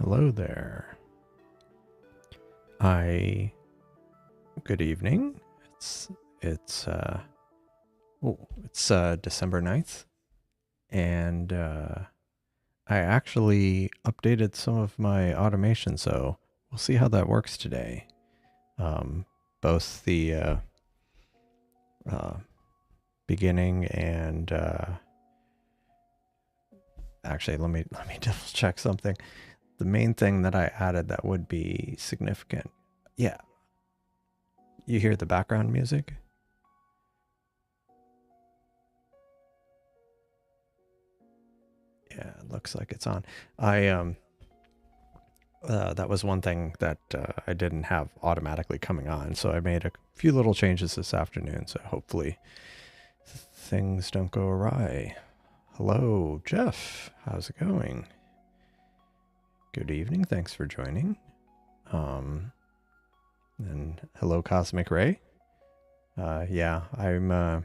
Hello there. Good evening. It's December 9th, and I actually updated some of my automation, so we'll see how that works today. Both the beginning and actually, let me double check something. The main thing that I added that would be significant. Yeah. You hear the background music? Yeah, it looks like it's on. That was one thing that I didn't have automatically coming on, so I made a few little changes this afternoon, so hopefully things don't go awry. Hello, Jeff. How's it going? Good evening. Thanks for joining. And hello, Cosmic Ray. Yeah, I'm,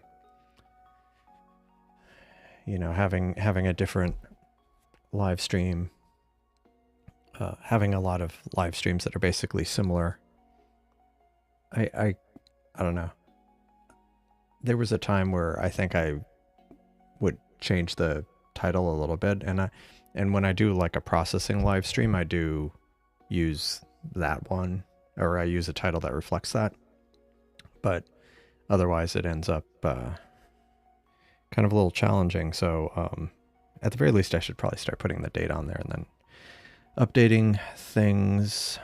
having a different live stream, having a lot of live streams that are basically similar. I don't know. There was a time where I think I would change the title a little bit, and when I do like a processing live stream, I do use that one, or I use a title that reflects that. But otherwise, it ends up kind of a little challenging. So at the very least, I should probably start putting the date on there and then updating things.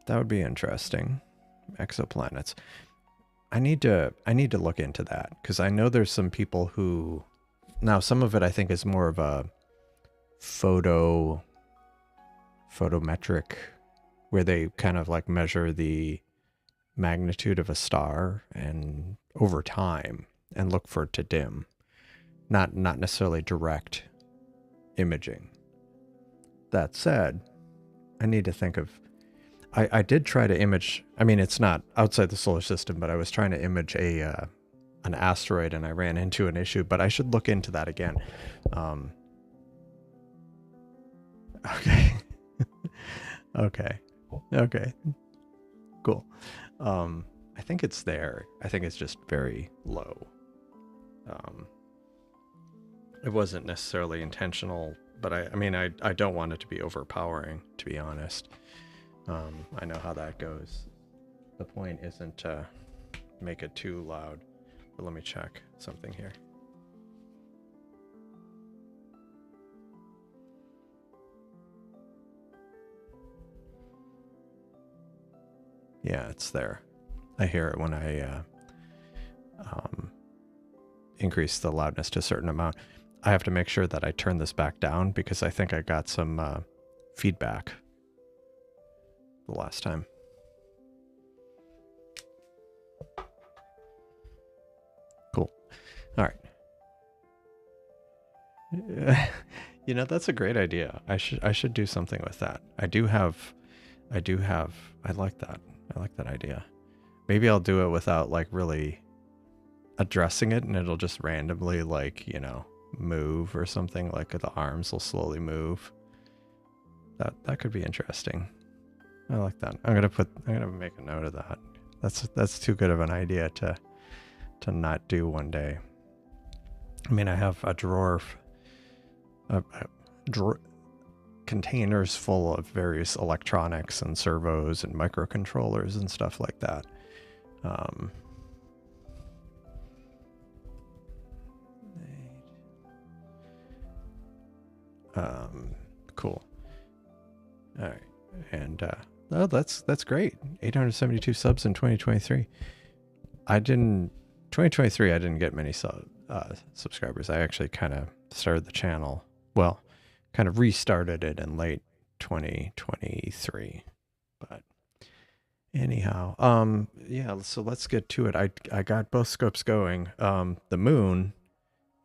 That would be interesting. Exoplanets. I need to look into that, because I know there's some people who, now some of it I think is more of a photometric, where they kind of like measure the magnitude of a star and over time and look for it to dim, not necessarily direct imaging. That said, I need to think of, I did try to image, I mean, it's not outside the solar system, but I was trying to image an asteroid, and I ran into an issue, but I should look into that again. Okay. Okay. Cool. I think it's there. I think it's just very low. It wasn't necessarily intentional, but I mean, I don't want it to be overpowering, to be honest. I know how that goes. The point isn't to make it too loud. But let me check something here. Yeah, it's there. I hear it when I increase the loudness to a certain amount. I have to make sure that I turn this back down, because I think I got some feedback the last time. Cool. All right. That's a great idea. I should do something with that. I like that. I like that idea. Maybe I'll do it without like really addressing it, and it'll just randomly move or something, like the arms will slowly move. That could be interesting. I like that. I'm gonna make a note of that. That's too good of an idea to not do one day. I mean, I have a drawer containers full of various electronics and servos and microcontrollers and stuff like that. Cool. All right. And that's great. 872 subs in 2023. 2023 I didn't get many subscribers. I actually kind of started the channel, well, kind of restarted it in late 2023. But anyhow, yeah, so let's get to it. I got both scopes going. The moon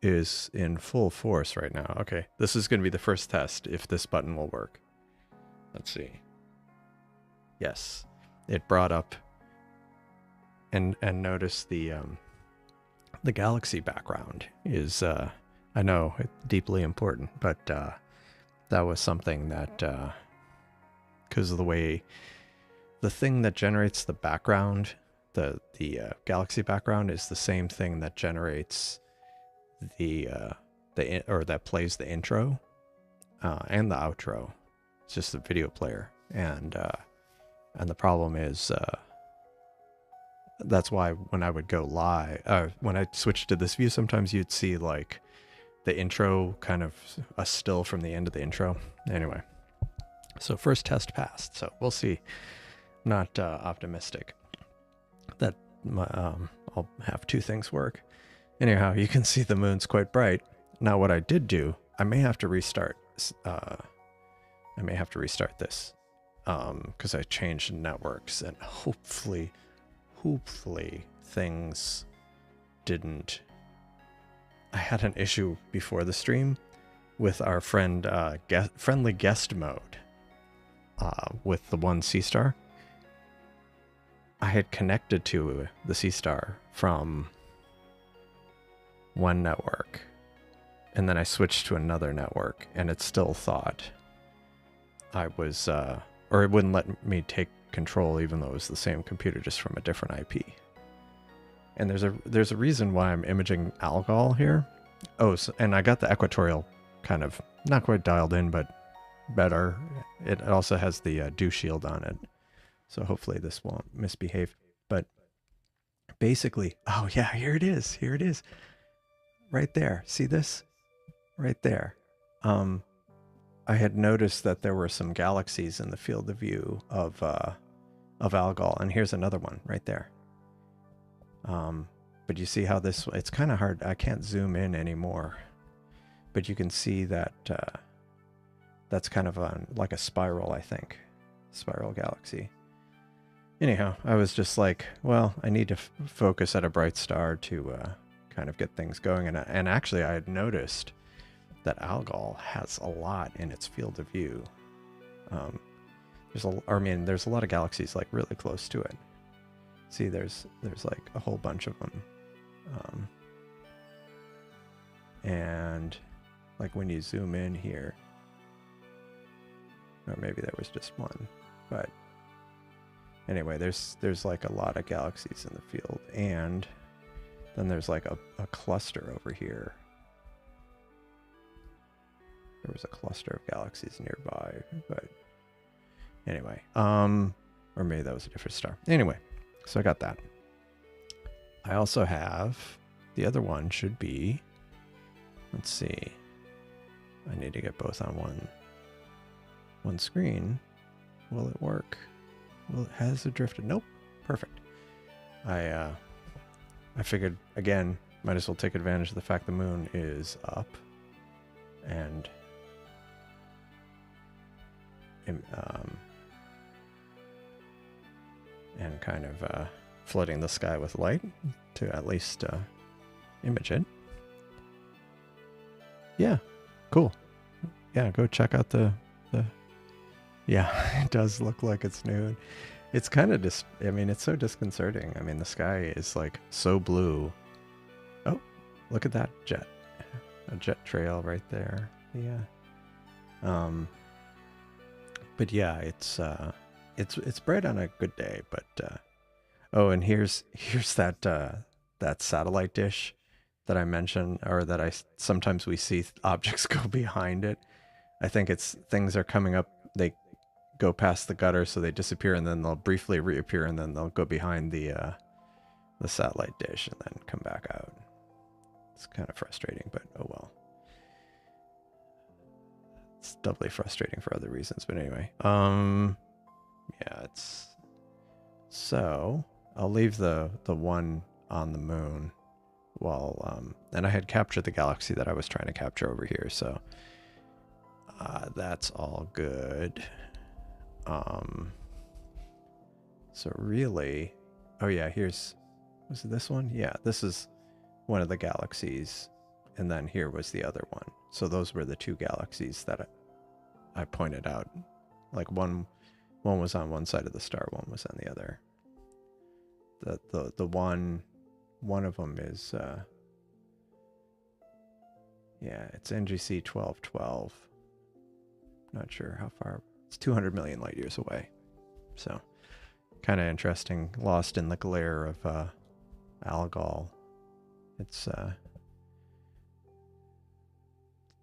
is in full force right now. Okay, this is going to be the first test if this button will work. Let's see. Yes, it brought up and notice the galaxy background is I know it's deeply important, but that was something that, because of the way the thing that generates the background, the galaxy background, is the same thing that generates or that plays the intro and the outro. It's just a video player, and the problem is that's why when I would go live, when I switched to this view, sometimes you'd see like the intro, kind of a still from the end of the intro. Anyway, so first test passed, so we'll see. Not optimistic that I'll have two things work. Anyhow, you can see the moon's quite bright. Now what I did do, I may have to restart. I may have to restart this because I changed networks, and hopefully things didn't. I had an issue before the stream with our friend friendly guest mode with the one Seestar. I had connected to the Seestar from one network, and then I switched to another network, and it still thought I was, or it wouldn't let me take control, even though it was the same computer, just from a different IP. And there's a reason why I'm imaging Algol here. Oh, and I got the equatorial kind of not quite dialed in, but better. It also has the dew shield on it, so hopefully this won't misbehave. But basically, oh yeah, here it is. Here it is. Right there. See this? Right there. I had noticed that there were some galaxies in the field of view of Algol, and here's another one right there. But you see how this, it's kind of hard. I can't zoom in anymore, but you can see that that's kind of like a spiral, I think. Spiral galaxy. Anyhow, I was just like, well, I need to focus at a bright star to kind of get things going. And actually, I had noticed that Algol has a lot in its field of view. There's a lot of galaxies like really close to it. See, there's like a whole bunch of them. And like when you zoom in here, or maybe there was just one, but anyway, there's like a lot of galaxies in the field, and then there's like a cluster over here. There was a cluster of galaxies nearby, but anyway, or maybe that was a different star. Anyway, so I got that. I also have, the other one should be, let's see, I need to get both on one screen. Will it work? Has it drifted? Nope. Perfect. I figured, again, might as well take advantage of the fact the moon is up and kind of flooding the sky with light to at least image it. Yeah, cool. Yeah, go check out the yeah, it does look like it's noon. It's kind of it's so disconcerting. I mean, the sky is like so blue. Oh, look at that jet. A jet trail right there. Yeah. But yeah, it's bright on a good day, but oh, and here's that satellite dish that I mentioned, or that sometimes we see objects go behind it. I think it's things are coming up, they go past the gutter, so they disappear, and then they'll briefly reappear, and then they'll go behind the satellite dish and then come back out. It's kind of frustrating, but oh well. It's doubly frustrating for other reasons, but anyway. Yeah, it's... So, I'll leave the one on the moon while... and I had captured the galaxy that I was trying to capture over here, so... that's all good. So really... Oh yeah, was it this one? Yeah, this is one of the galaxies, and then here was the other one. So those were the two galaxies that I pointed out. Like one was on one side of the star, one was on the other. The one of them is yeah, it's NGC 1212. Not sure how far. It's 200 million light years away. So kind of interesting. Lost in the glare of Algol. It's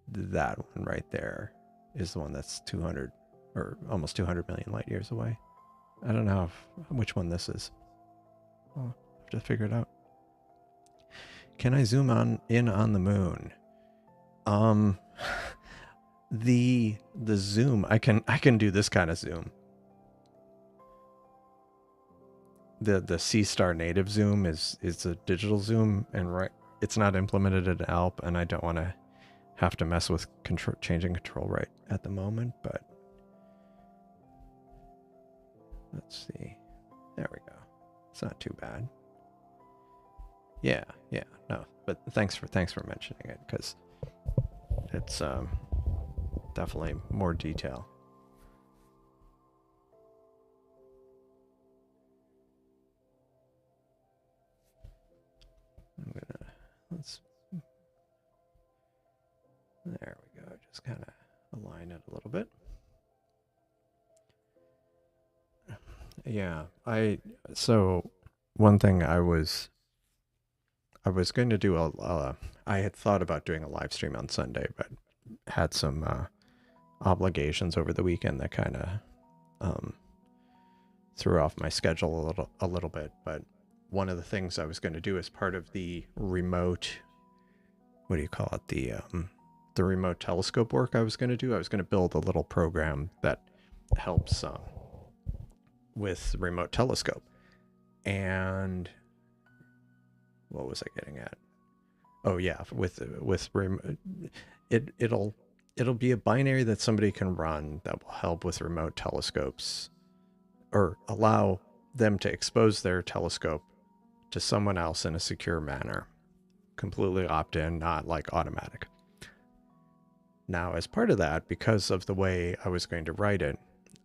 that one right there is the one that's 200 or almost 200 million light years away. I don't know which one this is. I'll have to figure it out. Can I zoom in on the moon? The zoom, I can do this kind of zoom. The Seestar native zoom is a digital zoom, and it's not implemented in Alp, and I don't want to have to mess with changing control right at the moment, but let's see. There we go. It's not too bad. Yeah, no, but thanks for mentioning it, because it's definitely more detail. There we go. Just kind of align it a little bit. Yeah, so one thing I was going to do I had thought about doing a live stream on Sunday, but had some obligations over the weekend that kind of threw off my schedule a little bit. But one of the things I was going to do as part of the remote, what do you call it, the remote telescope work I was going to build a little program that helps with remote telescope. And what was I getting at? Oh yeah, with remote, it'll be a binary that somebody can run that will help with remote telescopes, or allow them to expose their telescope to someone else in a secure manner, completely opt-in, not like automatic. Now, as part of that, because of the way I was going to write it,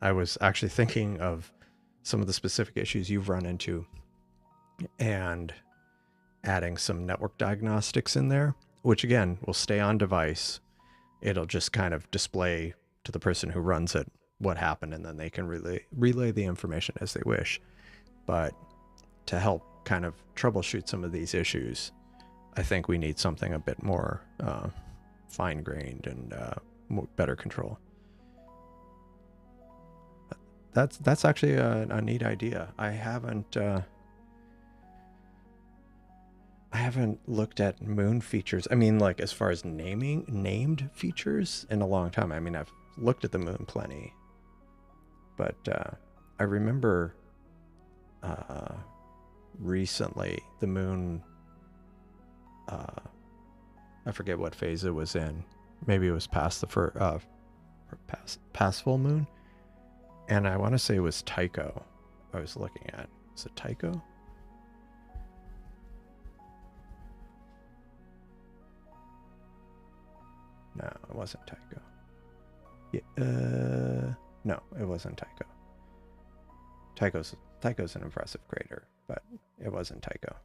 I was actually thinking of some of the specific issues you've run into and adding some network diagnostics in there, which again will stay on device. It'll just kind of display to the person who runs it what happened, and then they can relay the information as they wish. But to help kind of troubleshoot some of these issues, I think we need something a bit more fine-grained and better control. That's actually a neat idea. I haven't looked at moon features. I mean, like, as far as named features in a long time. I mean, I've looked at the moon plenty, but I remember recently the moon, I forget what phase it was in. Maybe it was past the past full moon, and I want to say it was Tycho I was looking at. Is it Tycho? No, it wasn't Tycho. Yeah, no, it wasn't Tycho. Tycho's an impressive crater, but it wasn't Tycho.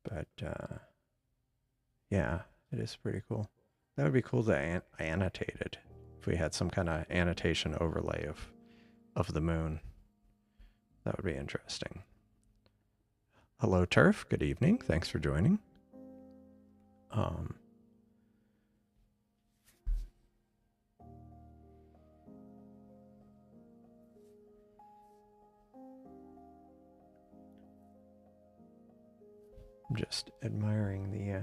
But yeah, it is pretty cool. That would be cool to annotate it if we had some kind of annotation overlay of the moon. That would be interesting. Hello, Turf. Good evening. Thanks for joining. I'm just admiring the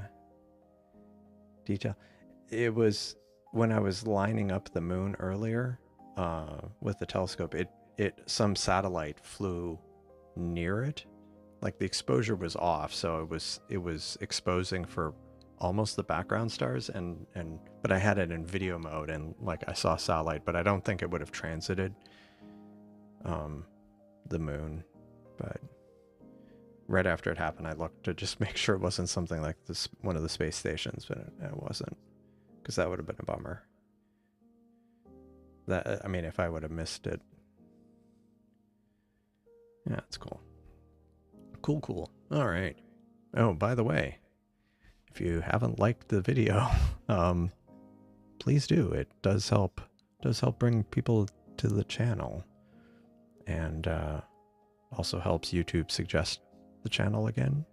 detail. It was when I was lining up the moon earlier with the telescope, some satellite flew near it. Like, the exposure was off, so it was exposing for almost the background stars, but I had it in video mode, and like I saw satellite, but I don't think it would have transited the moon. But right after it happened, I looked to just make sure it wasn't something like this, one of the space stations, but it wasn't, because that would have been a bummer. That, I mean, if I would have missed it. Yeah, it's cool. Cool. All right. Oh, by the way, if you haven't liked the video, please do. It does help bring people to the channel, and also helps YouTube suggest the channel again.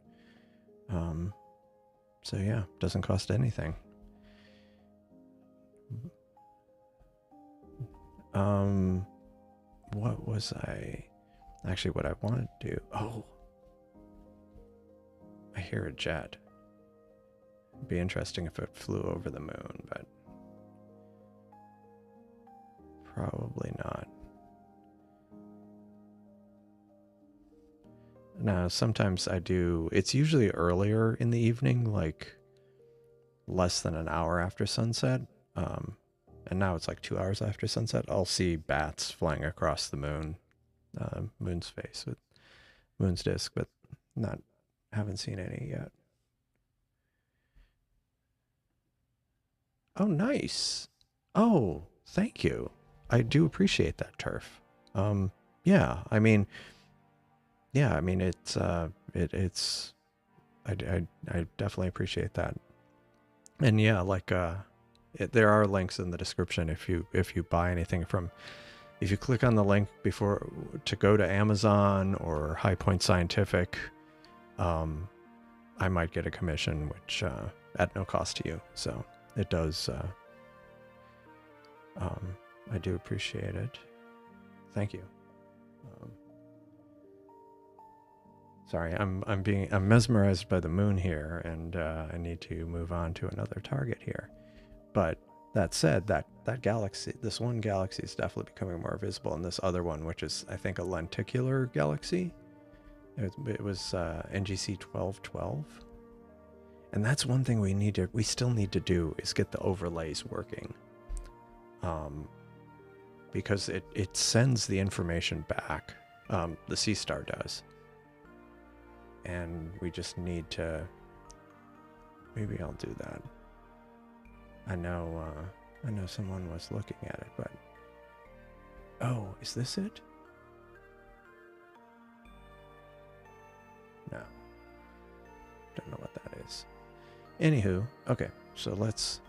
So yeah, doesn't cost anything. What was actually what I wanted to do? Oh, I hear a jet. It'd be interesting if it flew over the moon, but probably not. Now, sometimes I do, it's usually earlier in the evening, like less than an hour after sunset. And now it's like 2 hours after sunset. I'll see bats flying across the moon, moon's face, with moon's disk, but haven't seen any yet. Oh, nice. Oh, thank you. I do appreciate that, Turf. Yeah, I mean, it's I definitely appreciate that. And yeah, like there are links in the description if you buy anything from, if you click on the link before to go to Amazon or High Point Scientific, I might get a commission, which at no cost to you. So it does. I do appreciate it. Thank you. Sorry, I'm mesmerized by the moon here, and I need to move on to another target here. But that said, that galaxy, this one galaxy is definitely becoming more visible, and this other one, which is I think a lenticular galaxy, it was NGC 1212, and that's one thing we still need to do is get the overlays working, because it sends the information back. The Seestar does. And we just need to, maybe I'll do that. I know someone was looking at it, but, oh, is this it? No, don't know what that is. Anywho, okay, so let's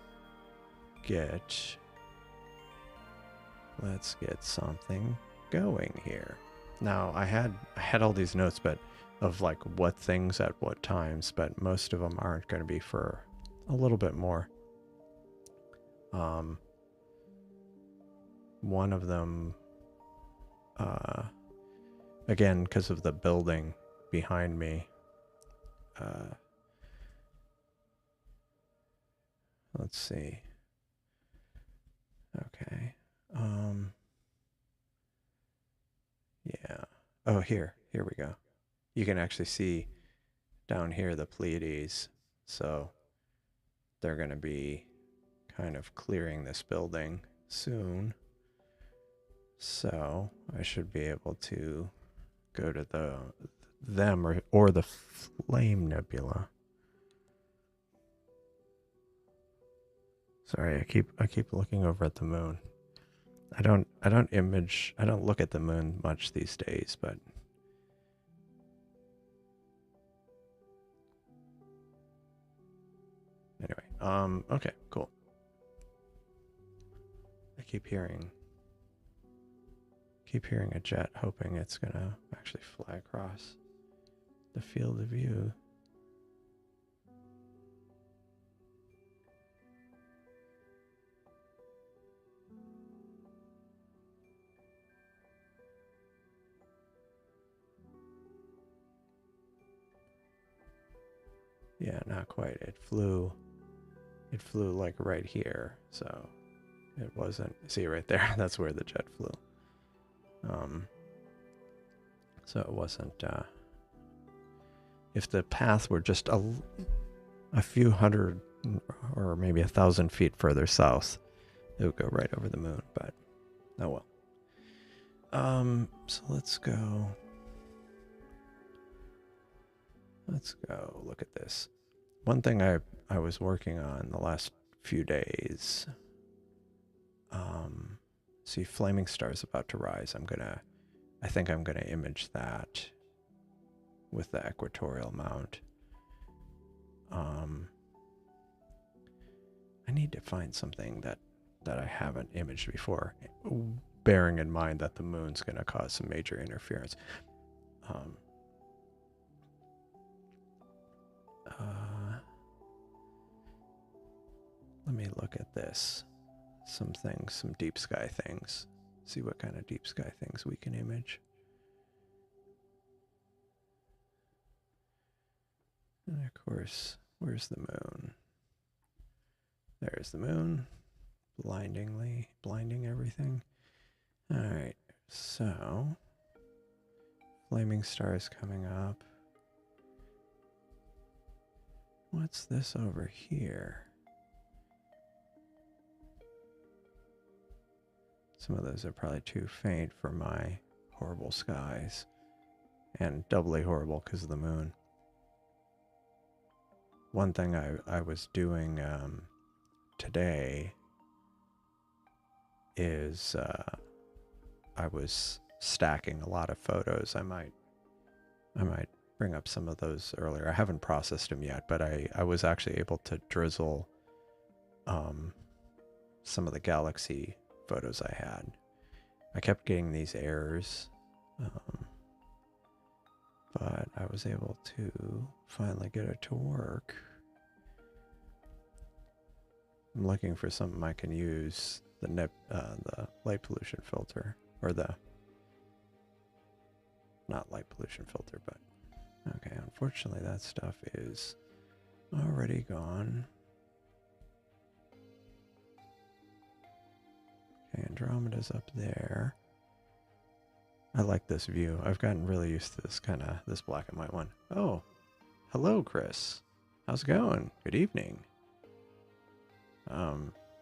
get something going here. Now I had all these notes, but of like what things at what times, but most of them aren't going to be for a little bit more. One of them, again, because of the building behind me, let's see. Okay. Yeah. Oh, here we go. You can actually see down here the Pleiades. So they're going to be kind of clearing this building soon. So I should be able to go to them or the Flame Nebula. Sorry, I keep looking over at the moon. I don't look at the moon much these days, but anyway, okay, cool. I keep hearing a jet, hoping it's gonna actually fly across the field of view. Yeah, not quite. It flew like right here, so it wasn't, see right there, that's where the jet flew. So it wasn't, if the path were just a few hundred or maybe 1,000 feet further south, it would go right over the moon, but oh well. So let's go look at this. One thing I was working on the last few days, see flaming stars about to rise. I think I'm gonna image that with the equatorial mount. need to find something that I haven't imaged before, bearing in mind that the moon's going to cause some major interference. Let me look at this. Some things, some deep sky things. See what kind of deep sky things we can image. And of course, where's the moon? There's the moon. Blinding everything. Alright, so flaming stars coming up. What's this over here? Some of those are probably too faint for my horrible skies. And doubly horrible because of the moon. One thing I was doing today is I was stacking a lot of photos. I might bring up some of those earlier. I haven't processed them yet, but I was actually able to drizzle some of the galaxy photos I had. I kept getting these errors, but I was able to finally get it to work. I'm looking for something I can use, the light pollution filter, or not light pollution filter, but okay, unfortunately that stuff is already gone. Okay, Andromeda's up there. I like this view. I've gotten really used to this black and white one. Oh, hello, Chris. How's it going? Good evening.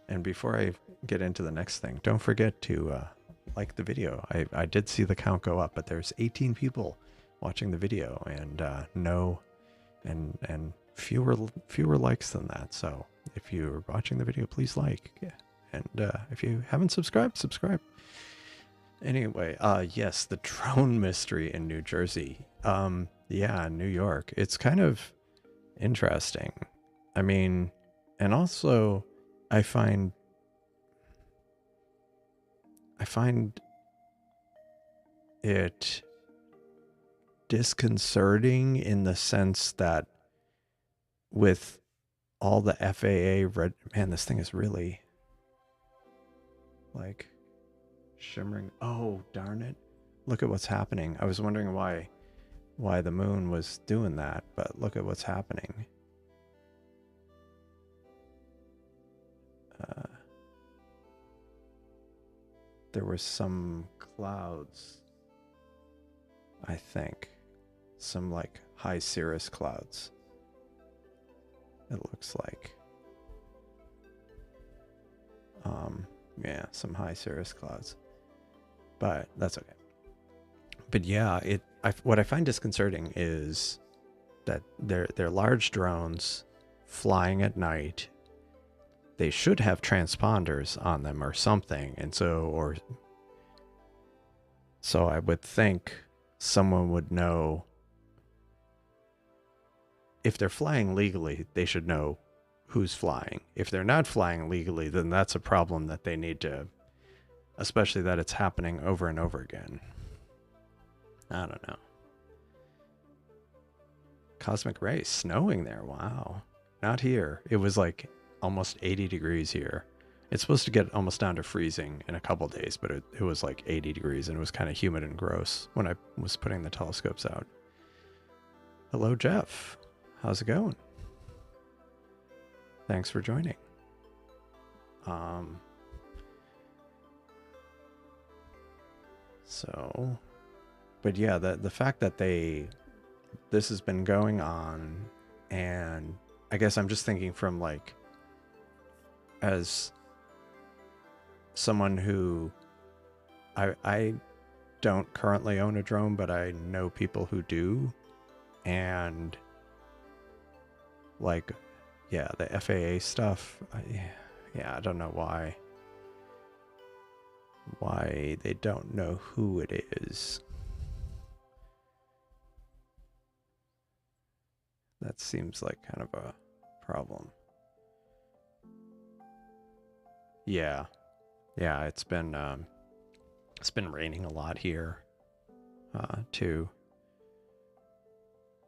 And before I get into the next thing, don't forget to like the video. I did see the count go up, but there's 18 people watching the video, and fewer likes than that. So if you're watching the video, please like. And if you haven't subscribed, subscribe. Anyway, yes, the drone mystery in New Jersey. Yeah, New York. It's kind of interesting. I mean, and also I find it disconcerting in the sense that with all the FAA man, this thing is really like shimmering. Oh, darn it. Look at what's happening. I was wondering why the moon was doing that, but look at what's happening. There were some clouds, I think. Some like high cirrus clouds. It looks like. Yeah, some high cirrus clouds. But that's okay. But yeah, what I find disconcerting is that they're large drones flying at night. They should have transponders on them or something, and so I would think someone would know. If they're flying legally, they should know who's flying. If they're not flying legally, then that's a problem that they need to, especially that it's happening over and over again. I don't know. Cosmic rays snowing there. Wow. Not here. It was like almost 80 degrees here. It's supposed to get almost down to freezing in a couple days, but it was like 80 degrees and it was kind of humid and gross when I was putting the telescopes out. Hello, Jeff. How's it going? Thanks for joining. But yeah, the fact that this has been going on, and I guess I'm just thinking from like, as someone who, I don't currently own a drone, but I know people who do, and like, yeah, the FAA stuff, yeah, I don't know why they don't know who it is. That seems like kind of a problem. Yeah. Yeah, it's been raining a lot here, too.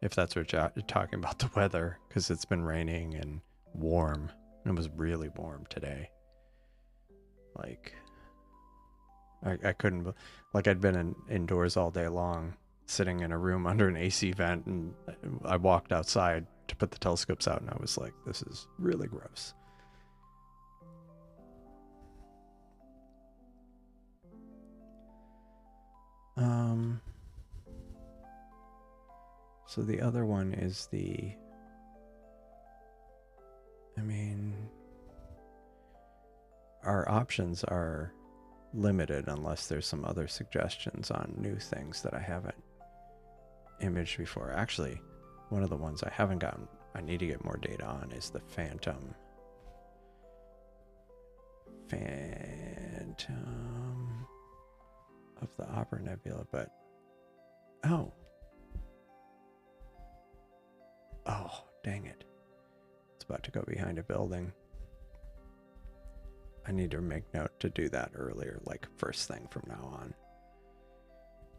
If that's what you're talking about, the weather, because it's been raining and warm. It was really warm today. Like, I couldn't, like, I'd been indoors all day long, sitting in a room under an AC vent, and I walked outside to put the telescopes out, and I was like, this is really gross. So the other one is I mean, our options are limited unless there's some other suggestions on new things that I haven't imaged before. Actually, one of the ones I haven't gotten, I need to get more data on, is the Phantom of the Opera Nebula, but oh, dang it. It's about to go behind a building. I need to make note to do that earlier, like first thing from now on.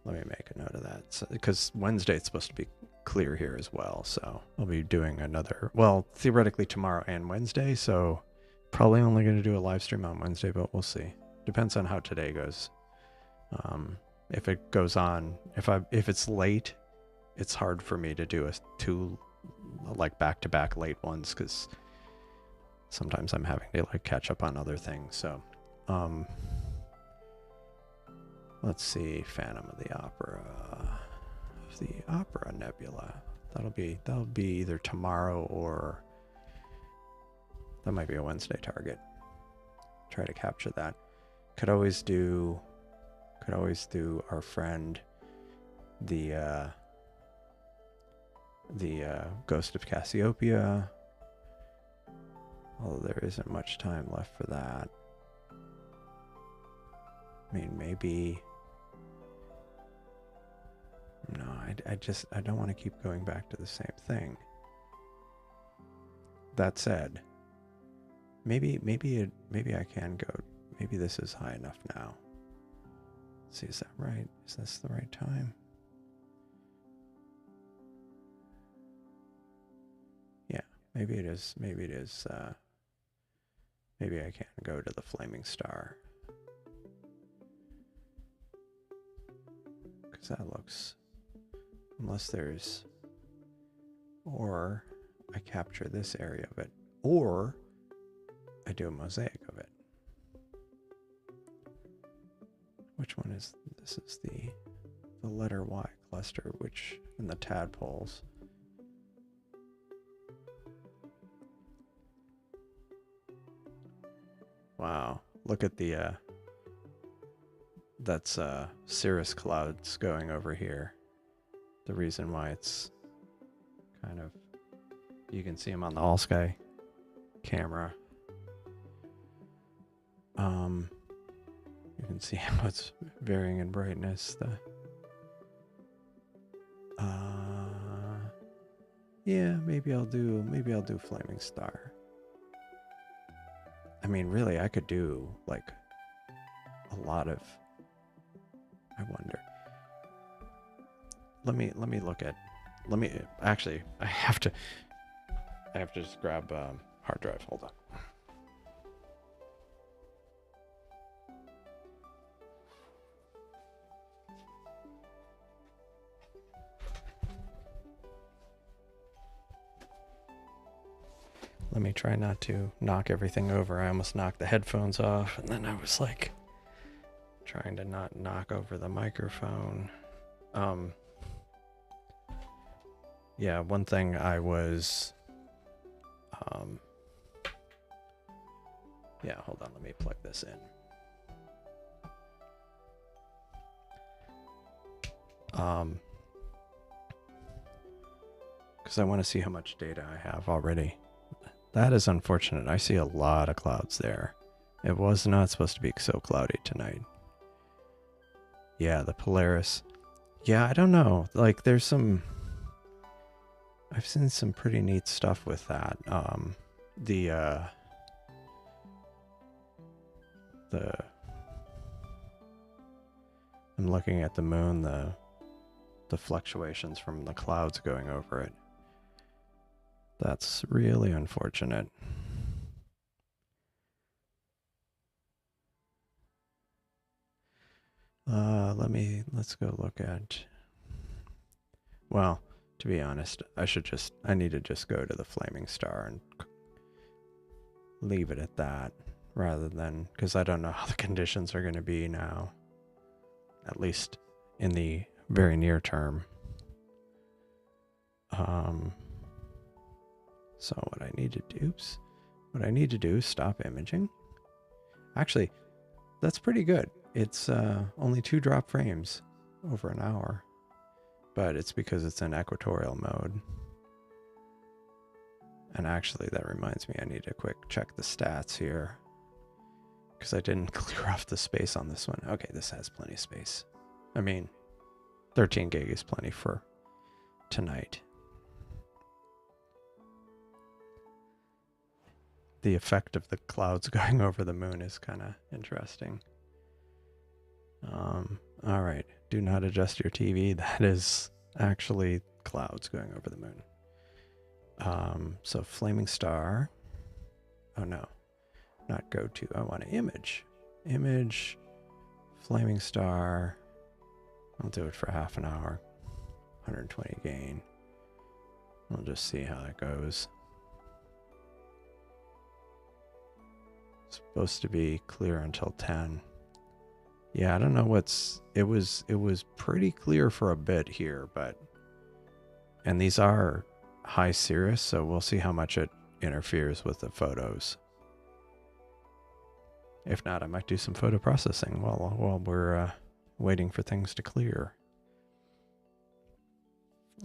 Let me make a note of that. So, because Wednesday it's supposed to be clear here as well, so I'll be doing another, well, theoretically tomorrow and Wednesday, so probably only going to do a live stream on Wednesday, but we'll see. Depends on how today goes. If it goes on, if it's late, it's hard for me to do two like back-to-back late ones, because sometimes I'm having to like catch up on other things. So let's see, Phantom of the Opera Nebula. That'll be either tomorrow, or that might be a Wednesday target. Try to capture that. Could always do our friend the Ghost of Cassiopeia, although there isn't much time left for that. I mean, maybe, no, I don't want to keep going back to the same thing. That said, maybe I can go, maybe this is high enough now. Let's see, is that right? Is this the right time? Yeah, maybe it is. Maybe I can go to the Flaming Star. Because that looks, unless there's, or I capture this area of it, or I do a mosaic of it. Which one is, this is the letter Y cluster, which, in the tadpoles. Wow, look at the, that's cirrus clouds going over here. The reason why it's kind of, you can see them on the all sky camera. You can see how it's varying in brightness. Yeah, maybe I'll do Flaming Star. I mean, really, I could do like a lot of, I wonder. Let me look at, actually, I have to just grab hard drive. Hold on. Let me try not to knock everything over. I almost knocked the headphones off, and then I was like trying to not knock over the microphone. Yeah, one thing I was yeah, hold on, let me plug this in. Because I want to see how much data I have already. That is unfortunate. I see a lot of clouds there. It was not supposed to be so cloudy tonight. Yeah, the Polaris. Yeah, I don't know. Like, there's some, I've seen some pretty neat stuff with that. I'm looking at the moon, the fluctuations from the clouds going over it. That's really unfortunate. Let's go look at, well, to be honest, I need to just go to the flaming star and leave it at that rather than, because I don't know how the conditions are going to be now, at least in the very near term. So what I need to do is stop imaging. Actually, that's pretty good. It's only 2 drop frames over an hour, but it's because it's in equatorial mode. And actually, that reminds me, I need to quick check the stats here because I didn't clear off the space on this one. Okay, this has plenty of space. I mean, 13 gig is plenty for tonight. The effect of the clouds going over the moon is kind of interesting. All right, do not adjust your TV. That is actually clouds going over the moon. So flaming star. Oh no, not go to. I want an image. Image, flaming star. I'll do it for half an hour. 120 gain. We'll just see how that goes. It's supposed to be clear until 10. Yeah, I don't know it was pretty clear for a bit here, and these are high Cirrus, so we'll see how much it interferes with the photos. If not, I might do some photo processing while we're waiting for things to clear.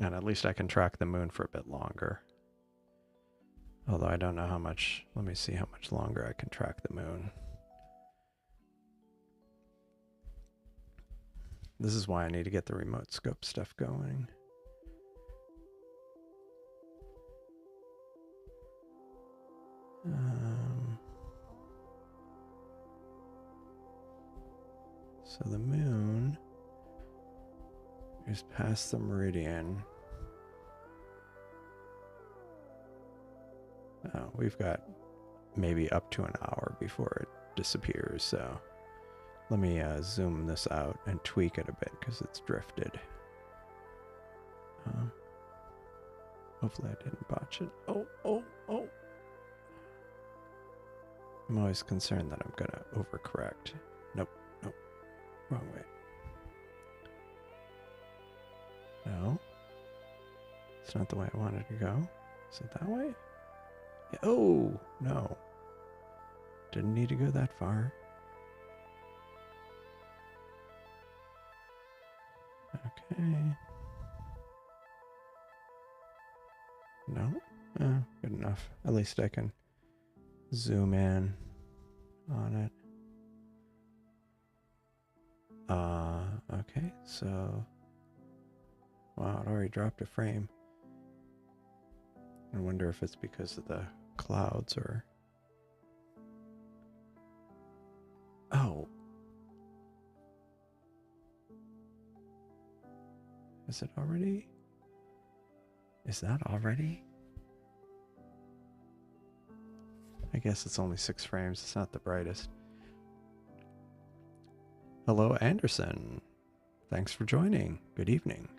And at least I can track the moon for a bit longer. Although I don't know how much, let me see how much longer I can track the moon. This is why I need to get the remote scope stuff going. So the moon is past the meridian. We've got maybe up to an hour before it disappears, so let me zoom this out and tweak it a bit because it's drifted. Hopefully I didn't botch it. Oh. I'm always concerned that I'm going to overcorrect. Nope. Wrong way. No. It's not the way I wanted to go. Is it that way? Yeah. Oh, no. Didn't need to go that far. Okay. No? Good enough. At least I can zoom in on it. Okay, so wow, it already dropped a frame. I wonder if it's because of the clouds or... Oh. Is it already? Is that already? I guess it's only 6 frames. It's not the brightest. Hello, Anderson. Thanks for joining. Good evening.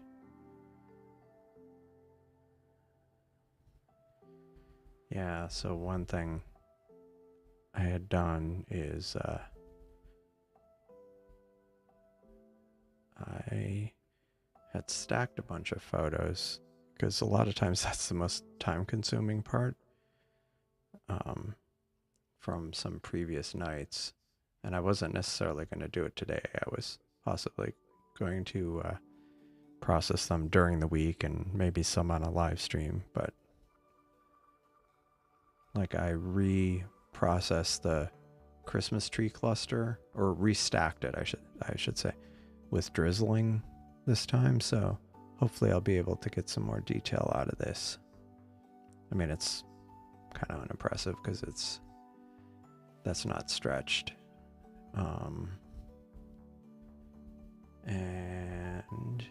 Yeah, so one thing I had done is I had stacked a bunch of photos because a lot of times that's the most time-consuming part from some previous nights. And I wasn't necessarily going to do it today. I was possibly going to process them during the week and maybe some on a live stream. But like I reprocessed the Christmas tree cluster, or restacked it, I should say, with drizzling this time. So hopefully I'll be able to get some more detail out of this. I mean, it's kind of unimpressive because that's not stretched. And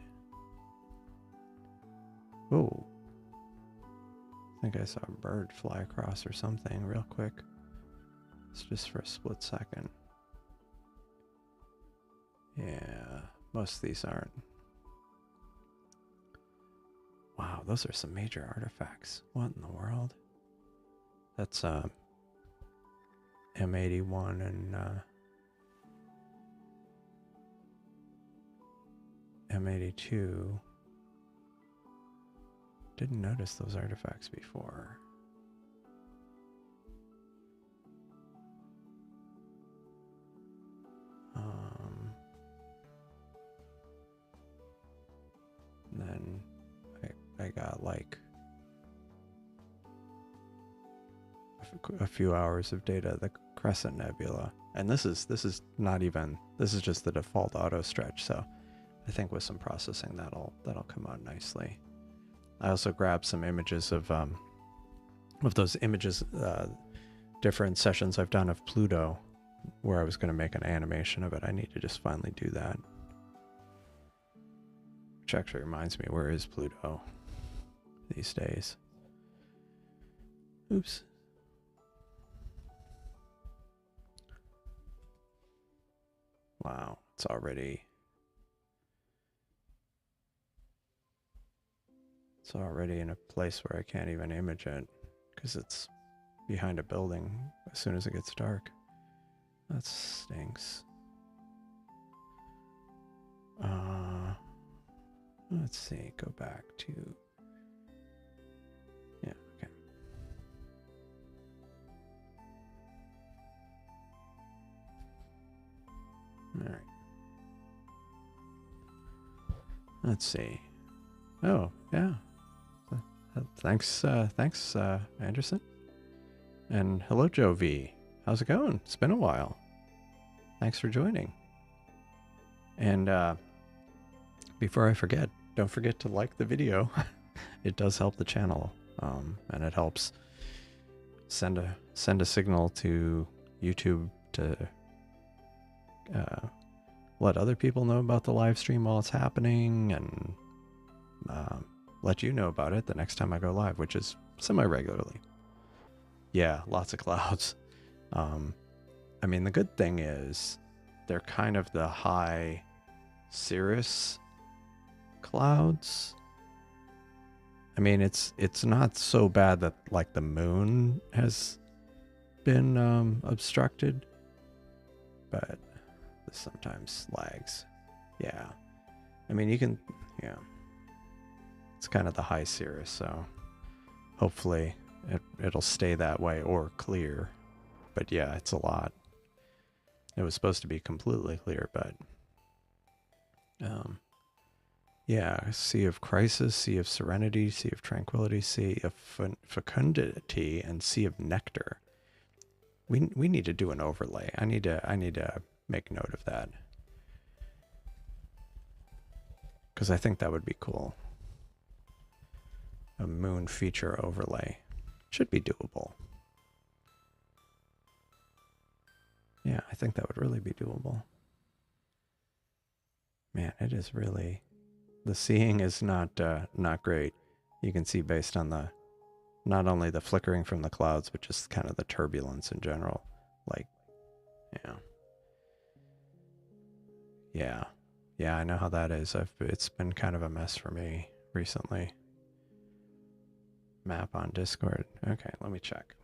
oh, I think I saw a bird fly across or something real quick. It's just for a split second. Yeah, most of these aren't. Wow, those are some major artifacts. What in the world? That's M81 and M82. Didn't notice those artifacts before. Then I got like a few hours of data, the Crescent Nebula, and this is not even, this is just the default auto stretch. So I think with some processing that'll come out nicely. I also grabbed some images of those images, different sessions I've done of Pluto, where I was going to make an animation of it. I need to just finally do that. Which actually reminds me, where is Pluto these days? Oops. Wow, it's already in a place where I can't even image it because it's behind a building as soon as it gets dark. That stinks. Let's see, go back to, yeah, okay. All right. Let's see. Oh, yeah. Thanks, Anderson. And hello, Joe V. How's it going? It's been a while. Thanks for joining. And before I forget, don't forget to like the video. It does help the channel, and it helps send a signal to YouTube to let other people know about the live stream while it's happening, and let you know about it the next time I go live, which is semi-regularly. Yeah, lots of clouds. I mean, the good thing is they're kind of the high cirrus clouds. I mean, it's not so bad that like the moon has been obstructed, but this sometimes lags. Yeah, I mean, you can, yeah, it's kind of the high cirrus, so hopefully it'll stay that way or clear. But yeah, it's a lot. It was supposed to be completely clear, but yeah, Sea of Crisis, Sea of Serenity, Sea of Tranquility, Sea of Fecundity, and Sea of Nectar. We need to do an overlay. I need to make note of that, because I think that would be cool. A moon feature overlay should be doable. Yeah, I think that would really be doable. Man, it is really, the seeing is not great. You can see based on the, not only the flickering from the clouds, but just kind of the turbulence in general. Like, yeah, I know how that is. It's been kind of a mess for me recently. Map on Discord. Okay, let me check.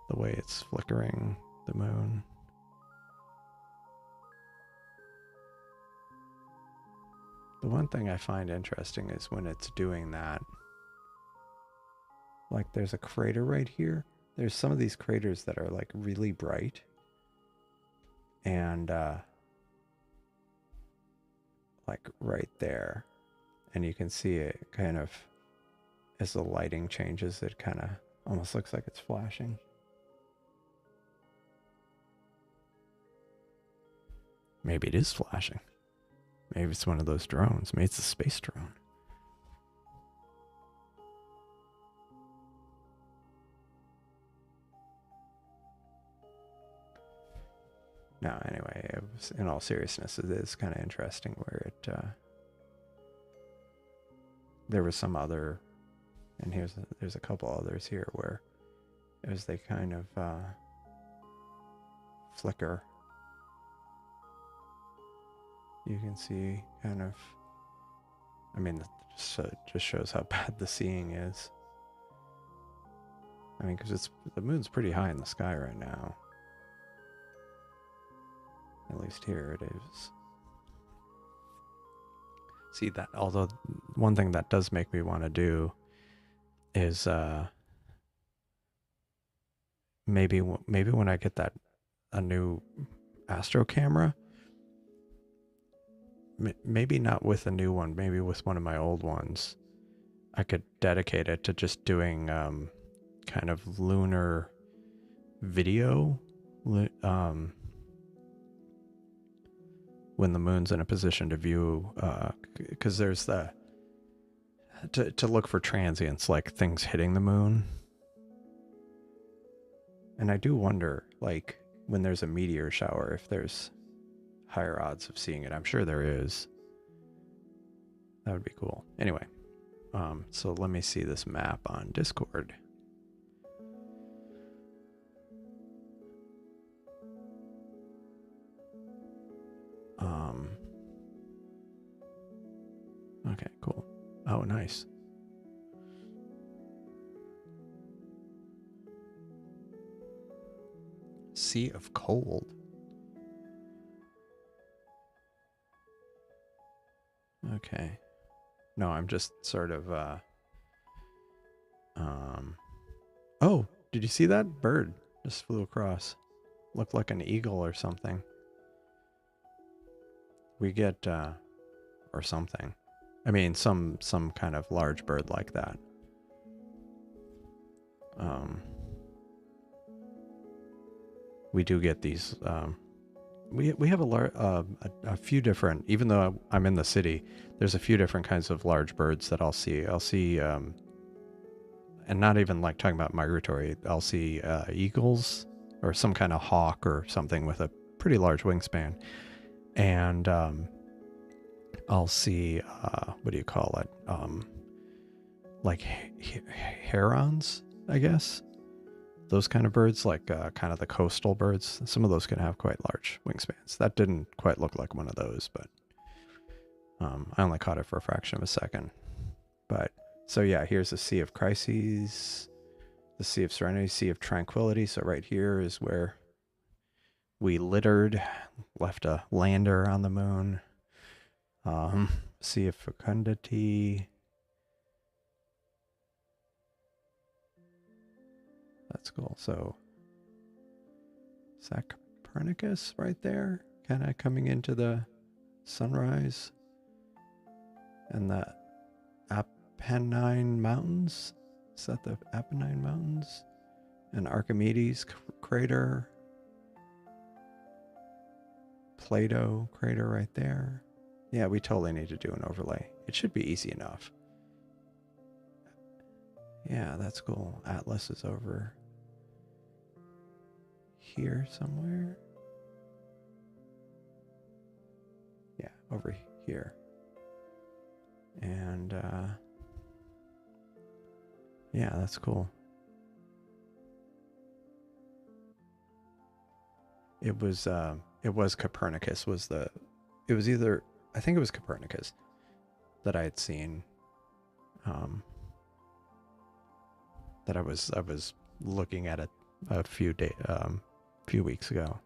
the way it's flickering the moon. The one thing I find interesting is when it's doing that, like there's a crater right here. There's some of these craters that are like really bright, and like right there, and you can see it kind of, as the lighting changes, it kind of almost looks like it's flashing. Maybe it is flashing. Maybe it's one of those drones. Maybe it's a space drone. No, anyway, it was, in all seriousness, it is kind of interesting where it, there was some other, and there's a couple others here where as they kind of flicker, you can see kind of, I mean, it just shows how bad the seeing is. I mean, because the moon's pretty high in the sky right now. At least here it is. See that, although one thing that does make me want to do is maybe when I get a new astro camera, maybe not with a new one, maybe with one of my old ones, I could dedicate it to just doing kind of lunar video when the moon's in a position to view, because there's to look for transients, like things hitting the moon. And I do wonder, like, when there's a meteor shower, if there's higher odds of seeing it. I'm sure there is. That would be cool. Anyway, so let me see this map on Discord. Okay, cool. Oh, nice. Sea of Cold. Okay. No, I'm just sort of, oh, did you see that? Bird just flew across. Looked like an eagle or something. We get, or something. I mean, some kind of large bird like that. We do get these, we have a few different, even though I'm in the city, there's a few different kinds of large birds that I'll see. I'll see, and not even like talking about migratory, I'll see eagles or some kind of hawk or something with a pretty large wingspan. And I'll see, what do you call it? Like herons, I guess. Those kind of birds, like kind of the coastal birds. Some of those can have quite large wingspans. That didn't quite look like one of those, but I only caught it for a fraction of a second. But so yeah, here's the Sea of Crises, the Sea of Serenity, Sea of Tranquility. So right here is where we littered, left a lander on the moon. Sea of Fecundity. That's cool. So, is that Copernicus right there? Kind of coming into the sunrise. And the Apennine Mountains? Is that the Apennine Mountains? And Archimedes crater. Plato crater right there. Yeah, we totally need to do an overlay. It should be easy enough. Yeah, that's cool. Atlas is over here somewhere. Yeah, over here. And yeah, that's cool. It was Copernicus it was either, I think it was Copernicus that I had seen, that I was looking at it a few weeks ago.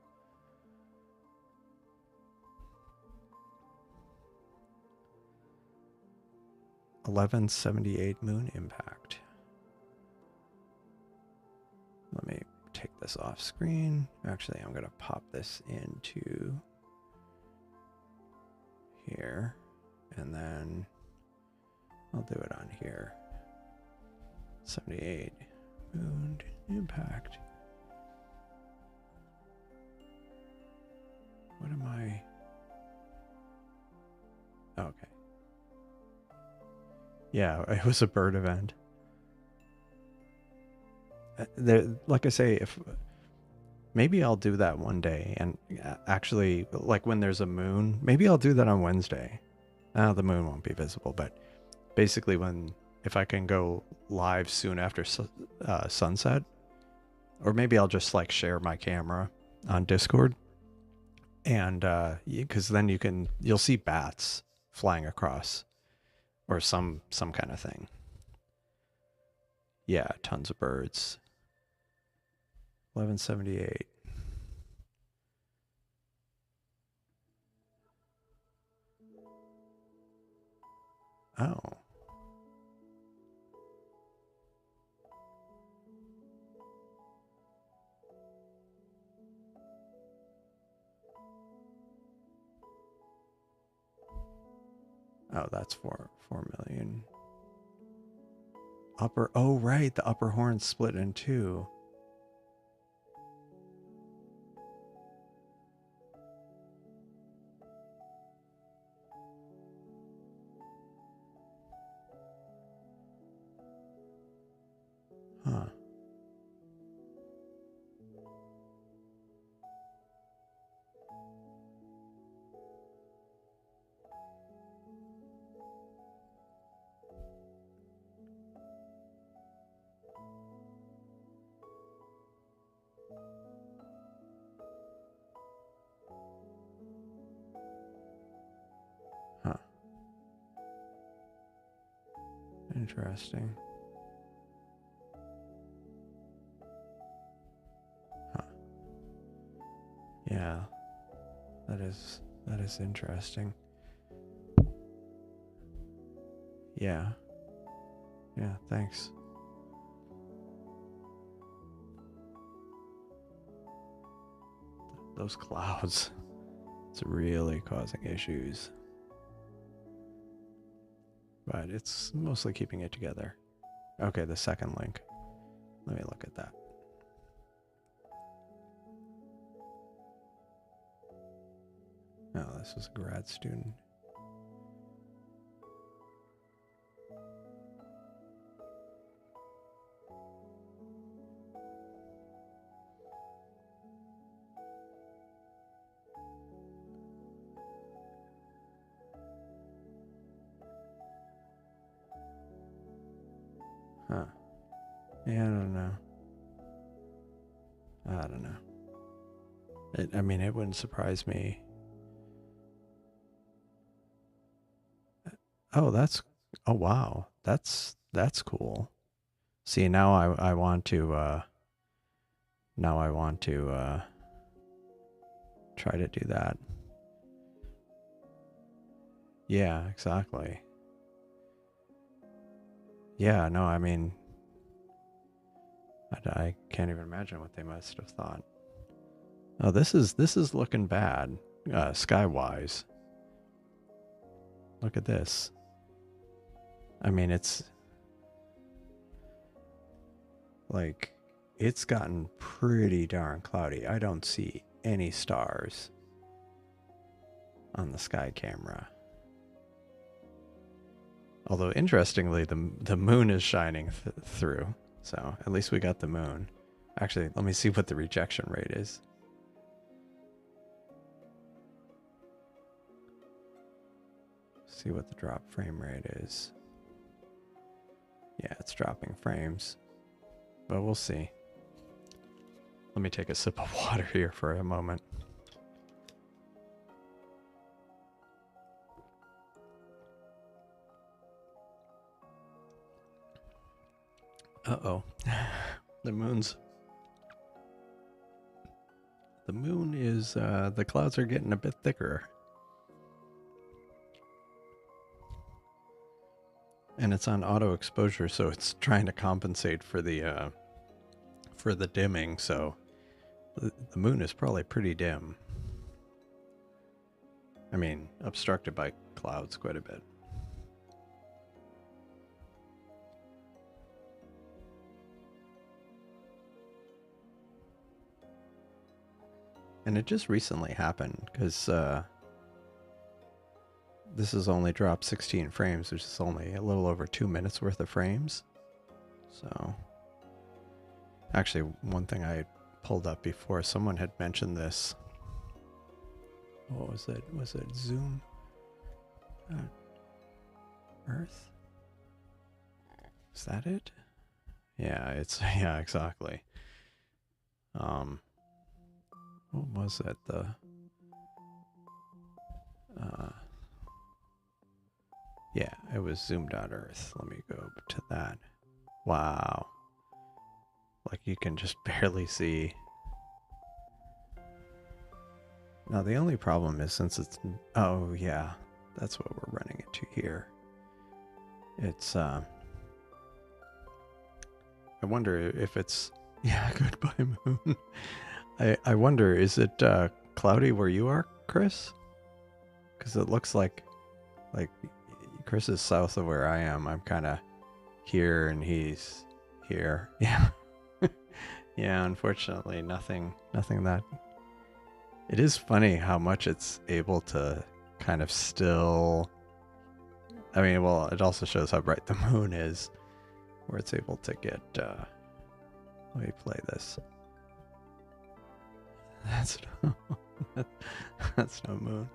(1178) moon impact. Let me take this off screen. Actually, I'm gonna pop this into here, and then I'll do it on here. 78 moon impact. What am I? Yeah, it was a bird event. There, like I say, if maybe I'll do that one day, and actually, like when there's a moon, maybe I'll do that on Wednesday. The moon won't be visible, but basically, when if I can go live soon after sunset, or maybe I'll just like share my camera on Discord, and because then you'll see bats flying across, or some kind of thing. Yeah, tons of birds. 1178. Oh. Oh, that's 4 million. Oh right, the upper horn's split in two. Huh. Huh. Interesting. Huh. Yeah. That is interesting. Yeah. Yeah, thanks. Those clouds. It's really causing issues. But it's mostly keeping it together. Okay, the second link. Let me look at that. Oh, this was a grad student. Huh. Yeah, I don't know. I don't know. I mean, it wouldn't surprise me. Oh, oh wow. That's cool. See, now I want to now I want to try to do that. Yeah, exactly. Yeah, no, I mean, I can't even imagine what they must have thought. Oh, this is looking bad, sky-wise. Look at this. I mean, it's like it's gotten pretty darn cloudy. I don't see any stars on the sky camera. Although interestingly, the moon is shining through, so at least we got the moon. Actually, let me see what the rejection rate is. See what the drop frame rate is. Yeah, it's dropping frames, but we'll see. Let me take a sip of water here for a moment. Uh-oh. The moon is, the clouds are getting a bit thicker. And it's on auto exposure, so it's trying to compensate for the dimming, so the moon is probably pretty dim. I mean, obstructed by clouds quite a bit. And it just recently happened, because this has only dropped 16 frames, which is only a little over 2 minutes worth of frames. So, actually, one thing I pulled up before, someone had mentioned this. What was it? Was it Zoom? Earth? Is that it? Yeah, it's, yeah, exactly. What was it? Yeah, it was zoom.earth. Let me go to that. Wow. Like you can just barely see. Now the only problem is since it's, oh yeah, that's what we're running into here. It's, I wonder if it's, yeah, goodbye moon. I wonder, is it cloudy where you are, Chris? Because it looks like Chris is south of where I am. I'm kind of here and he's here. Yeah. Yeah, unfortunately, nothing that. It is funny how much it's able to kind of still. I mean, well, it also shows how bright the moon is, where it's able to get. Let me play this. That's no, that's no moon.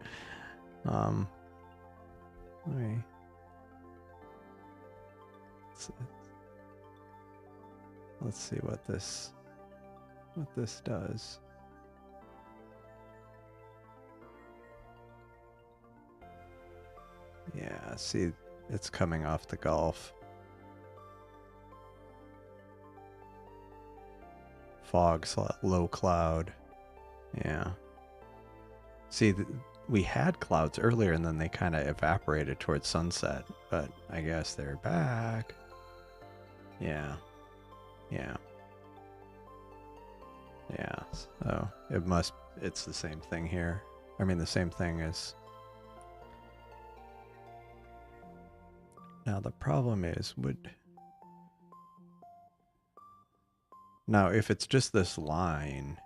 Let me. Let's see what this does. Yeah, see, it's coming off the Gulf. Fog, low cloud. Yeah. See, we had clouds earlier and then they kind of evaporated towards sunset, but I guess they're back. Yeah. Yeah. Yeah. So it's the same thing here. I mean, the same thing as. Now, the problem is, now, if it's just this line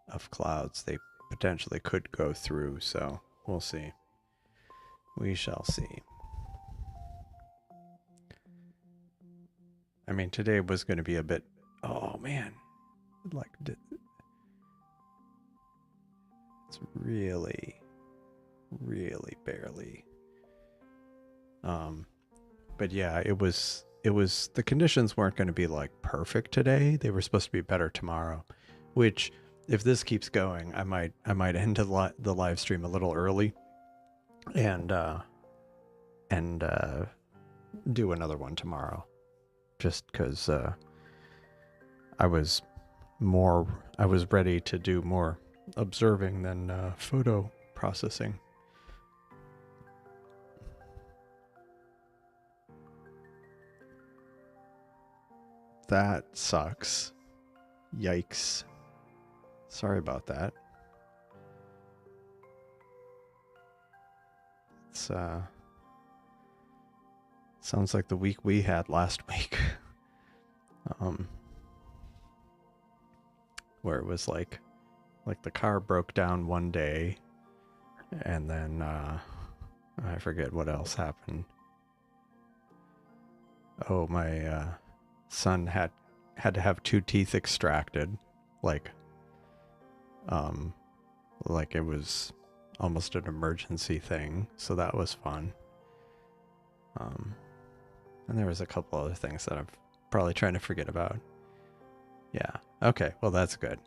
of clouds, they potentially could go through, so we'll see. We shall see. I mean, today was going to be a bit, oh man, like, it's really, really barely. But yeah, it was, the conditions weren't going to be like perfect today. They were supposed to be better tomorrow, which if this keeps going, I might end the live stream a little early and do another one tomorrow, just because I was ready to do more observing than photo processing. That sucks. Yikes. Sorry about that. It's sounds like the week we had last week. Where it was like the car broke down one day and then I forget what else happened. Oh, my son had to have 2 teeth extracted, like it was almost an emergency thing, so that was fun. And there was a couple other things that I'm probably trying to forget about. Yeah. Okay. Well, that's good.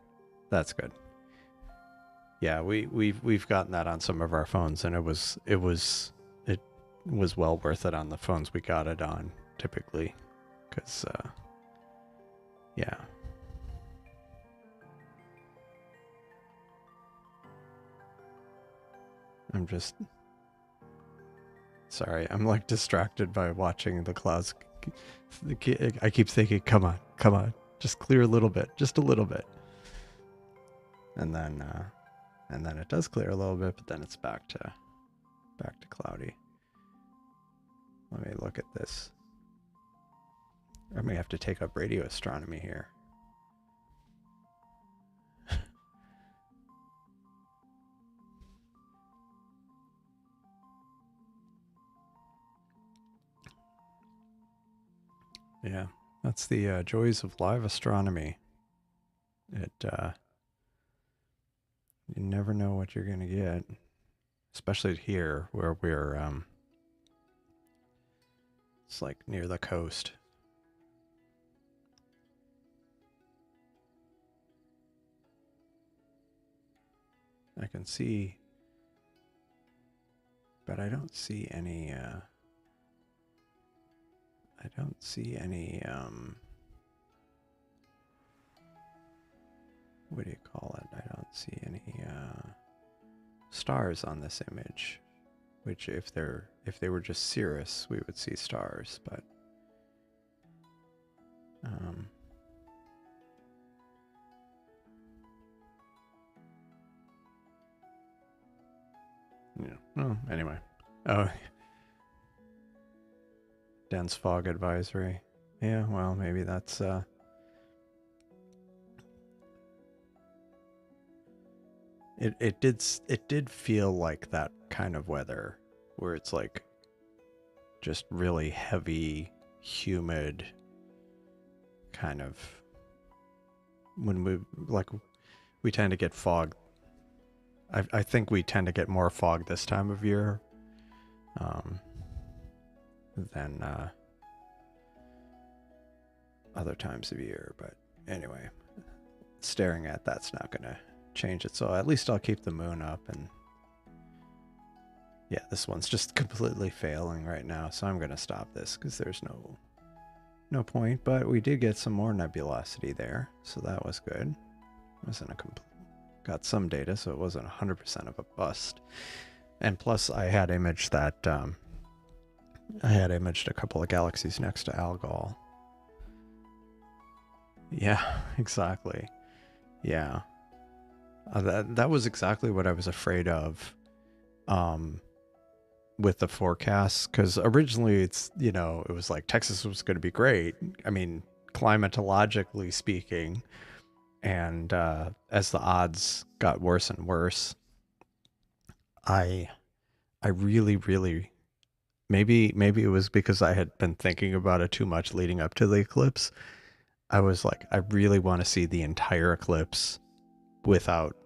That's good. Yeah, we've gotten that on some of our phones, and it was well worth it on the phones we got it on typically, because yeah. I'm just sorry. I'm like distracted by watching the clouds. I keep thinking, come on, just clear a little bit, just a little bit, and then it does clear a little bit, but then it's back to cloudy. Let me look at this. I may have to take up radio astronomy here. Yeah, that's the joys of live astronomy. It you never know what you're gonna get, especially here where we're it's like near the coast. I can see, but I don't see any. I don't see any. What do you call it? I don't see any stars on this image. Which, if they were just cirrus, we would see stars. But yeah. Well, anyway. Oh, dense fog advisory. Yeah. Well, maybe that's. It did feel like that kind of weather where it's like just really heavy, humid kind of when we tend to get fog. I think we tend to get more fog this time of year than other times of year. But anyway, staring at that's not gonna change it, so at least I'll keep the moon up. And yeah, this one's just completely failing right now, so I'm gonna stop this because there's no point. But we did get some more nebulosity there, so that was good. It wasn't got some data, so it wasn't 100% of a bust. And plus I had imaged that I had imaged a couple of galaxies next to Algol. Yeah, exactly. Yeah. That was exactly what I was afraid of with the forecasts, because originally it was like Texas was going to be great. I mean, climatologically speaking, and as the odds got worse and worse, I really maybe it was because I had been thinking about it too much leading up to the eclipse. I was like, I really want to see the entire eclipse without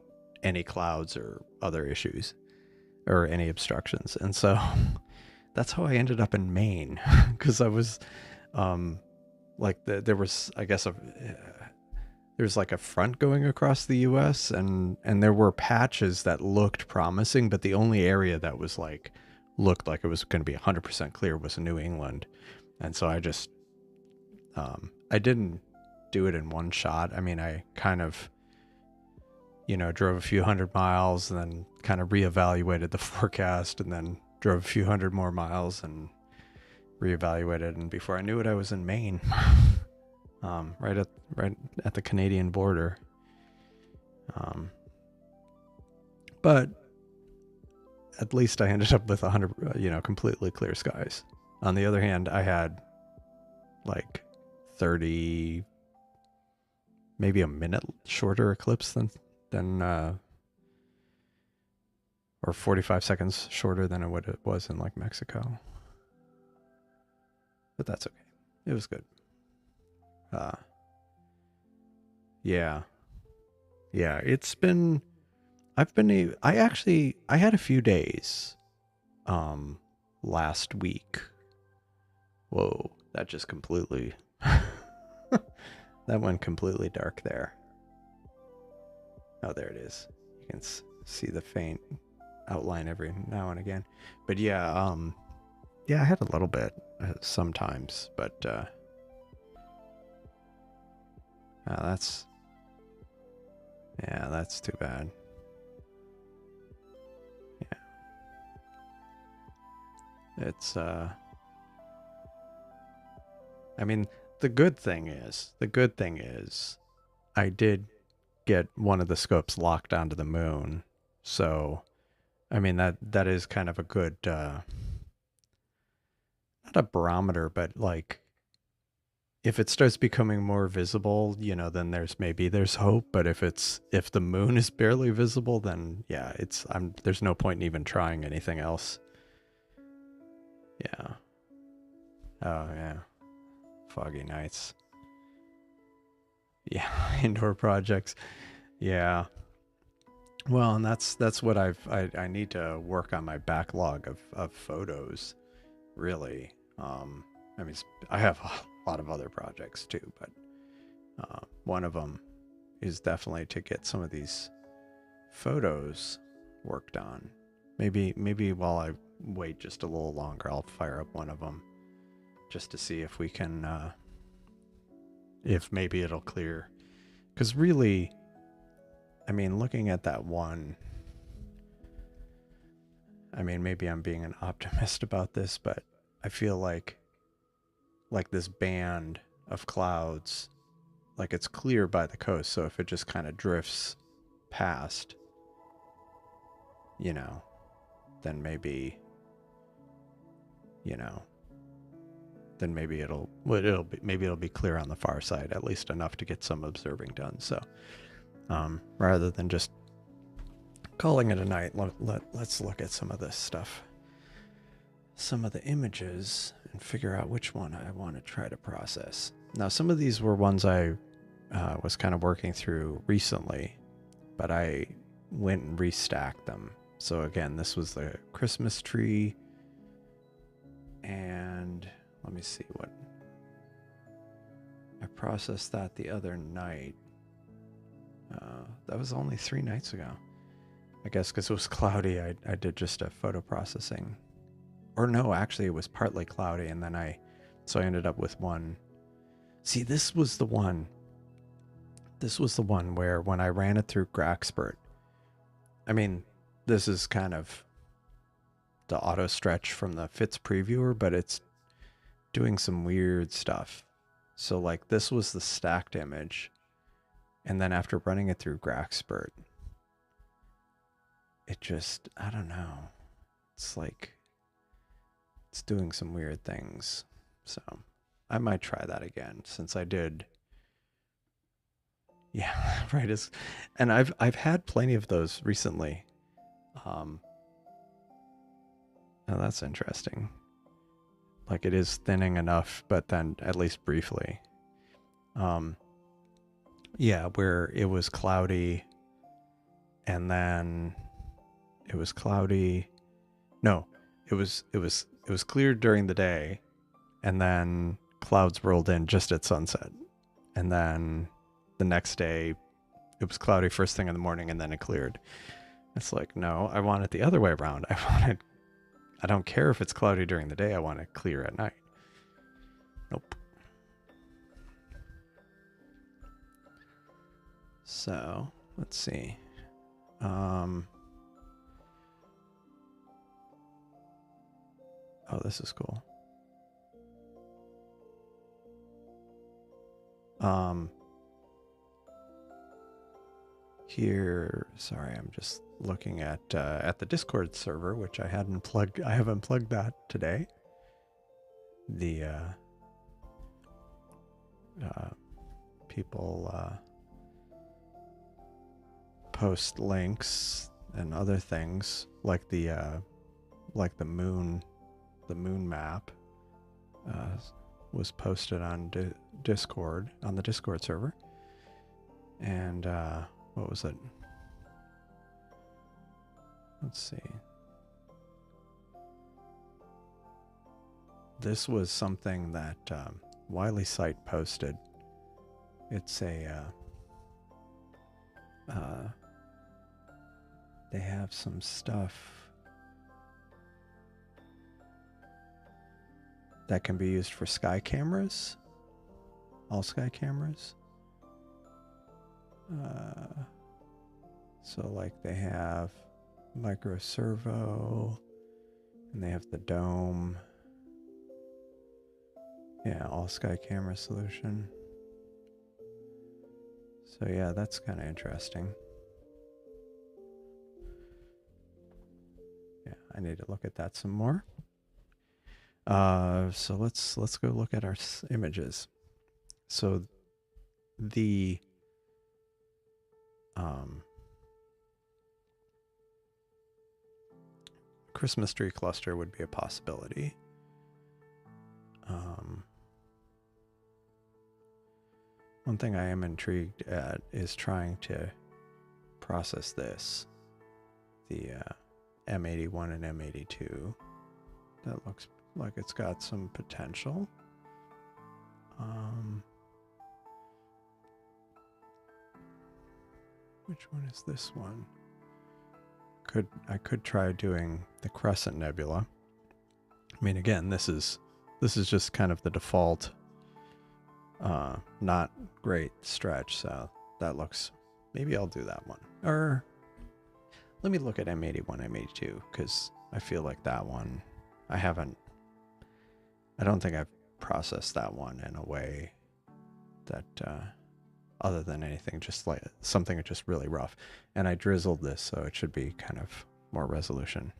any clouds or other issues or any obstructions. And so that's how I ended up in Maine, because I was there was, I guess, there's like a front going across the US, and there were patches that looked promising, but the only area that was like looked like it was going to be 100% clear was New England. And so I just I didn't do it in one shot. I mean, I kind of drove a few hundred miles and then kind of reevaluated the forecast, and then drove a few hundred more miles and reevaluated. And before I knew it, I was in Maine, right at the Canadian border. But at least I ended up with 100, completely clear skies. On the other hand, I had like 30, maybe a minute shorter eclipse than or 45 seconds shorter than what it was in like Mexico. But that's okay. It was good. Yeah. It's been, I had a few days last week. Whoa, that just completely that went completely dark there. Oh, there it is. You can see the faint outline every now and again. But yeah, I had a little bit sometimes, but that's too bad. Yeah. It's I mean, the good thing is I did get one of the scopes locked onto the moon. So, I mean, that is kind of a good not a barometer, but like if it starts becoming more visible, then there's hope. But if the moon is barely visible, then yeah, there's no point in even trying anything else. Yeah. Oh yeah. foggy nights. Yeah, indoor projects. Yeah. Well, and that's what I need to work on my backlog of photos, really. I mean, I have a lot of other projects too, but one of them is definitely to get some of these photos worked on. Maybe while I wait just a little longer, I'll fire up one of them just to see if we can, if maybe it'll clear. Because really, I mean, looking at that one, I mean, maybe I'm being an optimist about this, but I feel like this band of clouds, like it's clear by the coast. So if it just kind of drifts past, you know, then maybe, you know, then maybe maybe it'll be clear on the far side, at least enough to get some observing done. So rather than just calling it a night, let's look at some of this stuff, some of the images, and figure out which one I want to try to process. Now, some of these were ones I was kind of working through recently, but I went and restacked them. So again, this was the Christmas tree, and let me see what I processed that the other night. That was only 3 nights ago. I guess because it was cloudy, I did just a photo processing. Or no, actually it was partly cloudy, and then so I ended up with one. See, this was the one where when I ran it through Graxpert, I mean, this is kind of the auto stretch from the Fitz previewer, but it's doing some weird stuff. So like this was the stacked image, and then after running it through Graxpert, it just, I don't know. It's like, it's doing some weird things. So I might try that again, since I did. Yeah, right. And I've had plenty of those recently. Oh, that's interesting. Like it is thinning enough, but then at least briefly. Yeah, where it was cloudy, and then it was cloudy. No, it was clear during the day, and then clouds rolled in just at sunset, and then the next day it was cloudy first thing in the morning, and then it cleared. It's like, no, I want it the other way around. I don't care if it's cloudy during the day. I want it clear at night. Nope. So let's see. Oh, this is cool. Here, sorry, I'm just looking at the Discord server, which I haven't plugged that today. The people post links and other things like the moon map was posted on Discord, on the Discord server. And what was it? Let's see. This was something that Wiley Site posted. It's a they have some stuff that can be used for sky cameras, all sky cameras. So like they have micro servo, and they have the dome. Yeah, all sky camera solution. So yeah, that's kind of interesting. Yeah, I need to look at that some more. So let's go look at our images. So the Christmas tree cluster would be a possibility. One thing I am intrigued at is trying to process this, the M81 and M82. That looks like it's got some potential. Which one is this one? I could try doing the Crescent Nebula. I mean, again, this is just kind of the default, not great stretch. So that looks. Maybe I'll do that one. Or let me look at M81, M82, because I feel like that one I don't think I've processed that one in a way that other than anything, just like something just really rough. And I drizzled this, so it should be kind of more resolution.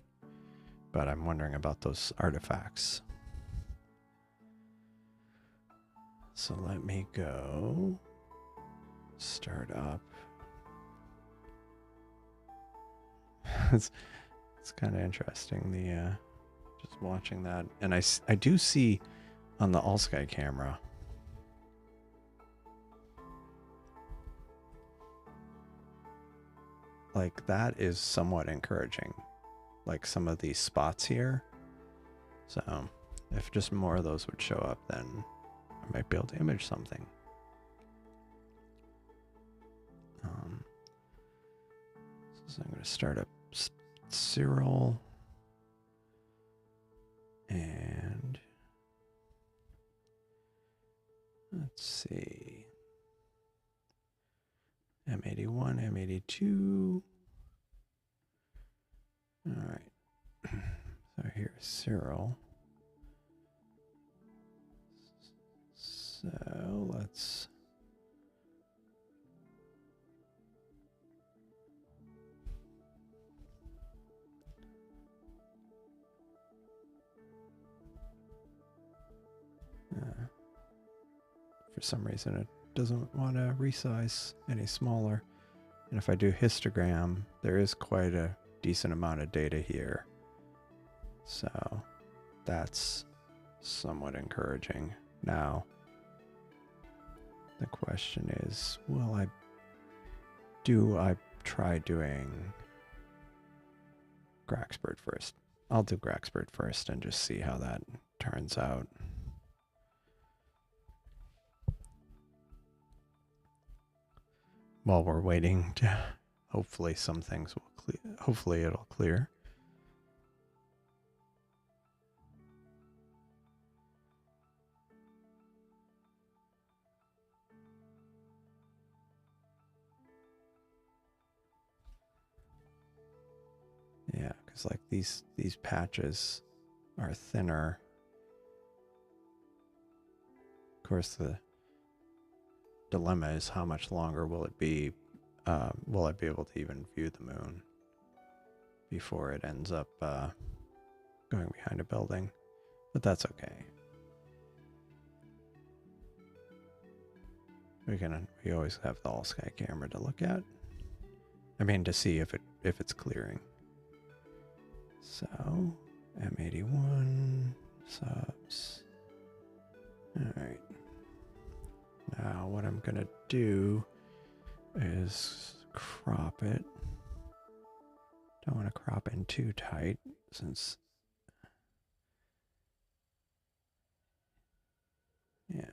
But I'm wondering about those artifacts. So let me go start up. it's kind of interesting, the just watching that. And I do see on the all-sky camera, like, that is somewhat encouraging, like some of these spots here. So if just more of those would show up, then I might be able to image something. So I'm going to start up Cyril, and let's see, M81, M82. All right. So here's Cyril. So let's for some reason it doesn't want to resize any smaller. And if I do histogram, there is quite a decent amount of data here. So that's somewhat encouraging. Now, the question is, do I try doing Graxbird first? I'll do Graxbird first and just see how that turns out. While we're waiting to, hopefully some things will clear. Hopefully it'll clear. Yeah, because like these patches are thinner. Of course, the dilemma is how much longer will it be? Will I be able to even view the moon before it ends up going behind a building? But that's okay. We always have the all sky camera to look at. I mean, to see if it's clearing. So M81 subs. All right. Now what I'm gonna do is crop it. Don't want to crop in too tight since, yeah.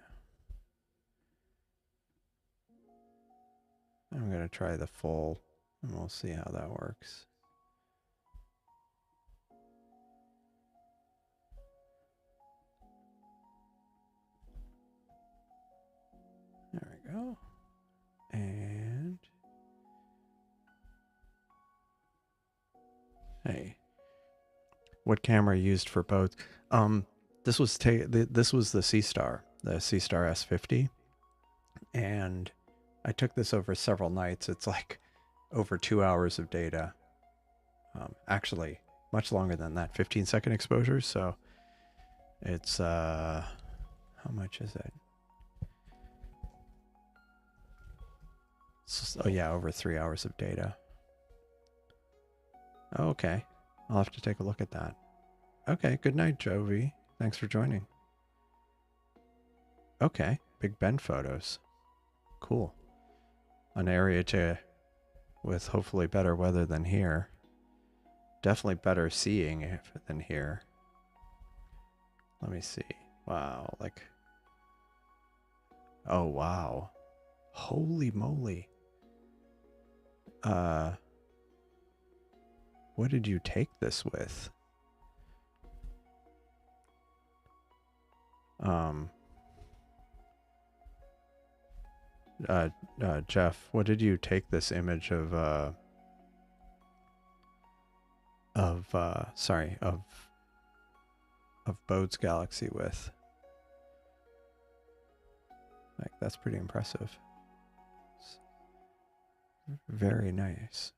I'm gonna try the full and we'll see how that works. There we go. And hey, what camera used for both? This was the Seestar, the Seestar S50, and I took this over several nights. It's like over 2 hours of data. Actually, much longer than that, 15-second exposure. So it's how much is it? Oh yeah, over 3 hours of data. Okay, I'll have to take a look at that. Okay, good night, Jovi. Thanks for joining. Okay, Big Ben photos. cool. An area with hopefully better weather than here. Definitely better seeing than here. Let me see. Wow, like... Oh, wow. Holy moly. What did you take this with? Jeff, what did you take this image of Bode's galaxy with? Like, that's pretty impressive. Very nice.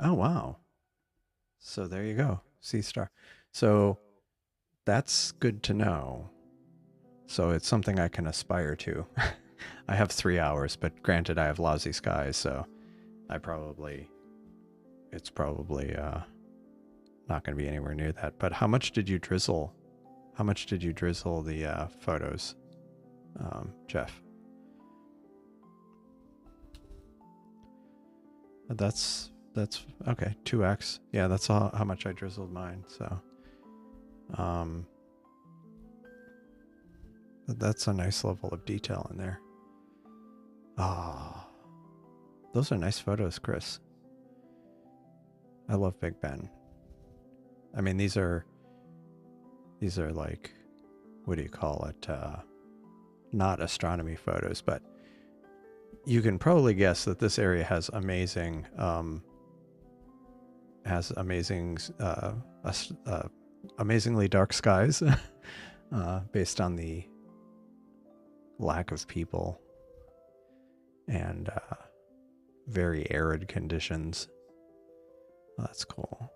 Oh, wow. So there you go. Seestar. So that's good to know. So it's something I can aspire to. I have 3 hours, but granted I have lousy skies, so it's probably not going to be anywhere near that. But how much did you drizzle? How much did you drizzle the photos, Jeff? That's okay. 2x. Yeah, that's how much I drizzled mine. So, that's a nice level of detail in there. Ah, those are nice photos, Chris. I love Big Ben. I mean, these are like, what do you call it? Not astronomy photos, but you can probably guess that this area has amazingly dark skies, based on the lack of people and very arid conditions. Oh, that's cool.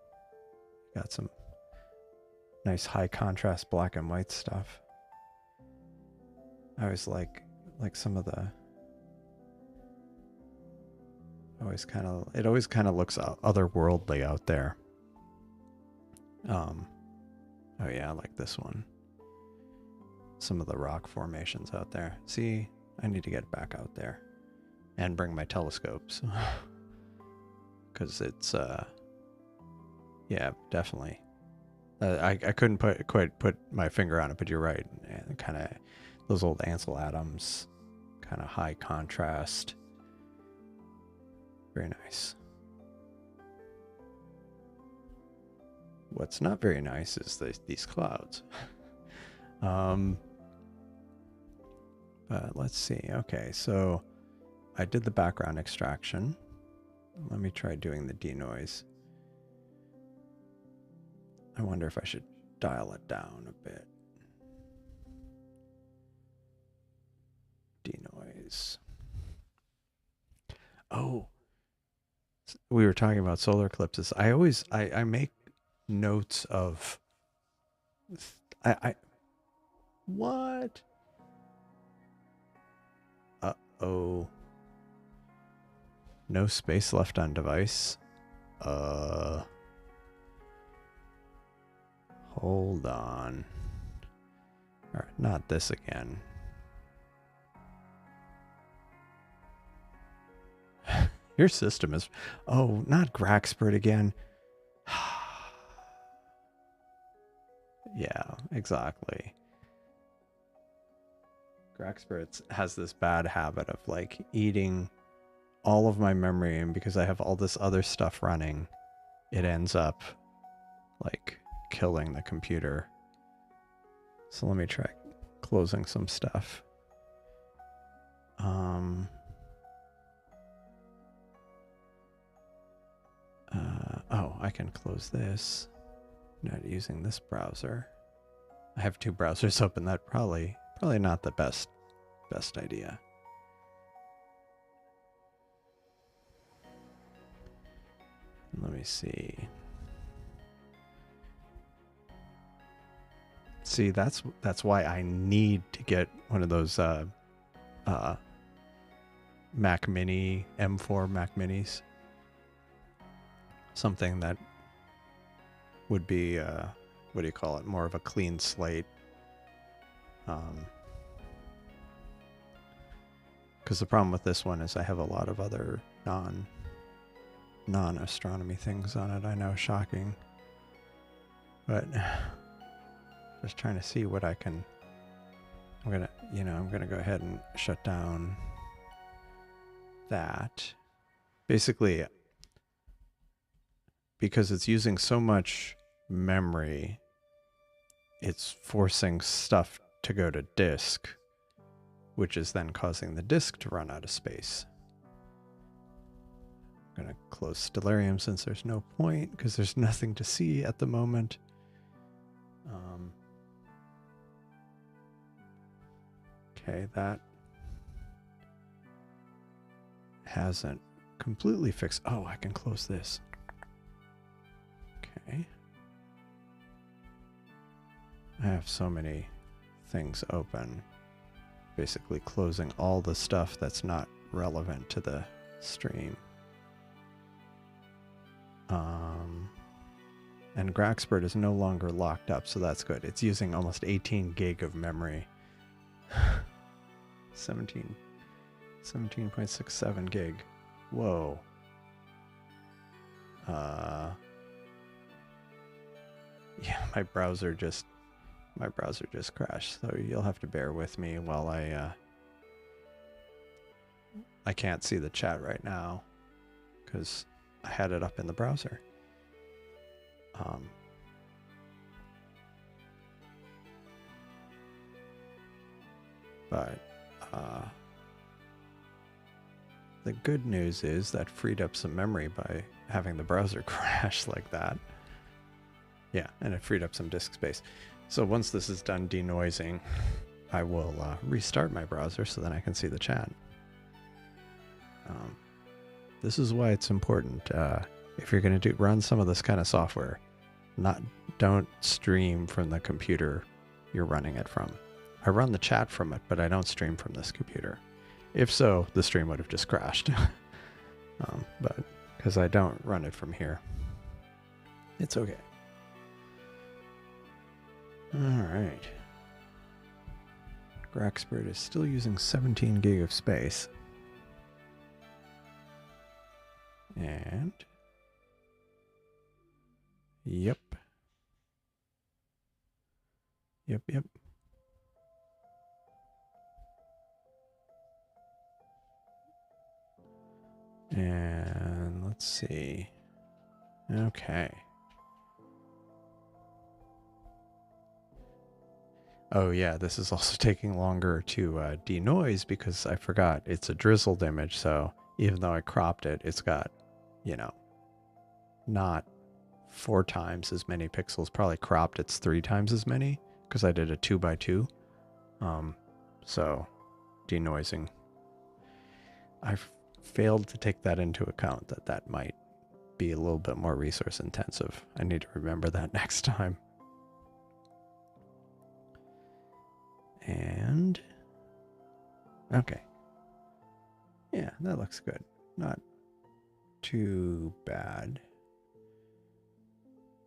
Got some nice high contrast black and white stuff. I always like some of the it always kind of looks otherworldly out there. Oh yeah, I like this one. Some of the rock formations out there. See, I need to get back out there and bring my telescopes. Because it's yeah, definitely. I couldn't quite put my finger on it, but you're right. And kind of those old Ansel Adams, kind of high contrast. Very nice. What's not very nice is these clouds. But let's see. Okay, so I did the background extraction. Let me try doing the denoise. I wonder if I should dial it down a bit. Denoise. Oh, we were talking about solar eclipses. I make notes of what? Uh-oh. No space left on device. Hold on. All right, not this again. Your system is... Oh, not Graxpert again. Yeah, exactly. Graxpert has this bad habit of like eating all of my memory, and because I have all this other stuff running, it ends up like killing the computer. So let me try closing some stuff. Oh, I can close this. Not using this browser. I have 2 browsers open. That probably not the best idea. Let me see. See, that's why I need to get one of those Mac Mini M4 Mac Minis. Something that would be what do you call it? More of a clean slate. Because the problem with this one is I have a lot of other non-astronomy things on it. I know, shocking. But just trying to see what I can. I'm gonna go ahead and shut down that. Basically, because it's using so much memory, it's forcing stuff to go to disk, which is then causing the disk to run out of space. I'm going to close Stellarium since there's no point, because there's nothing to see at the moment. Okay, that hasn't completely fixed. Oh, I can close this. Okay. I have so many things open. Basically closing all the stuff that's not relevant to the stream. And Graxpert is no longer locked up, so that's good. It's using almost 18 gig of memory. 17.67 gig. Whoa. Yeah, my browser just crashed, so you'll have to bear with me while I can't see the chat right now because I had it up in the browser. But the good news is that freed up some memory by having the browser crash like that. Yeah, and it freed up some disk space. So once this is done denoising, I will restart my browser so then I can see the chat. This is why it's important, if you're going to run some of this kind of software, don't stream from the computer you're running it from. I run the chat from it, but I don't stream from this computer. If so, the stream would have just crashed. But because I don't run it from here, it's okay. All right. Graxpert is still using 17 gig of space. And yep. And let's see. Okay. Oh yeah, this is also taking longer to denoise because I forgot it's a drizzled image, so even though I cropped it, it's got, not 4 times as many pixels. Probably cropped it's 3 times as many because I did a 2x2. So denoising. I've failed to take that into account, that might be a little bit more resource intensive. I need to remember that next time. And okay. Yeah, that looks good. Not too bad.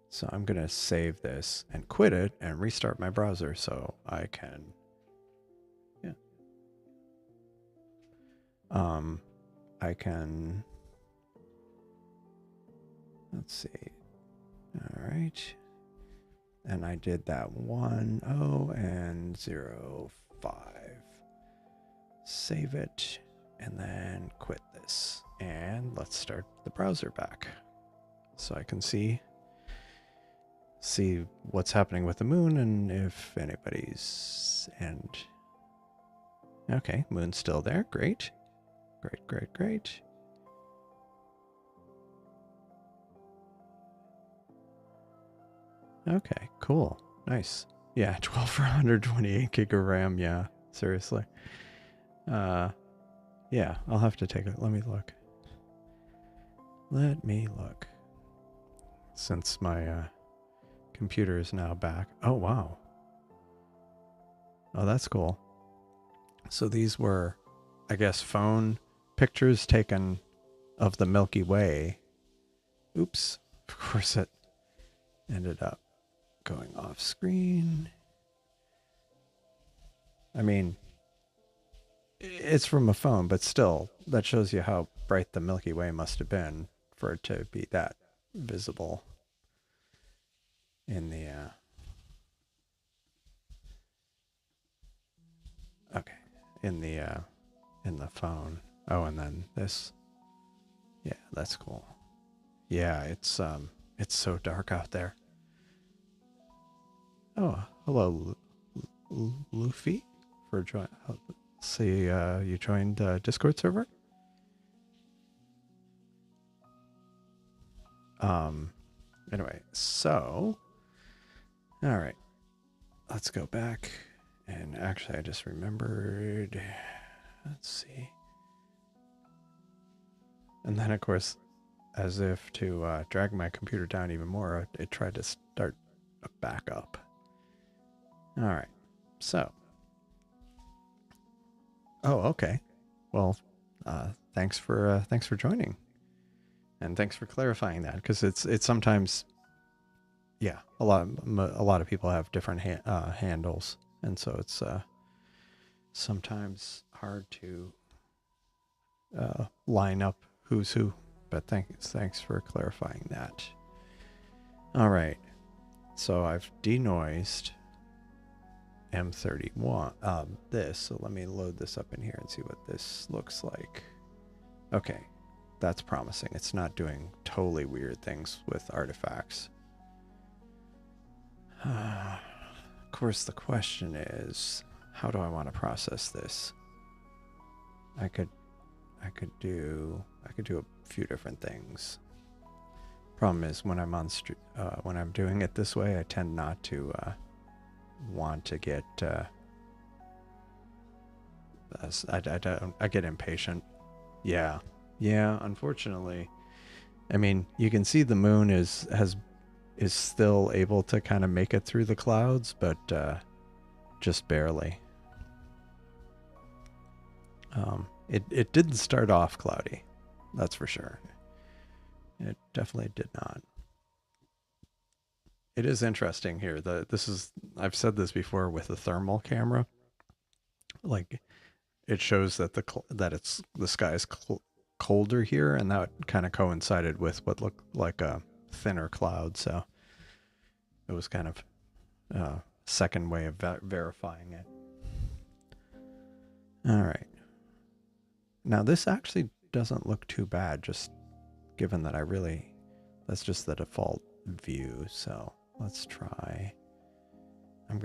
So I'm going to save this and quit it and restart my browser so I can, I can, let's see. All right. And I did that 10 and 05. Save it and then quit this. And let's start the browser back so I can see what's happening with the moon and if anybody's okay, moon's still there. Great. Great. Okay, cool. Nice. Yeah, 12 for 128 gig of RAM. Yeah, seriously. Yeah, I'll have to take it. Let me look. Since my computer is now back. Oh, wow. Oh, that's cool. So these were, I guess, phone pictures taken of the Milky Way. Oops. Of course it ended up going off screen. I mean, It's from a phone, but still, that shows you how bright the Milky Way must have been for it to be that visible in the. Okay, in the phone. Oh, and then this. Yeah, that's cool. Yeah, it's so dark out there. Oh, hello, Luffy, for join. See, you joined Discord server. Anyway, so, all right, let's go back. And actually, I just remembered. Let's see. And then, of course, as if to drag my computer down even more, it tried to start a backup. All right, so. Oh, okay. Well, thanks for joining, and thanks for clarifying that, because it's sometimes, yeah, a lot of people have different handles, and so it's sometimes hard to line up who's who. But thanks for clarifying that. All right, so I've denoised M31 this, so let me load this up in here and see what this looks like. Okay, that's promising. It's not doing totally weird things with artifacts. Of course, the question is, how do I want to process this? I could do a few different things. Problem is, when I'm when I'm doing it this way, I tend not to want to get I get impatient. Yeah, unfortunately. I mean, you can see the moon is still able to kind of make it through the clouds, but just barely. It didn't start off cloudy, that's for sure. It definitely did not. It is interesting here. I've said this before with the thermal camera. Like, it shows that the sky is colder here, and that kind of coincided with what looked like a thinner cloud. So it was kind of a second way of verifying it. All right. Now this actually doesn't look too bad, just given that that's just the default view. So let's try. I'm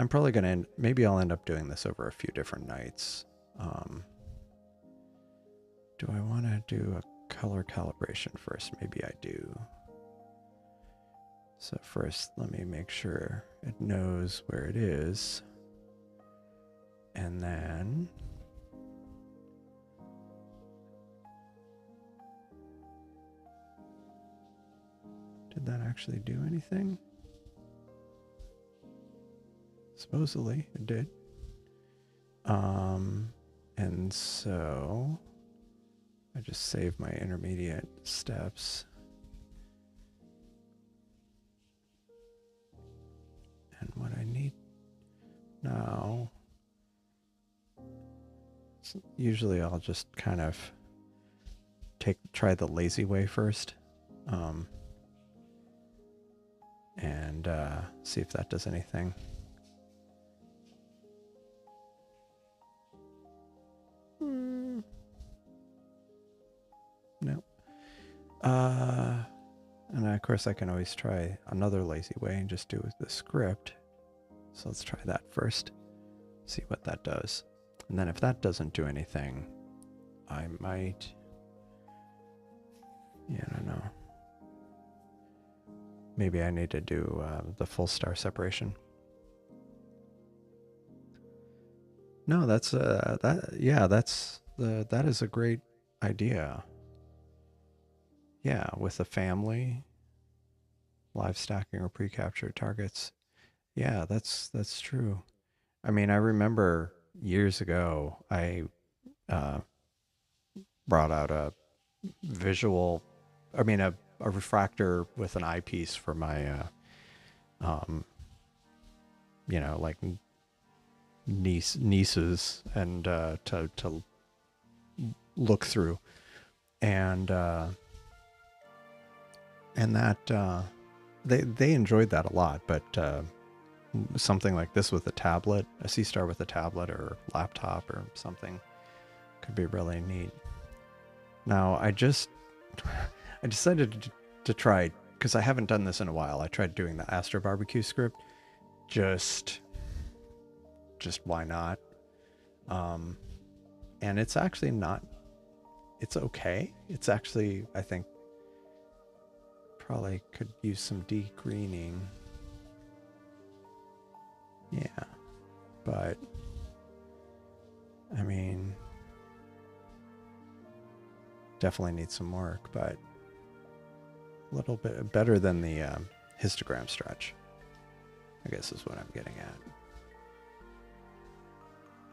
probably gonna maybe I'll end up doing this over a few different nights. Do I want to do a color calibration first? Maybe I do. So first, let me make sure it knows where it is. And then did that actually do anything? Supposedly it did. And so I just saved my intermediate steps. And what I need now, usually I'll just kind of try the lazy way first. And see if that does anything. No. And of course I can always try another lazy way and just do the script. So let's try that first. See what that does. And then if that doesn't do anything, I might... Yeah, I don't know. Maybe I need to do the full star separation. No, that's that is a great idea. Yeah, with a family, live stacking or pre-captured targets. Yeah, that's true. I mean, I remember years ago I brought out a refractor with an eyepiece for my like nieces and to look through, and that they enjoyed that a lot. But something like this with a tablet, a Seestar with a tablet or laptop or something, could be really neat. Now I decided to try, because I haven't done this in a while. I tried doing the Astro Barbecue script. Just why not? And it's actually not, it's okay. It's actually, I think, probably could use some degreening. Yeah, but I mean, definitely needs some work, but a little bit better than the histogram stretch, I guess is what I'm getting at.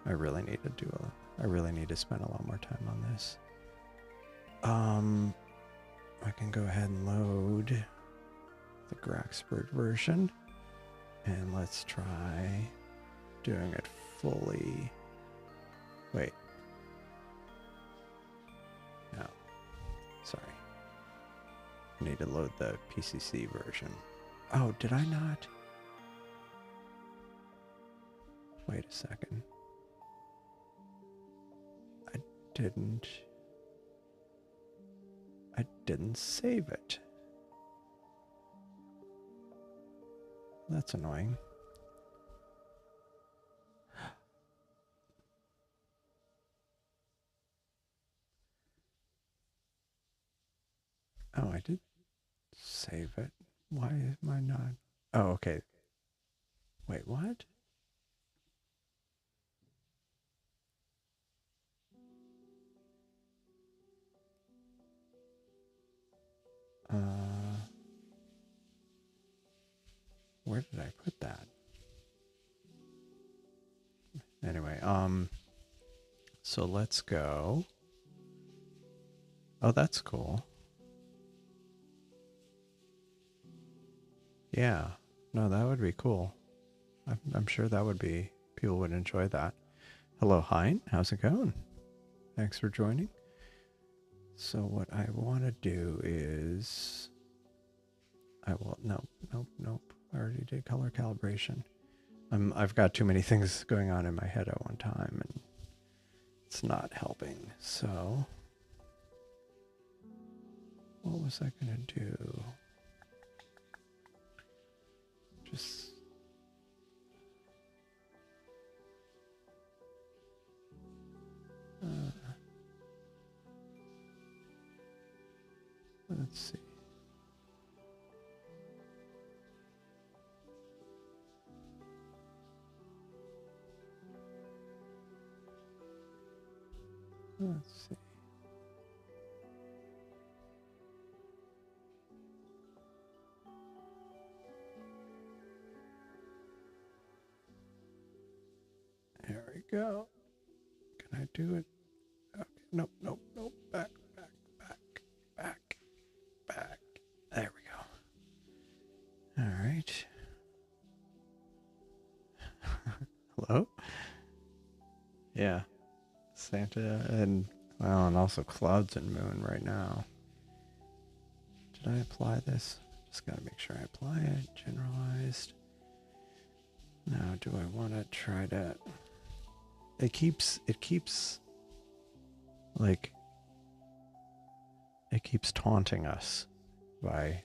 I really need to spend a lot more time on this. I can go ahead and load the Graxpert version, and let's try doing it fully. Wait. No. Sorry. I need to load the PCC version. Oh, did I not? Wait a second. I didn't save it. That's annoying. Oh, I did save it. Why am I not? Oh, okay. Wait, what? Where did I put that? Anyway, so let's go. Oh, that's cool. Yeah, no, that would be cool. I'm sure that would be, people would enjoy that. Hello, Hein, how's it going? Thanks for joining. So what I want to do is, nope. I already did color calibration. I've got too many things going on in my head at one time, and it's not helping. So what was I gonna do? Just let's see. Let's see. There we go. Can I do it? Okay. Nope. Back. There we go. All right. Hello? Yeah. Santa and, well, and also clouds and moon right now. Did I apply this? Just gotta make sure I apply it. Generalized. Now, do I want to try to... It keeps like, it keeps taunting us by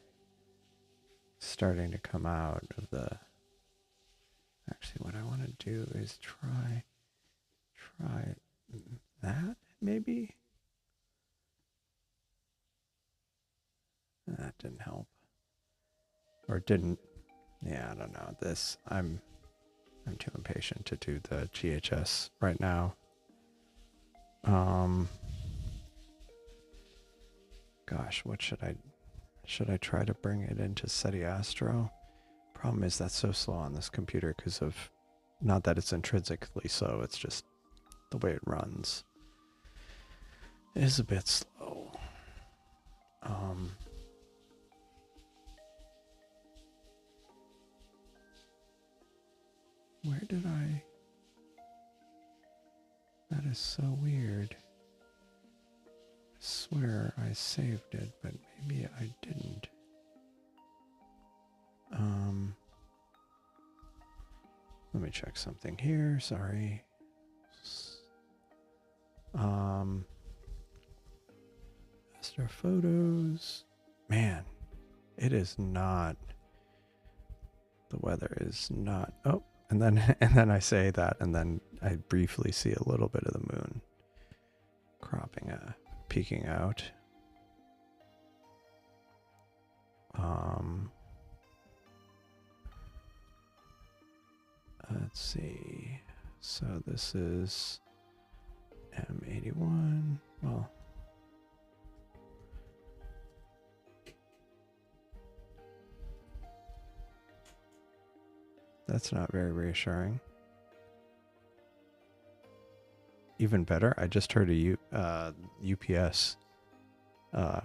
starting to come out of the... Actually, what I want to do is try that, maybe? That didn't help. Or didn't. Yeah, I don't know. This, I'm too impatient to do the GHS right now. Gosh, what should I try to bring it into SETI Astro? Problem is that's so slow on this computer because of, not that it's intrinsically slow, it's just the way it runs. It is a bit slow. Where did I... is so weird. I swear I saved it, but maybe I didn't. Let me check something here. Sorry. Astro photos. Man, it is not. The weather is not. Oh, and then I say that, and then I briefly see a little bit of the moon peeking out. Let's see. So this is M81. Well, that's not very reassuring. Even better, I just heard a UPS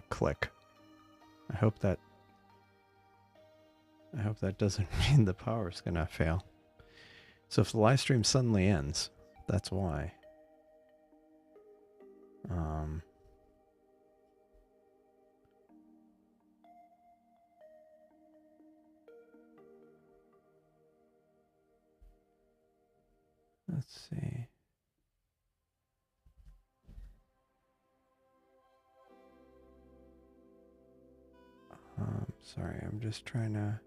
click. I hope that doesn't mean the power's gonna fail. So if the live stream suddenly ends, that's why. Let's see. Sorry, I'm just trying to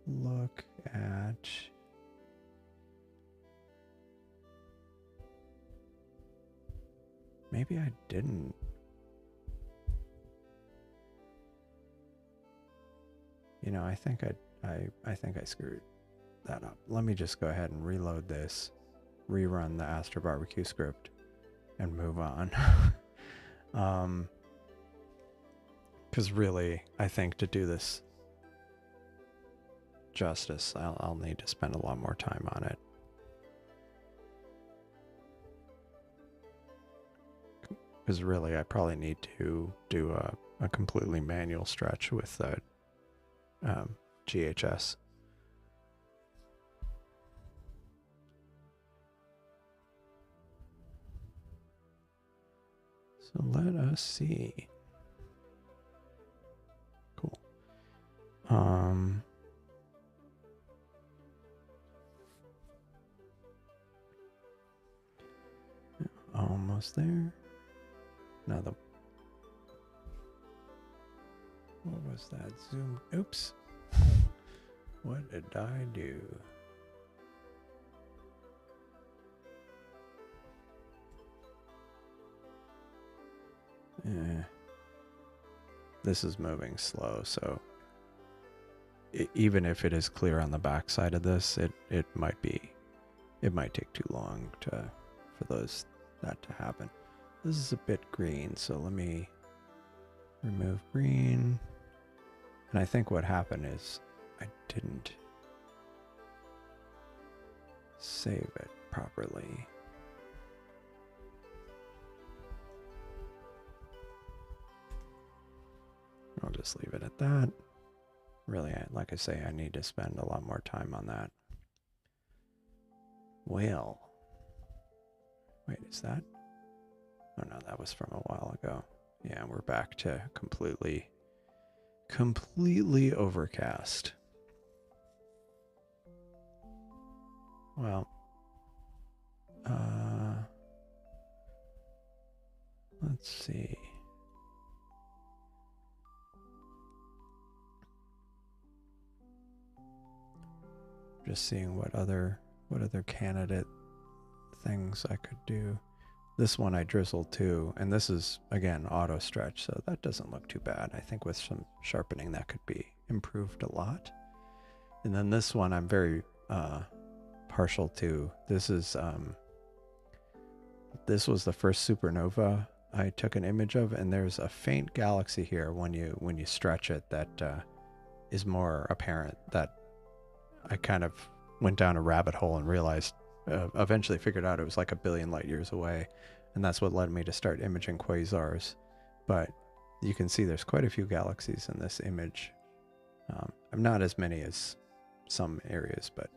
look at. Maybe I didn't. You know, I think I screwed that up. Let me just go ahead and reload this, rerun the Astro Barbecue script, and move on. Because really, I think to do this justice, I'll need to spend a lot more time on it. Because really, I probably need to do a completely manual stretch with the GHS. So let us see. Cool. Almost there. Now what was that? Zoom. Oops. What did I do? This is moving slow, so even if it is clear on the back side of this, it might take too long for that to happen. This is a bit green, so let me remove green. And I think what happened is I didn't save it properly. I'll just leave it at that. Really, like I say, I need to spend a lot more time on that. Well, wait, is that? Oh no, that was from a while ago. Yeah, we're back to completely overcast. Well, let's see. Just seeing what other candidate things I could do. This one I drizzled too, and this is again auto stretch, so that doesn't look too bad. I think with some sharpening that could be improved a lot. And then this one I'm very partial to. This is this was the first supernova I took an image of, and there's a faint galaxy here when you stretch it that is more apparent. That I kind of went down a rabbit hole and realized, eventually figured out it was like 1 billion light years away, and that's what led me to start imaging quasars. But you can see there's quite a few galaxies in this image. I'm not as many as some areas, but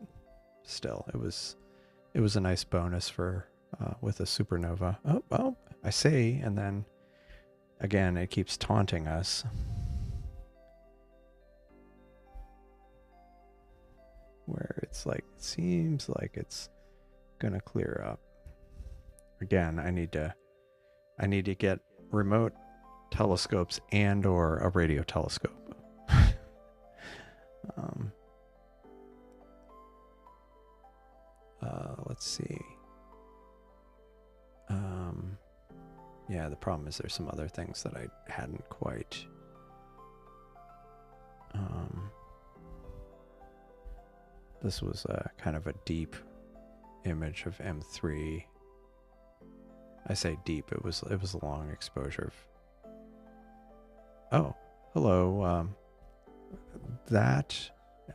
still, it was it was a nice bonus for with a supernova. Oh, well, I say, and then again, it keeps taunting us. Where it's like, it seems like it's gonna clear up. Again, I need to get remote telescopes and or a radio telescope. Let's see. Yeah, the problem is there's some other things that I hadn't quite. This was kind of a deep image of M3. I say deep. It was a long exposure. Oh, hello. That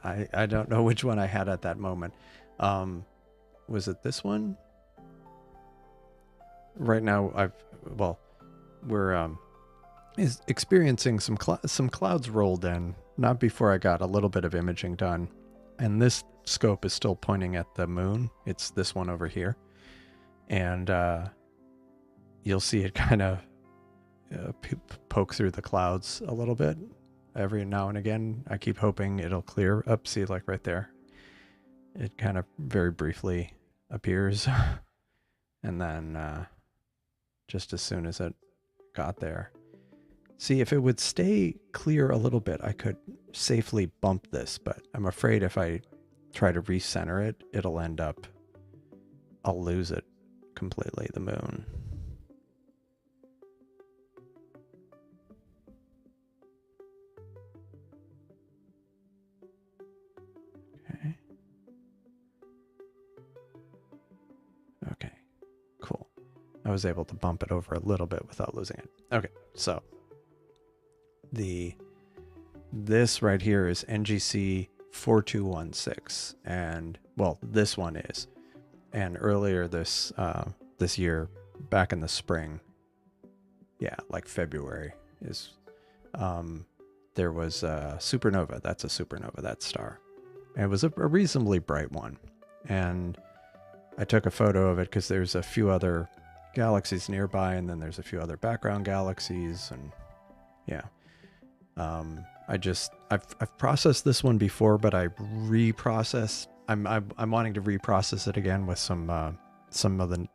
I don't know which one I had at that moment. Was it this one? Right now, we're is experiencing some clouds rolled in. Not before I got a little bit of imaging done, and this scope is still pointing at the moon. It's this one over here, and you'll see it kind of poke through the clouds a little bit every now and again. I keep hoping it'll clear up. See, like right there, it kind of very briefly appears, and then just as soon as it got there. See, if it would stay clear a little bit, I could safely bump this, but I'm afraid if I try to recenter it, it'll end up, I'll lose it completely, the moon. Okay. Okay, cool. I was able to bump it over a little bit without losing it. Okay, so this right here is NGC 4216, and well, this one is, and earlier this year, back in the spring, yeah, like February, is there was a supernova. That's a supernova, that star, and it was a reasonably bright one, and I took a photo of it because there's a few other galaxies nearby, and then there's a few other background galaxies, and yeah. I've processed this one before, but I reprocessed. I'm wanting to reprocess it again with some of the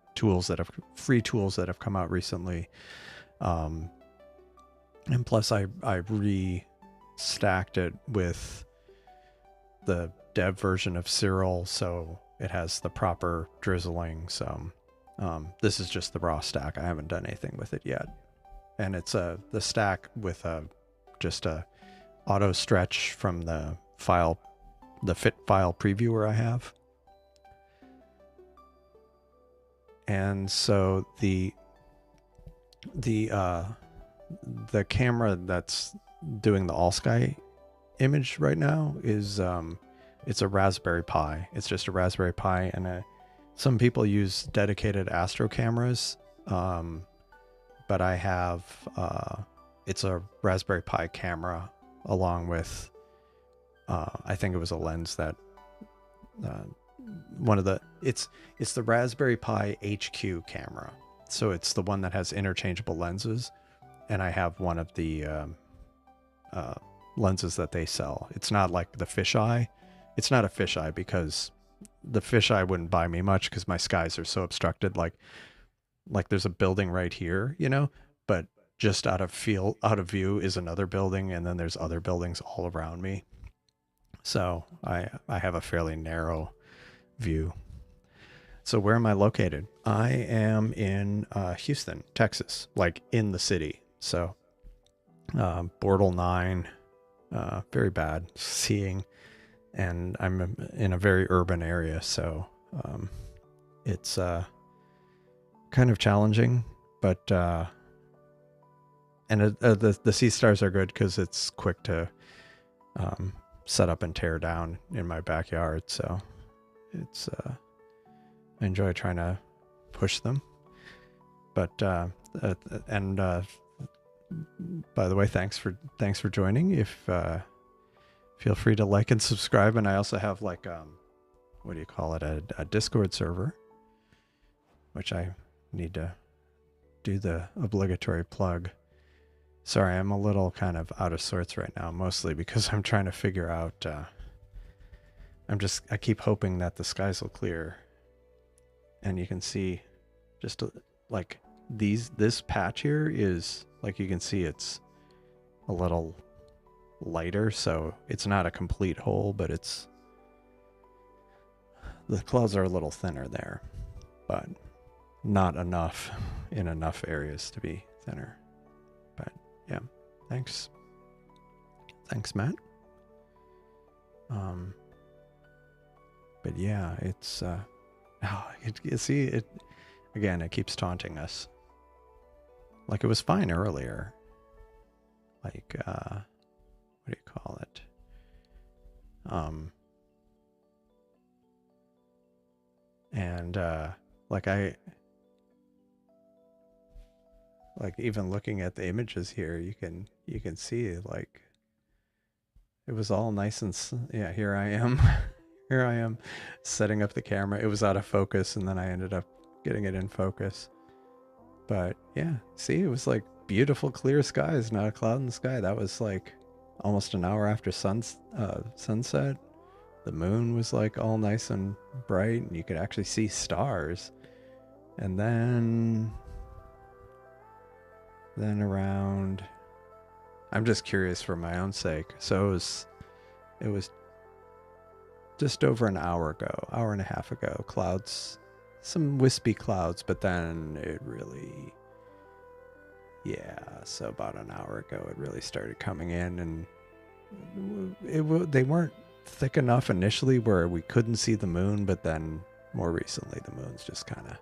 free tools that have come out recently. And plus I re-stacked it with the dev version of Cyril, so it has the proper drizzling. So this is just the raw stack. I haven't done anything with it yet, and it's the stack with just a auto stretch from the fit file previewer I have. And so the camera that's doing the all sky image right now is it's a Raspberry Pi. It's just a Raspberry Pi, and some people use dedicated astro cameras, but I have it's a Raspberry Pi camera along with I think it was a lens that it's the Raspberry Pi HQ camera. So it's the one that has interchangeable lenses, and I have one of the lenses that they sell. It's not like the fisheye. It's not a fisheye because the fisheye wouldn't buy me much because my skies are so obstructed. Like there's a building right here, but just out of view is another building, and then there's other buildings all around me. So I have a fairly narrow view. So where am I located? I am in Houston, Texas, like in the city. So Bortle 9, very bad seeing, and I'm in a very urban area, so it's kind of challenging, but and the Seestars are good because it's quick to set up and tear down in my backyard. So it's I enjoy trying to push them. But and by the way, thanks for joining. If feel free to like and subscribe. And I also have like what do you call it, a Discord server, which I need to do the obligatory plug. Sorry, I'm a little kind of out of sorts right now, mostly because I'm trying to figure out, I keep hoping that the skies will clear. And you can see just like this patch here is, like you can see it's a little lighter, so it's not a complete hole, but the clouds are a little thinner there, but not enough in enough areas to be thinner. But yeah, thanks, Matt. But yeah, it's you see it again. It keeps taunting us. Like it was fine earlier. Like what do you call it? And like even looking at the images here, you can see like it was all nice and yeah. Here I am, here I am, setting up the camera. It was out of focus, and then I ended up getting it in focus. But yeah, see, it was like beautiful clear skies, not a cloud in the sky. That was like almost an hour after sunset. The moon was like all nice and bright, and you could actually see stars. And then around, I'm just curious for my own sake. So it was just over an hour and a half ago. Clouds, some wispy clouds, but then it really, yeah. So about an hour ago, it really started coming in, and they weren't thick enough initially where we couldn't see the moon, but then more recently the moon's just kind of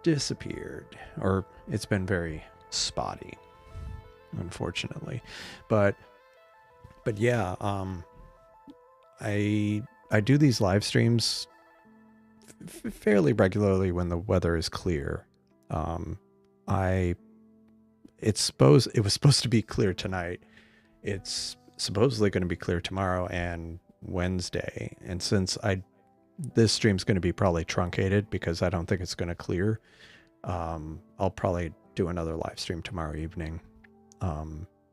disappeared, or it's been very spotty, unfortunately. But yeah, I do these live streams fairly regularly when the weather is clear. It was supposed to be clear tonight. It's supposedly going to be clear tomorrow and Wednesday. And since this stream's going to be probably truncated because I don't think it's going to clear, I'll probably do another live stream tomorrow evening.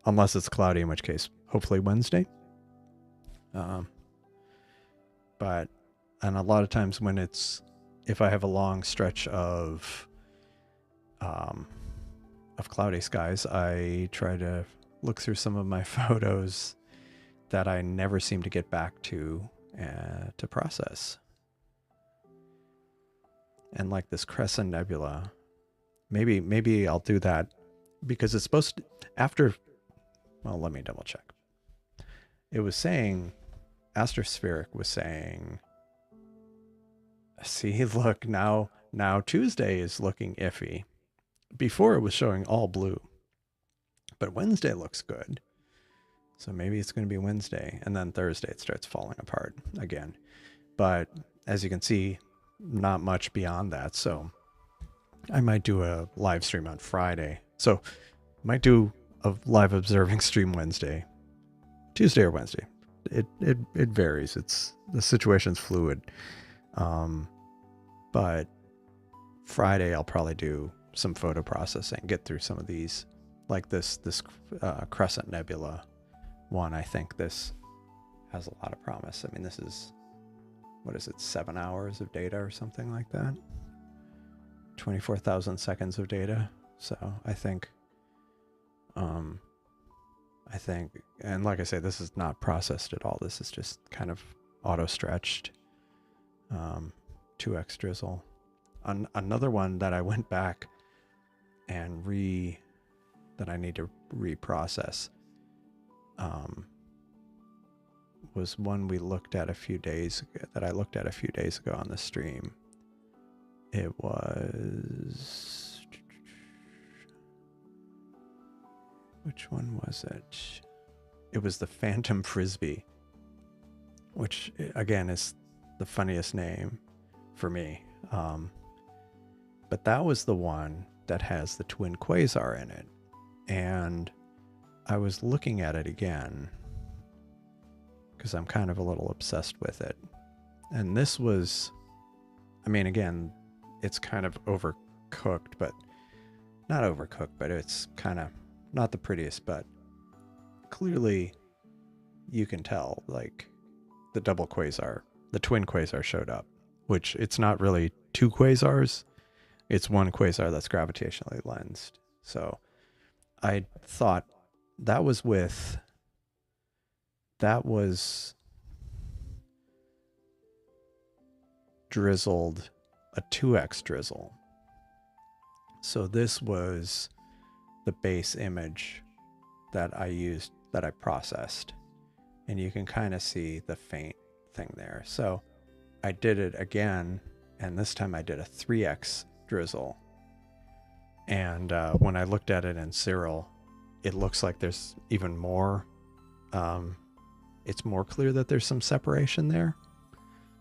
Unless it's cloudy, in which case, hopefully Wednesday. But, and a lot of times if I have a long stretch of cloudy skies, I try to look through some of my photos that I never seem to get back to process. And like this Crescent Nebula, maybe I'll do that because it's supposed to, well, let me double check. It was saying, Astrospheric was saying, see, look, now Tuesday is looking iffy. Before it was showing all blue. But Wednesday looks good. So maybe it's going to be Wednesday. And then Thursday it starts falling apart again. But as you can see, not much beyond that. So I might do a live stream on Friday. So might do a live observing stream Wednesday. Tuesday or Wednesday. It varies. The situation's fluid. But Friday I'll probably do some photo processing, get through some of these. Like this Crescent Nebula one, I think this has a lot of promise. I mean, this is, what is it, 7 hours of data or something like that? 24,000 seconds of data. So I think, and like I say, this is not processed at all. This is just kind of auto-stretched, 2x drizzle. Another one that I went back and that I need to reprocess was one we looked at a few days ago on the stream. It was, which one was it? It was the Phantom Frisbee, which again is the funniest name for me. But that was the one that has the twin quasar in it. And I was looking at it again because I'm kind of a little obsessed with it. And this was, I mean, again, it's kind of overcooked, but not overcooked, but it's kind of not the prettiest, but clearly you can tell, like, the double quasar, the twin quasar showed up, which it's not really two quasars. It's one quasar that's gravitationally lensed. So I thought that was drizzled, a 2x drizzle. So this was the base image that I used, that I processed. And you can kind of see the faint thing there. So I did it again, and this time I did a 3x drizzle. And when I looked at it in Serial, it looks like there's even more. It's more clear that there's some separation there.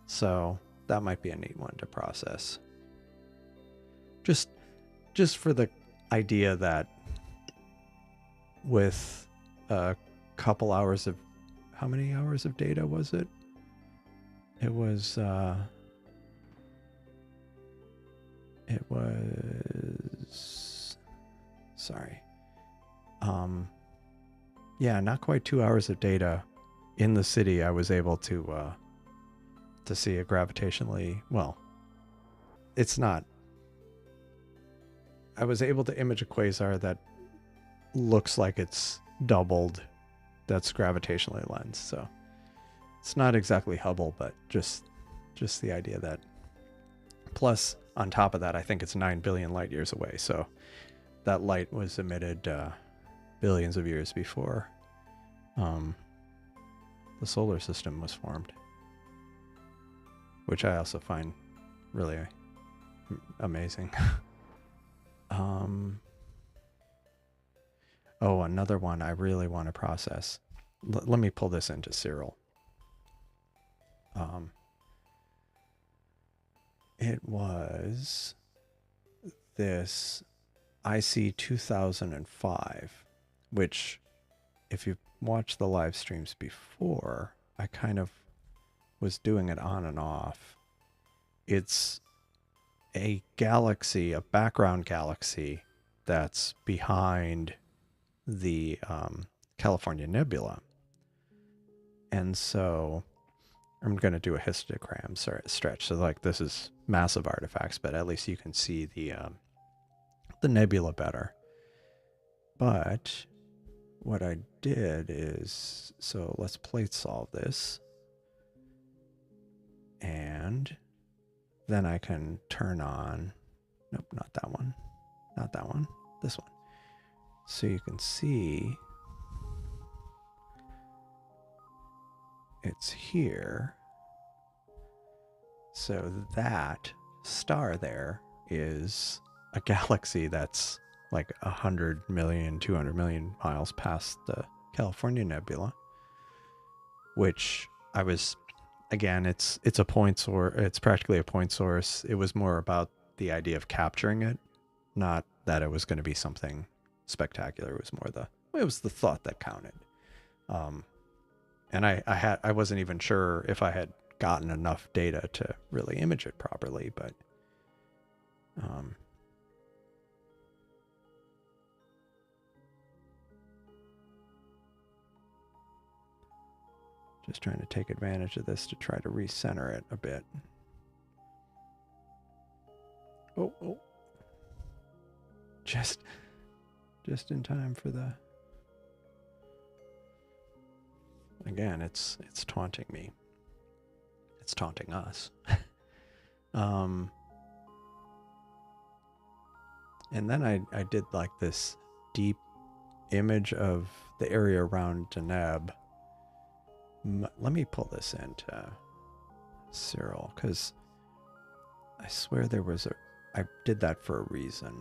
So that might be a neat one to process. Just for the idea that with a couple hours of, how many hours of data was it? It was, sorry. Yeah, not quite 2 hours of data in the city. I was able to see a gravitationally, well, it's not. I was able to image a quasar that looks like it's doubled, that's gravitationally lensed. So it's not exactly Hubble, but just the idea that, plus on top of that, I think it's 9 billion light years away. So that light was emitted billions of years before the solar system was formed, which I also find really amazing. Oh, another one I really want to process. Let me pull this into Serial. It was this IC 2005, which, if you've watched the live streams before, I kind of was doing it on and off. It's a galaxy, a background galaxy that's behind the California Nebula. And so I'm going to do a histogram stretch. So like, this is massive artifacts, but at least you can see the nebula better. But what I did is, so let's plate solve this. And then I can turn on, nope, not that one, not that one, this one. So you can see it's here. So that star there is a galaxy that's like 100 million, 200 million miles past the California Nebula, which I was, again, it's a point source. It's practically a point source. It was more about the idea of capturing it, not that it was going to be something spectacular. It was more it was the thought that counted. And I wasn't even sure if I had gotten enough data to really image it properly, but just trying to take advantage of this to try to recenter it a bit. Oh. Just in time for the, again, it's taunting me. It's taunting us. And then I did like this deep image of the area around Deneb. Let me pull this into Serial, because I swear there was I did that for a reason.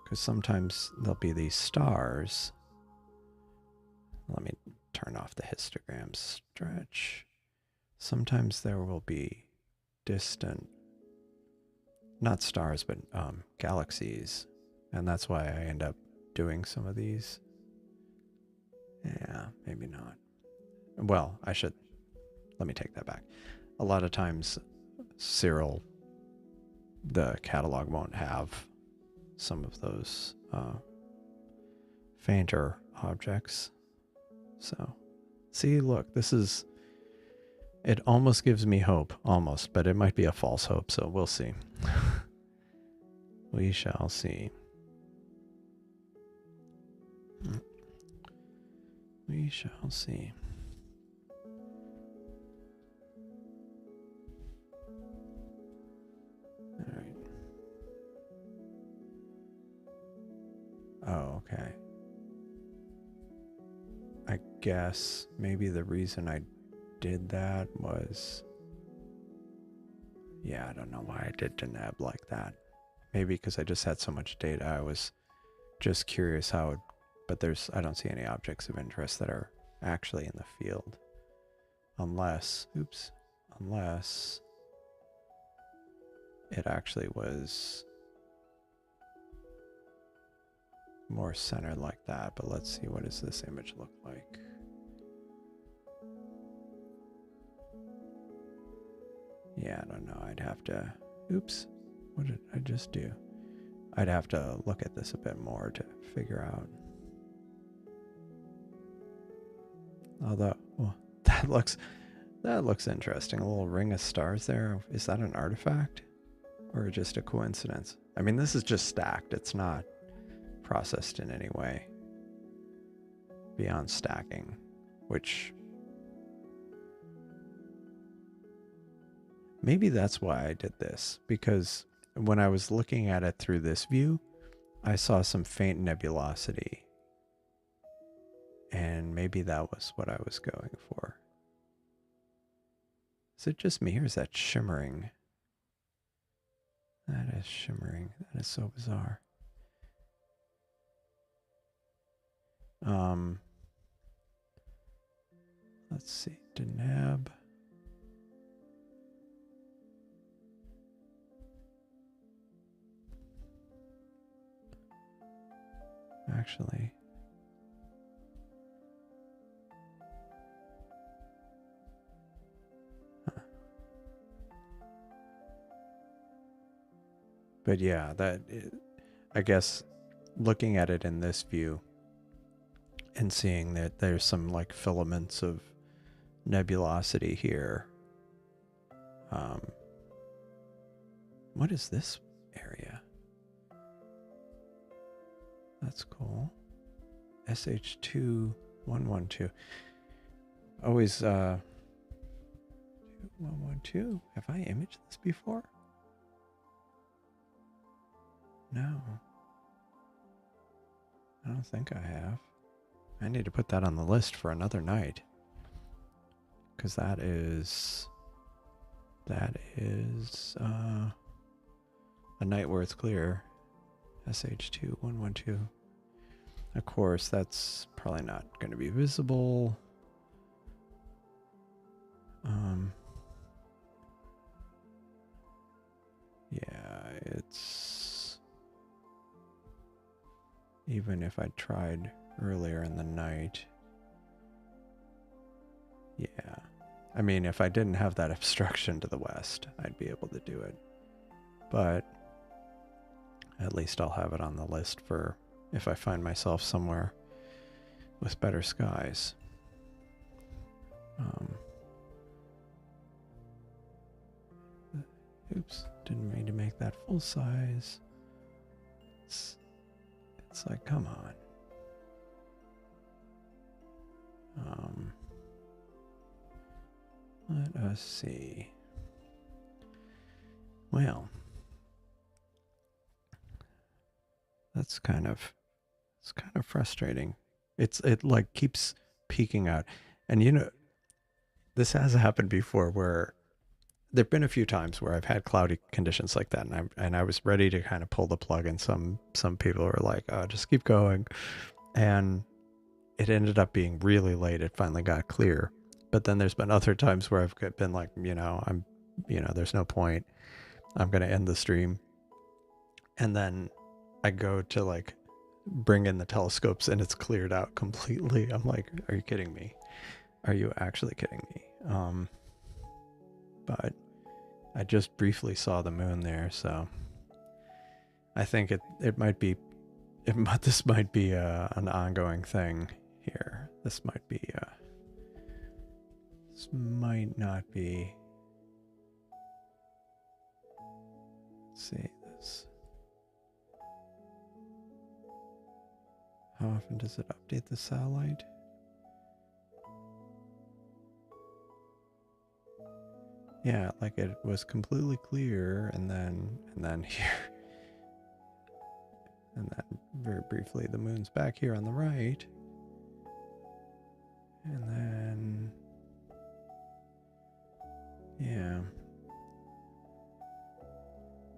Because sometimes there'll be these stars. Let me turn off the histogram stretch. Sometimes there will be distant, not stars, but galaxies. And that's why I end up doing some of these. Yeah, maybe not. well, let me take that back. A lot of times Serial, the catalog won't have some of those fainter objects. So, see, look, it almost gives me hope, almost, but it might be a false hope, so we'll see. We shall see. We shall see. All right. Oh, okay. I guess maybe the reason I did that was, yeah, I don't know why I did Deneb like that. Maybe because I just had so much data. I was just curious how, but I don't see any objects of interest that are actually in the field. Unless it actually was more centered like that. But let's see, what does this image look like? Yeah, I don't know. I'd have to, oops, what did I just do? I'd have to look at this a bit more to figure out. Although, well, that looks interesting. A little ring of stars there. Is that an artifact or just a coincidence? I mean, this is just stacked. It's not processed in any way beyond stacking, which maybe that's why I did this, because when I was looking at it through this view, I saw some faint nebulosity, and maybe that was what I was going for. Is it just me, or is that shimmering? That is shimmering. That is so bizarre. Let's see, Deneb. Actually, but yeah, I guess looking at it in this view and seeing that there's some like filaments of nebulosity here. What is this area? That's cool. SH2112. Always 112. Have I imaged this before? No. I don't think I have. I need to put that on the list for another night. Because that is a night where it's clear. SH2112. Of course, that's probably not going to be visible. Yeah, it's, even if I tried earlier in the night. Yeah. I mean, if I didn't have that obstruction to the west, I'd be able to do it. But at least I'll have it on the list for if I find myself somewhere with better skies. Oops, didn't mean to make that full size. It's like, come on. Let us see. Well, it's kind of frustrating. It like keeps peeking out. And you know, this has happened before where there've been a few times where I've had cloudy conditions like that, and I was ready to kind of pull the plug, and some people were like, "Oh, just keep going." And it ended up being really late. It finally got clear. But then there's been other times where I've been like, there's no point. I'm going to end the stream. And then I go to like bring in the telescopes and it's cleared out completely. I'm like, are you kidding me? Are you actually kidding me? But I just briefly saw the moon there, so I think it might be this might be an ongoing thing here. This might be this might not be. Let's see this. How often does it update the satellite? Yeah, like it was completely clear, and then here, and then very briefly the moon's back here on the right, and then yeah,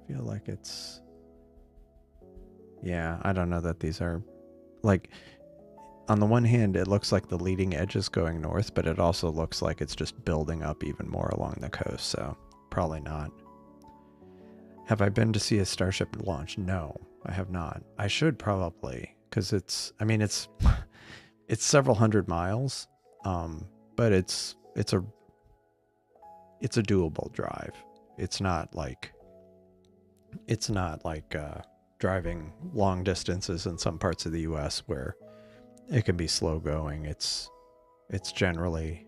feel like it's, yeah, I don't know that these are like, on the one hand, it looks like the leading edge is going north, but it also looks like it's just building up even more along the coast, so probably not. Have I been to see a Starship launch? No, I have not. I should probably, because it's, I mean, it's it's several hundred miles, but it's a doable drive. It's not like driving long distances in some parts of the US where it can be slow going. It's generally,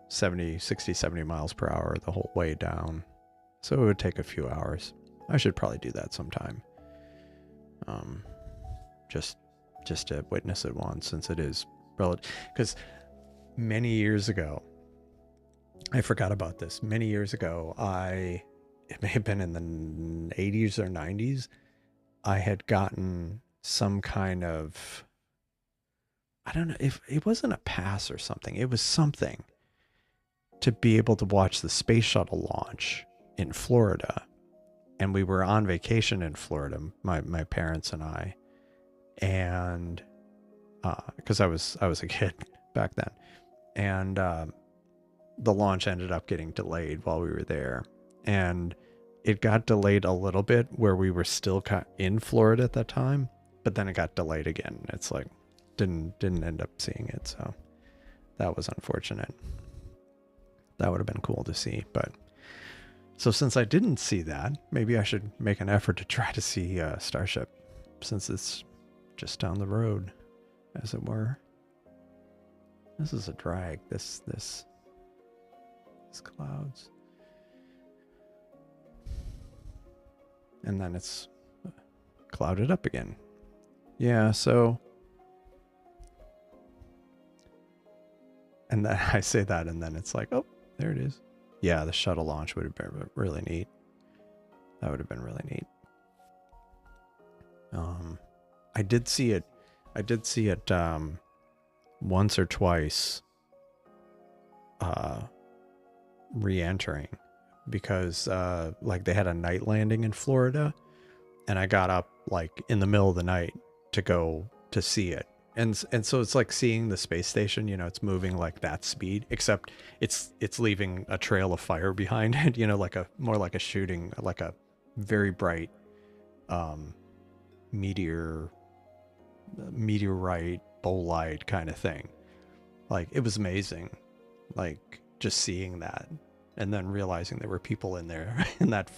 60, 70 miles per hour the whole way down. So it would take a few hours. I should probably do that sometime. Just to witness it once, since it is relative. Because many years ago, I forgot about this. Many years ago, it may have been in the 80s or 90s, I had gotten some kind of, I don't know if it wasn't a pass or something. It was something to be able to watch the space shuttle launch in Florida. And we were on vacation in Florida, my parents and I. And because I was a kid back then. And the launch ended up getting delayed while we were there. And it got delayed a little bit where we were still in Florida at that time, but then it got delayed again. It's like, didn't end up seeing it. So that was unfortunate. That would have been cool to see. But so since I didn't see that, maybe I should make an effort to try to see Starship, since it's just down the road, as it were. This is a drag. This clouds. And then it's clouded up again. Yeah, so, and then I say that, and then it's like, oh, there it is. Yeah, the shuttle launch would have been really neat. That would have been really neat. I did see it once or twice re-entering, because like they had a night landing in Florida, and I got up like in the middle of the night to go to see it. And so it's like seeing the space station, it's moving like that speed, except it's leaving a trail of fire behind it, like more like a shooting, like a very bright meteorite bolide kind of thing. Like, it was amazing, like just seeing that, and then realizing there were people in there in that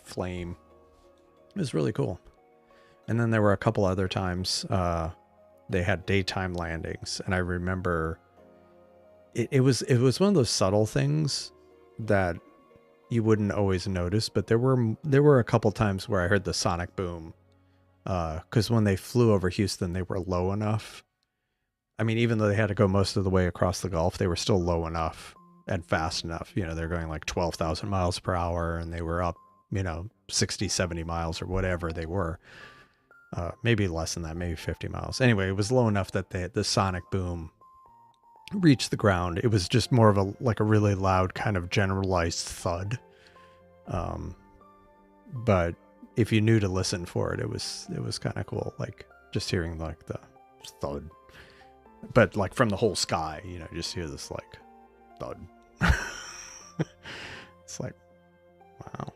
flame. It was really cool. And then there were a couple other times they had daytime landings, and I remember it was one of those subtle things that you wouldn't always notice, but there were a couple times where I heard the sonic boom, because when they flew over Houston, they were low enough. I mean, even though they had to go most of the way across the Gulf, they were still low enough and fast enough. They're going like 12,000 miles per hour, and they were up, 60, 70 miles or whatever they were. Maybe less than that, maybe 50 miles. Anyway, it was low enough that the sonic boom reached the ground. It was just more of a really loud kind of generalized thud. But if you knew to listen for it, it was kind of cool. Like just hearing like the thud, but like from the whole sky, just hear this like thud. It's like, wow.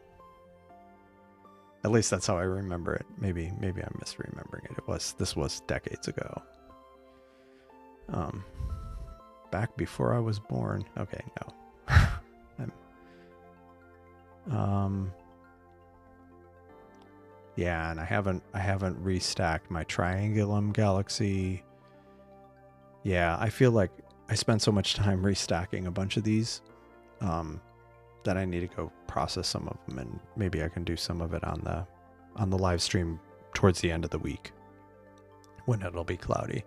At least that's how I remember it. Maybe I'm misremembering it. This was decades ago. Um, back before I was born. Okay, no. Yeah, and I haven't restacked my Triangulum galaxy. Yeah, I feel like I spent so much time restacking a bunch of these that I need to go process some of them, and maybe I can do some of it on the live stream towards the end of the week when it'll be cloudy.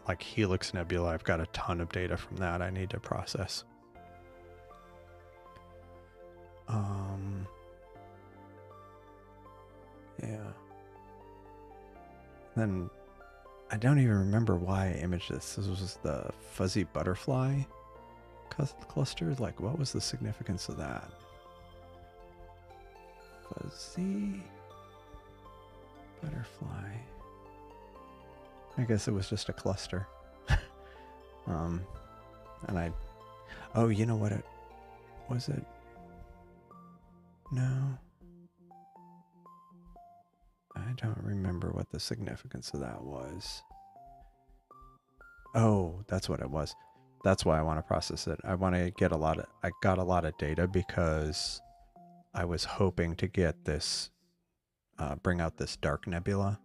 Like Helix Nebula, I've got a ton of data from that I need to process. Yeah. Then I don't even remember why I imaged this. This was the fuzzy butterfly cluster. Like, what was the significance of that? Fuzzy butterfly. I guess it was just a cluster. And oh, you know what it was it? No. I don't remember what the significance of that was. Oh, that's what it was. That's why I want to process it. I want to get I got a lot of data because I was hoping to get this, bring out this dark nebula,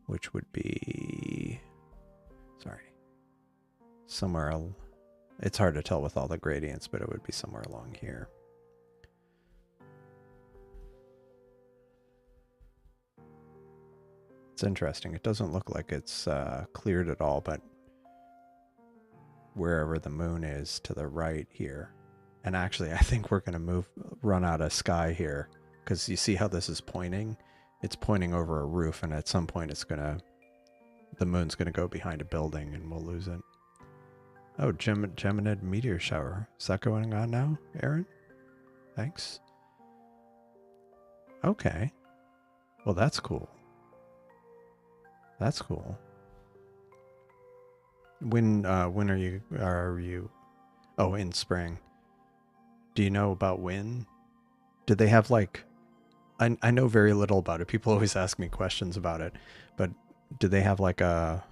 which would be, somewhere, it's hard to tell with all the gradients, but it would be somewhere along here. It's interesting. It doesn't look like it's cleared at all, but wherever the moon is to the right here. And actually, I think we're going to run out of sky here, because you see how this is pointing? It's pointing over a roof, and at some point the moon's going to go behind a building and we'll lose it. Oh, Geminid meteor shower. Is that going on now, Aaron? Thanks. Okay. Well, that's cool. That's cool. When are you? Oh, in spring. Do you know about when? Did they have like? I know very little about it. People always ask me questions about it, but do they have like a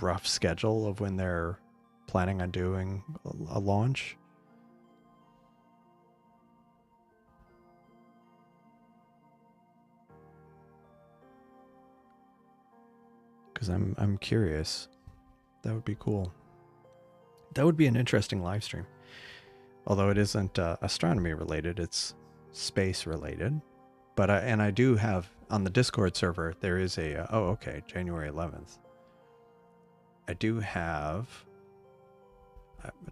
rough schedule of when they're planning on doing a launch? Because I'm curious. That would be cool. That would be an interesting live stream. Although it isn't astronomy related, it's space related. But I do have on the Discord server, there is a oh, okay, January 11th. I do have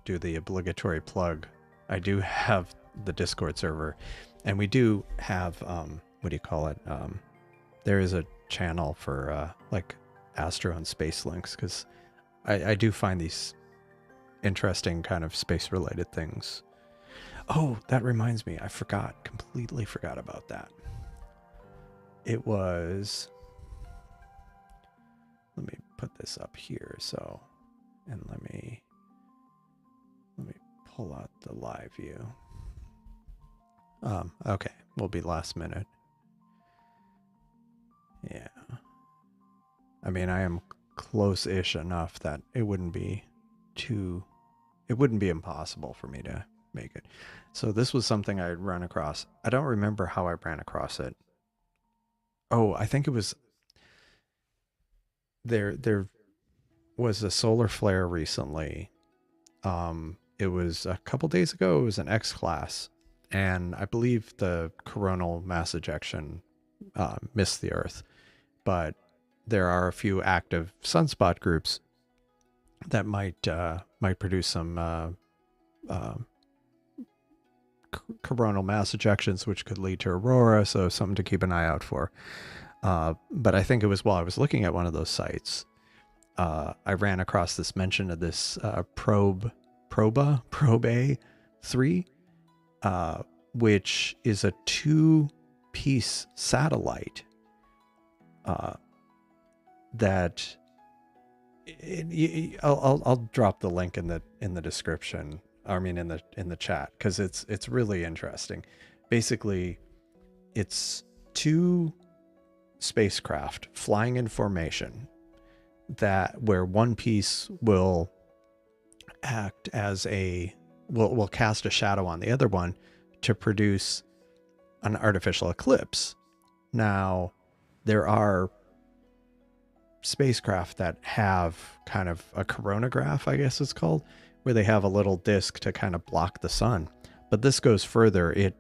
do the obligatory plug. I do have the Discord server, and we do have what do you call it? There is a channel for like astro and space links, because I do find these interesting kind of space related things. Oh, that reminds me, I completely forgot about that. It was, let me put this up here, and let me pull out the live view. Okay, we'll be last minute. Yeah. I mean, I am close-ish enough that it wouldn't be impossible for me to make it. So this was something I had run across. I don't remember how I ran across it. Oh, I think it was there was a solar flare recently. It was a couple days ago. It was an X class, and I believe the coronal mass ejection missed the Earth, but there are a few active sunspot groups that might produce some coronal mass ejections, which could lead to aurora. So something to keep an eye out for. But I think it was while I was looking at one of those sites, I ran across this mention of this Probe A3, which is a 2-piece satellite that I'll drop the link in the description. I mean in the chat, because it's really interesting. Basically, it's two spacecraft flying in formation where one piece will act as will cast a shadow on the other one to produce an artificial eclipse. Now, there are spacecraft that have kind of a coronagraph, I guess it's called, where they have a little disc to kind of block the sun. But this goes further.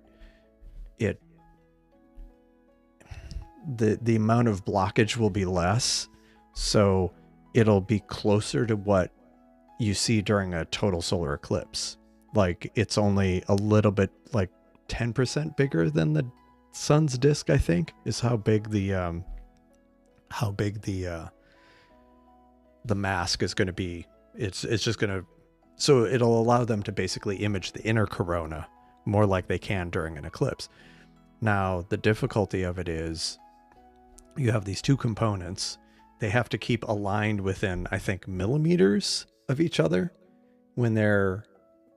The amount of blockage will be less, so it'll be closer to what you see during a total solar eclipse. Like, it's only a little bit, like 10% bigger than the sun's disk, I think, is how big the mask is going to be. It's just going to, so it'll allow them to basically image the inner corona more like they can during an eclipse. Now, the difficulty of it is you have these two components. They have to keep aligned within, I think, millimeters of each other when they're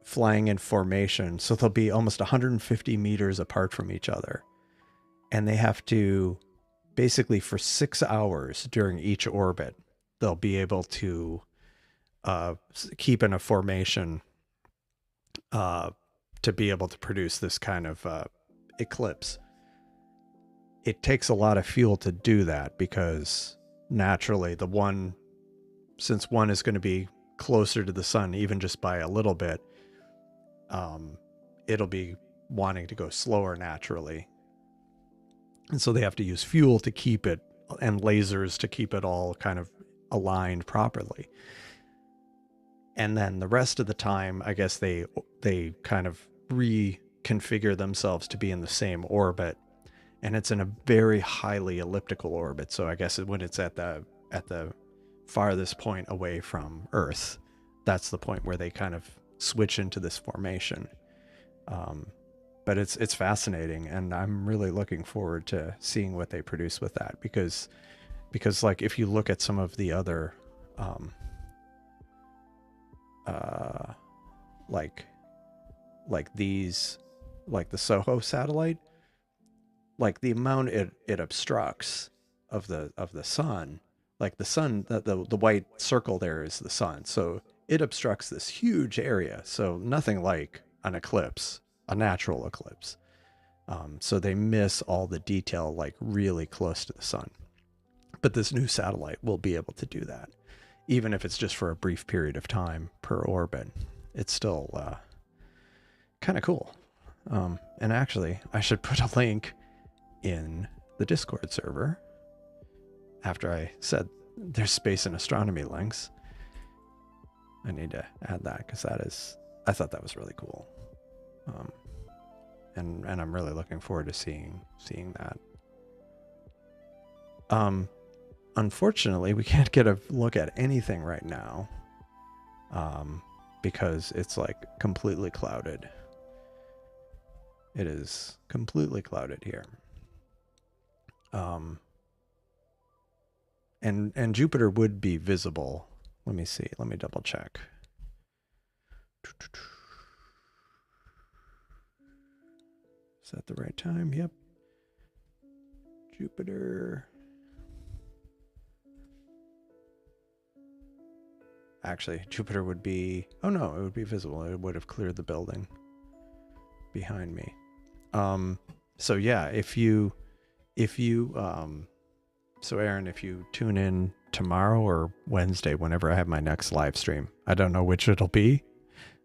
flying in formation. So they'll be almost 150 meters apart from each other. And they have to basically, for 6 hours during each orbit, they'll be able to keep in a formation to be able to produce this kind of eclipse. It takes a lot of fuel to do that because naturally since one is going to be closer to the sun, even just by a little bit, it'll be wanting to go slower naturally. And so they have to use fuel to keep it, and lasers to keep it all kind of aligned properly. And then the rest of the time, I guess they kind of reconfigure themselves to be in the same orbit. And it's in a very highly elliptical orbit. So I guess when it's at the farthest point away from Earth, that's the point where they kind of switch into this formation. But it's fascinating, and I'm really looking forward to seeing what they produce with that, because like if you look at some of the other like these, like the SOHO satellite, like the amount it obstructs of the sun, like the sun, the white circle there is the sun, so it obstructs this huge area. So nothing like an eclipse, a natural eclipse. So they miss all the detail, like really close to the sun. But this new satellite will be able to do that, even if it's just for a brief period of time per orbit. It's still kind of cool. And actually, I should put a link in the Discord server after I said there's space and astronomy links. I need to add that because I thought that was really cool. And I'm really looking forward to seeing that. Unfortunately, we can't get a look at anything right now because it's like completely clouded. It is completely clouded here. And Jupiter would be visible. Let me see. Let me double check. Is that the right time? Yep. Jupiter. Actually, Jupiter would be... Oh no, it would be visible. It would have cleared the building behind me. So yeah, so Aaron, if you tune in tomorrow or Wednesday, whenever I have my next live stream, I don't know which it'll be.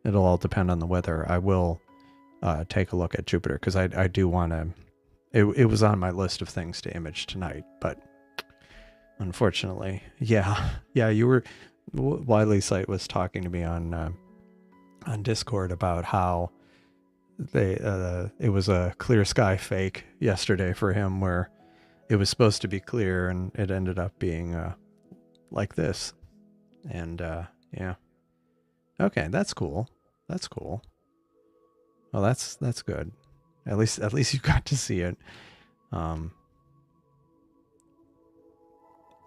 It'll all depend on the weather. I will take a look at Jupiter because I do want to. It was on my list of things to image tonight, but unfortunately, yeah, you were. Wiley Sight was talking to me on Discord about how it was a clear sky fake yesterday for him, where it was supposed to be clear and it ended up being like this. And yeah. Okay, that's cool. That's cool. Well, that's good. At least you got to see it.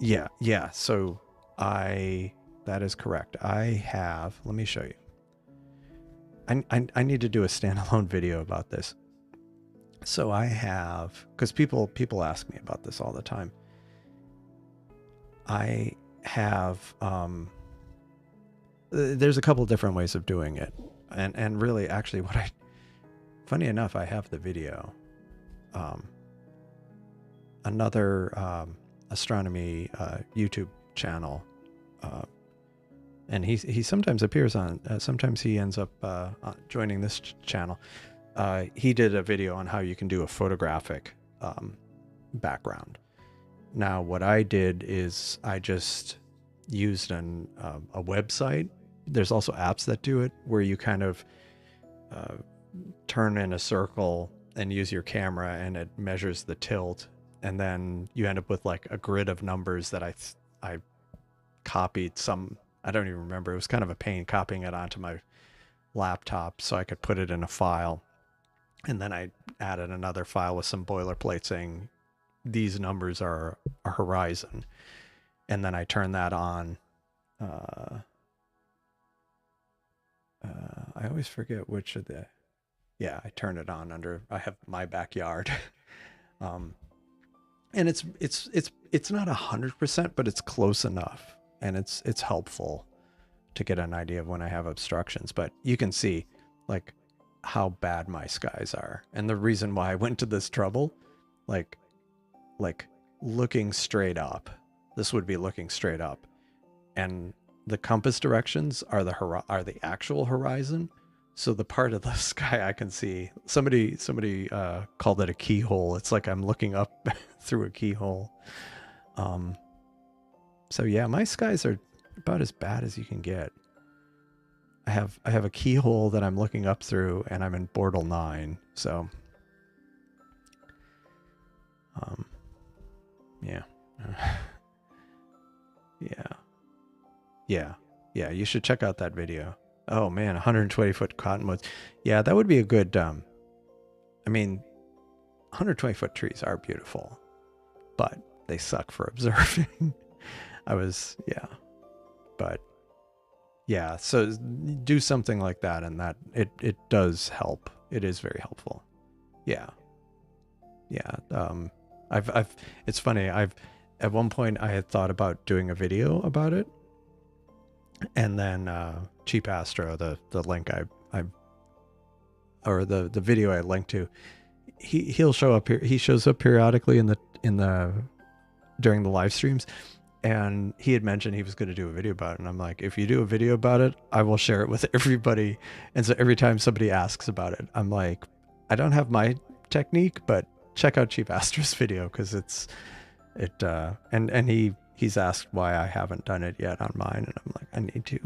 Yeah. So that is correct. I have, let me show you. I need to do a standalone video about this. So I have, because people ask me about this all the time. I have there's a couple different ways of doing it, and really, actually, funny enough, I have the video. Another astronomy YouTube channel, and he sometimes appears on. Sometimes he ends up joining this channel. He did a video on how you can do a photographic background. Now, what I did is I just used a website. There's also apps that do it, where you kind of turn in a circle and use your camera, and it measures the tilt, and then you end up with like a grid of numbers that I copied some. I don't even remember. It was kind of a pain copying it onto my laptop so I could put it in a file. And then I added another file with some boilerplate saying these numbers are a horizon. And then I turned that on. I always forget which of the. Yeah, I turn it on under. I have my backyard. And it's not 100%, but it's close enough, and it's helpful to get an idea of when I have obstructions. But you can see like how bad my skies are, and the reason why I went to this trouble, like looking straight up. This would be looking straight up, and the compass directions are the actual horizon. So the part of the sky I can see, somebody called it a keyhole. It's like I'm looking up through a keyhole. So yeah, my skies are about as bad as you can get. I have a keyhole that I'm looking up through, and I'm in Bortle 9. So yeah. Yeah, you should check out that video. Oh man, 120-foot cottonwoods. Yeah, that would be a good, I mean, 120-foot trees are beautiful, but they suck for observing. But yeah, so do something like that, and that it does help. It is very helpful. Yeah. It's funny. At one point I had thought about doing a video about it, and then Cheap Astro, the link or the video I linked to, he'll show up here. He shows up periodically during the live streams, and he had mentioned he was going to do a video about it. And I'm like, if you do a video about it, I will share it with everybody. And so every time somebody asks about it, I'm like, I don't have my technique, but check out Cheap Astro's video, because he's asked why I haven't done it yet on mine, and I'm like, I need to.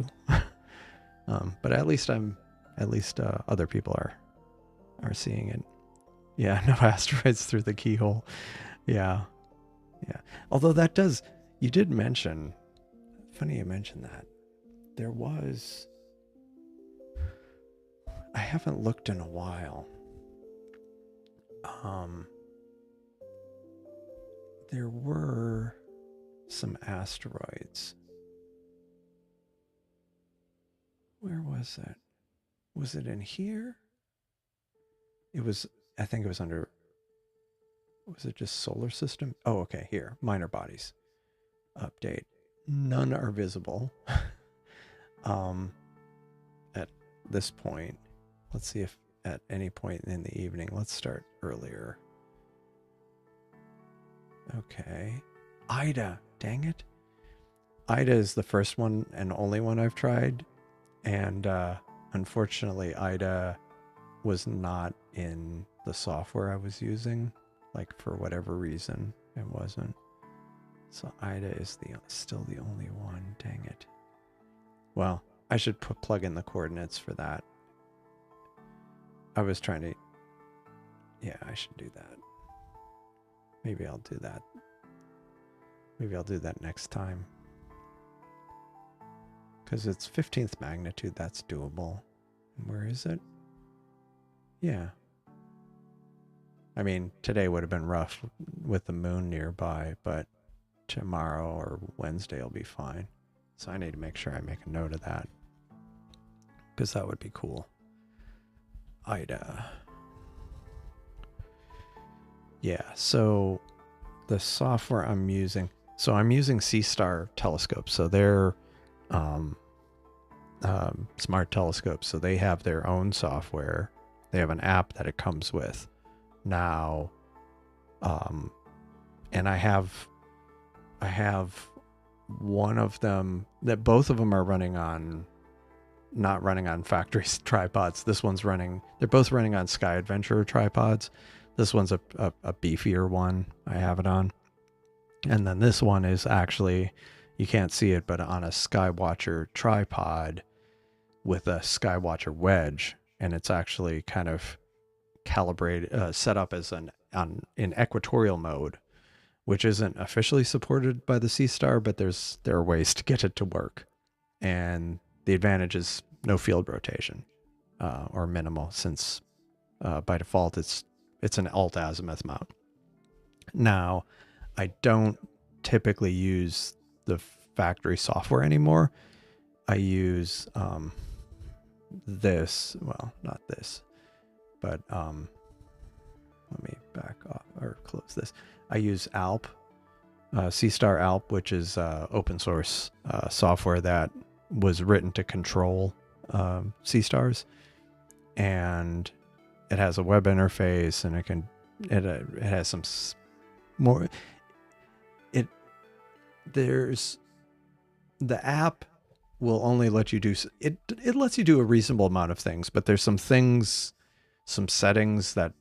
But at least other people are seeing it. Yeah, no asteroids through the keyhole. Yeah. Although you did mention, funny you mentioned that. There was, I haven't looked in a while. There were some asteroids. Where was that? Was it in here? I think it was under, was it just solar system? Oh, okay, here, minor bodies. Update. None are visible. At this point, let's see if at any point in the evening, let's start earlier. Okay. Ida, dang it. Ida is the first one and only one I've tried. And unfortunately, Ida was not in the software I was using. Like, for whatever reason, it wasn't. So Ida is still the only one. Dang it. Well, I should plug in the coordinates for that. I was trying to... Yeah, I should do that. Maybe I'll do that. Maybe I'll do that next time. Because it's 15th magnitude, that's doable. Where is it? Yeah. I mean, today would have been rough with the moon nearby, but tomorrow or Wednesday will be fine. So I need to make sure I make a note of that, because that would be cool. Ida. Yeah, so the software I'm using, so I'm using Seestar telescopes. So they're um, smart telescopes. So they have their own software. They have an app that it comes with. Now, um, and I have one of them that both of them are running on, not running on factory tripods. This one's running, they're both running on Sky Adventure tripods. This one's a beefier one I have it on. And then this one is actually, you can't see it, but on a Skywatcher tripod with a Skywatcher wedge. And it's actually kind of calibrated, set up as in equatorial mode, which isn't officially supported by the Seestar, but there are ways to get it to work. And the advantage is no field rotation, or minimal, since by default it's an alt-azimuth mount. Now, I don't typically use the factory software anymore. I use this, well, not this, but let me back off or close this. I use Alp, Seestar Alp, which is open source software that was written to control Seestars, and it has a web interface, and it has some more. There's the app will only let you do it lets you do a reasonable amount of things, but there's some settings that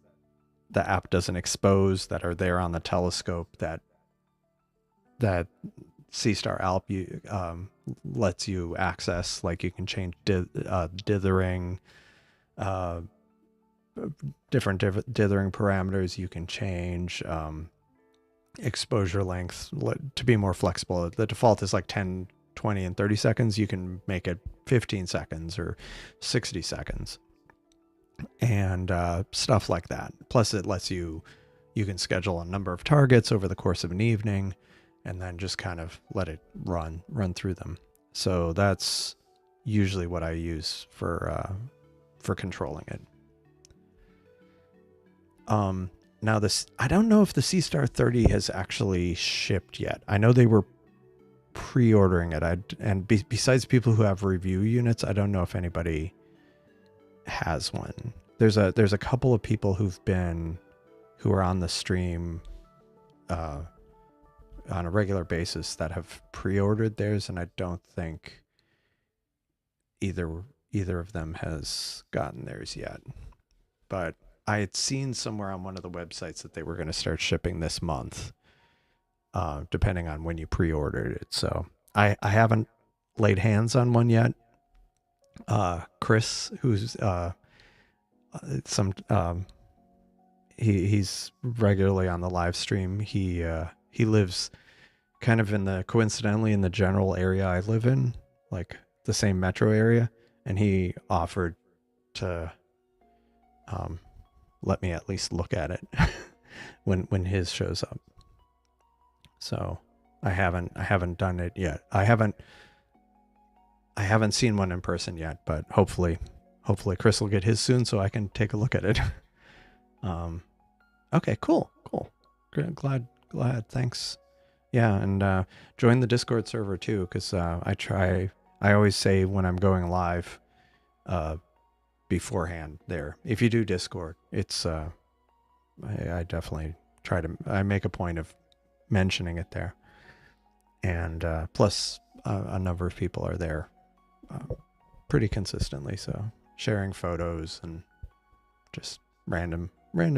the app doesn't expose that are there on the telescope that Seestar Alp lets you access. Like you can change dithering, different dithering parameters. You can change exposure length to be more flexible. The default is like 10, 20, and 30 seconds. You can make it 15 seconds or 60 seconds. And stuff like that. Plus it lets you can schedule a number of targets over the course of an evening, and then just kind of let it run through them. So that's usually what I use for controlling it. Now this, I don't know if the Seestar 30 has actually shipped yet. I know they were pre-ordering it. Besides people who have review units, I don't know if anybody has one. There's a couple of people who are on the stream on a regular basis that have pre-ordered theirs, and I don't think either of them has gotten theirs yet. But I had seen somewhere on one of the websites that they were going to start shipping this month, depending on when you pre-ordered it. So I haven't laid hands on one yet. Chris, who's he's regularly on the live stream. He lives kind of coincidentally in the general area I live in, like the same metro area, and he offered to let me at least look at it when his shows up. So I haven't done it yet. I haven't seen one in person yet, but hopefully Chris will get his soon so I can take a look at it. Okay, cool. Glad. Thanks. Yeah, and join the Discord server too, because I always say when I'm going live beforehand there. If you do Discord, it's I definitely I make a point of mentioning it there. And plus a number of people are there pretty consistently, so sharing photos and just random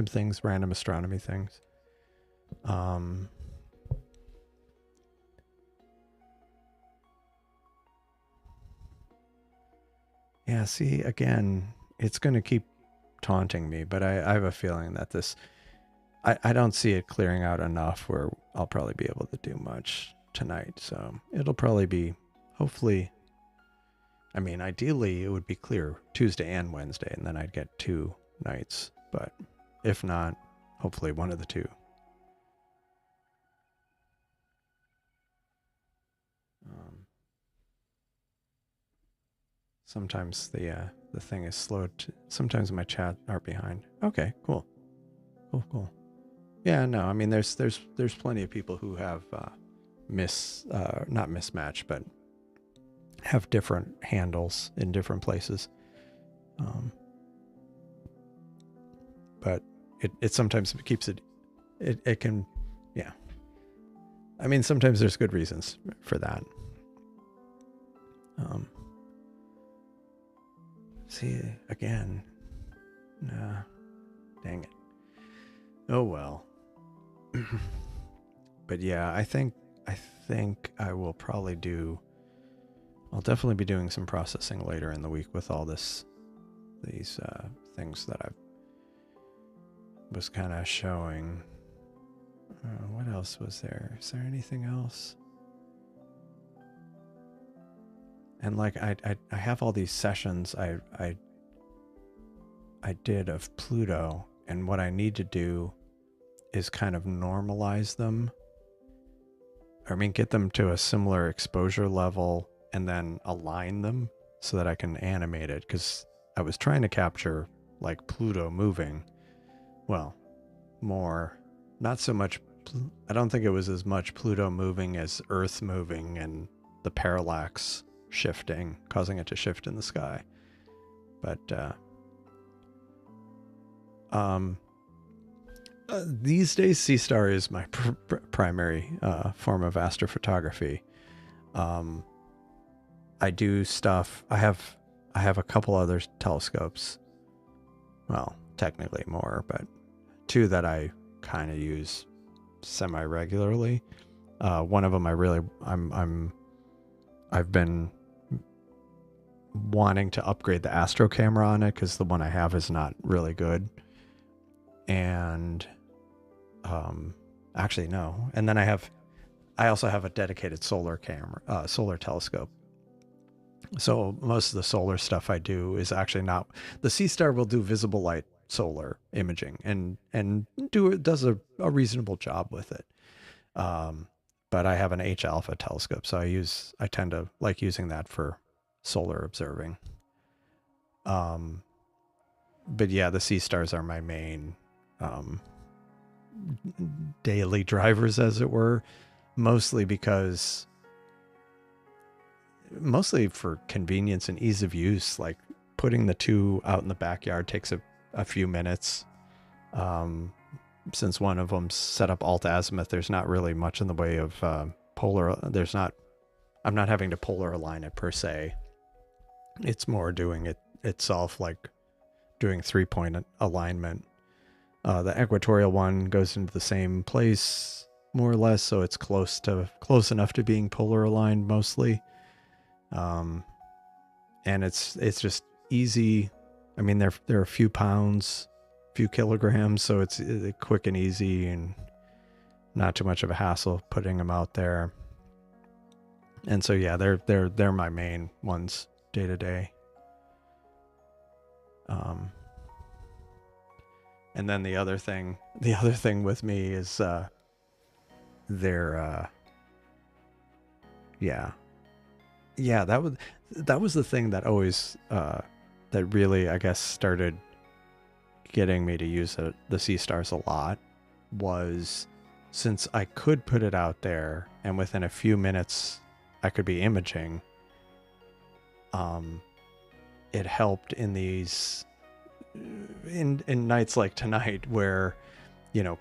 things, random astronomy things. Yeah, see, again, it's going to keep taunting me, but I have a feeling that I don't see it clearing out enough where I'll probably be able to do much tonight. So it'll probably be, hopefully, I mean, ideally it would be clear Tuesday and Wednesday, and then I'd get 2 nights. But if not, hopefully one of the two. Sometimes the thing is slow. Sometimes my chat are behind. Okay, cool. Yeah, no, I mean, there's plenty of people who have not mismatch, but have different handles in different places. But it sometimes keeps it can, yeah. I mean, sometimes there's good reasons for that. See, again, nah, dang it. Oh well. But yeah, I think I will probably I'll definitely be doing some processing later in the week with all these things that I was kind of showing. What else was there? Is there anything else? And like I have all these sessions I did of Pluto, and what I need to do is kind of normalize them. I mean, get them to a similar exposure level and then align them so that I can animate it, because I was trying to capture like Pluto moving. Well, more, not so much. I don't think it was as much Pluto moving as Earth moving and the parallax shifting, causing it to shift in the sky. But these days, Seestar is my primary form of astrophotography. I do stuff. I have a couple other telescopes. Well, technically more, but two that I kind of use semi regularly. One of them I've been wanting to upgrade the astro camera on it, because the one I have is not really good. And actually no. And then I also have a dedicated solar camera, solar telescope. So most of the solar stuff I do is actually not, the Seestar will do visible light solar imaging and does a reasonable job with it. But I have an H alpha telescope, so I tend to like using that for solar observing. But yeah, the Seestars are my main daily drivers, as it were, mostly for convenience and ease of use. Like putting the two out in the backyard takes a few minutes. Since one of them's set up alt-azimuth, there's not really much in the way of polar. I'm not having to polar align it per se. It's more doing it itself, like doing 3-point alignment. The equatorial one goes into the same place more or less, so it's close enough to being polar aligned mostly. And it's just easy. I mean, they're a few pounds, few kilograms, so it's quick and easy and not too much of a hassle putting them out there. And so yeah, they're my main ones day to day. And then the other thing with me is that was the thing that always that really, I guess, started getting me to use the Seestars a lot, was since I could put it out there and within a few minutes I could be imaging. It helped in these in nights like tonight where, you know,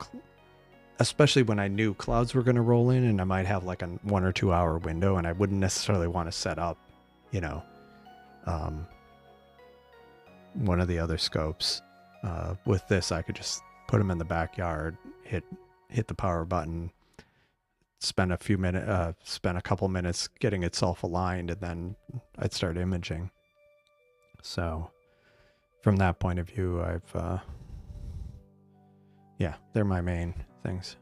especially when I knew clouds were going to roll in and I might have like a 1 or 2 hour window and I wouldn't necessarily want to set up, you know, one of the other scopes. With this, I could just put them in the backyard, hit the power button, spend a couple minutes getting itself aligned, and then I'd start imaging. So from that point of view, they're my main things.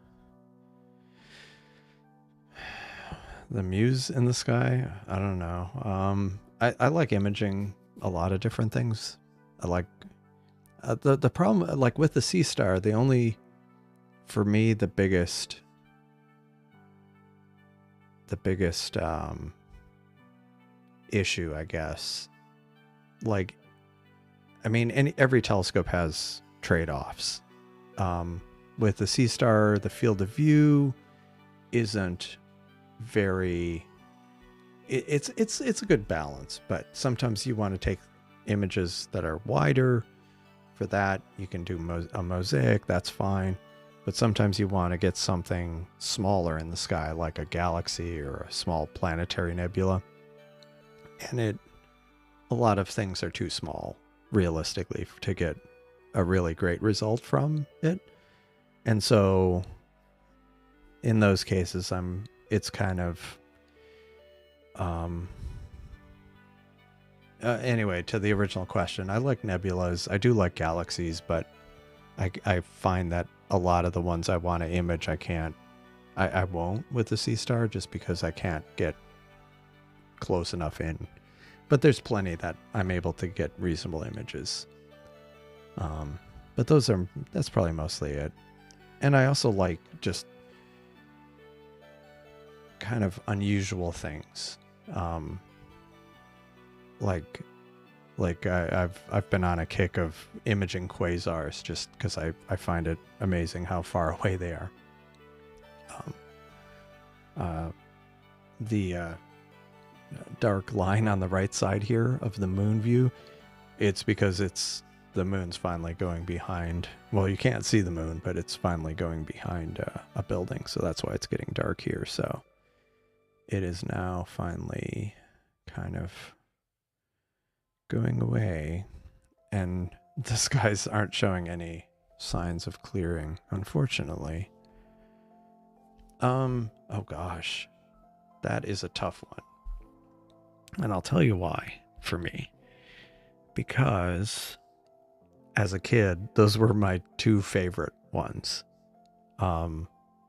The muse in the sky, I don't know. I like imaging a lot of different things. I like the problem, like with the Seestar, for me, the biggest issue, I guess, like, I mean, every telescope has trade-offs. with the Seestar, the field of view isn't very. It's a good balance, but sometimes you want to take images that are wider. For that, you can do a mosaic. That's fine. But sometimes you want to get something smaller in the sky, like a galaxy or a small planetary nebula. And a lot of things are too small, realistically, to get a really great result from it. And so in those cases, it's kind of, anyway, to the original question, I like nebulas. I do like galaxies, but I find that a lot of the ones I want to image, I won't with the Seestar, just because I can't get close enough in. But there's plenty that I'm able to get reasonable images. But that's probably mostly it. And I also like just kind of unusual things. I've been on a kick of imaging quasars just because I find it amazing how far away they are. The dark line on the right side here of the moon view, it's because the moon's finally going behind. Well, you can't see the moon, but it's finally going behind a building, so that's why it's getting dark here. So it is now finally kind of going away, and the skies aren't showing any signs of clearing, unfortunately. Oh gosh, that is a tough one. And I'll tell you why for me. Because as a kid, those were my two favorite ones.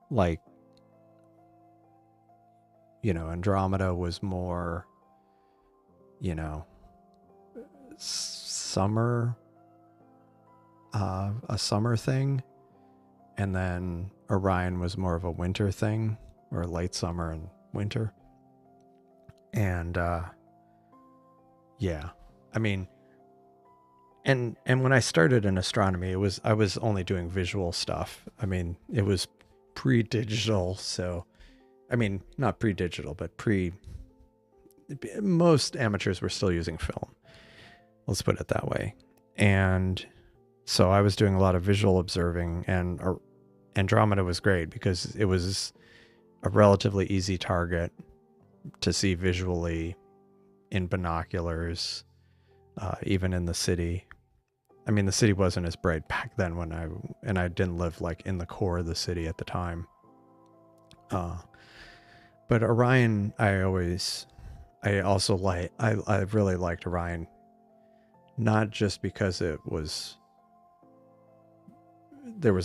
Like, Andromeda was more, summer, a summer thing. And then Orion was more of a winter thing, or late summer and winter. And, yeah, I mean, and when I started in astronomy, I was only doing visual stuff. I mean, it was pre-digital. So, I mean, not pre-digital, but most amateurs were still using film. Let's put it that way. And so I was doing a lot of visual observing, and Andromeda was great because it was a relatively easy target to see visually in binoculars, even in the city. I mean, the city wasn't as bright back then and I didn't live like in the core of the city at the time. But Orion, I really liked Orion, not just because there was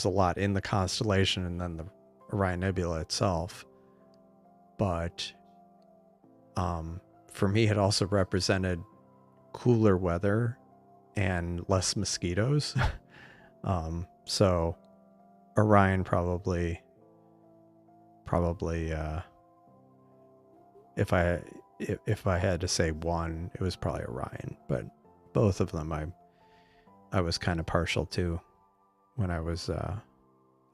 a lot in the constellation and then the Orion Nebula itself, but for me, it also represented cooler weather and less mosquitoes. So Orion probably, if I had to say one, it was probably Orion, but both of them I was kind of partial to when I was,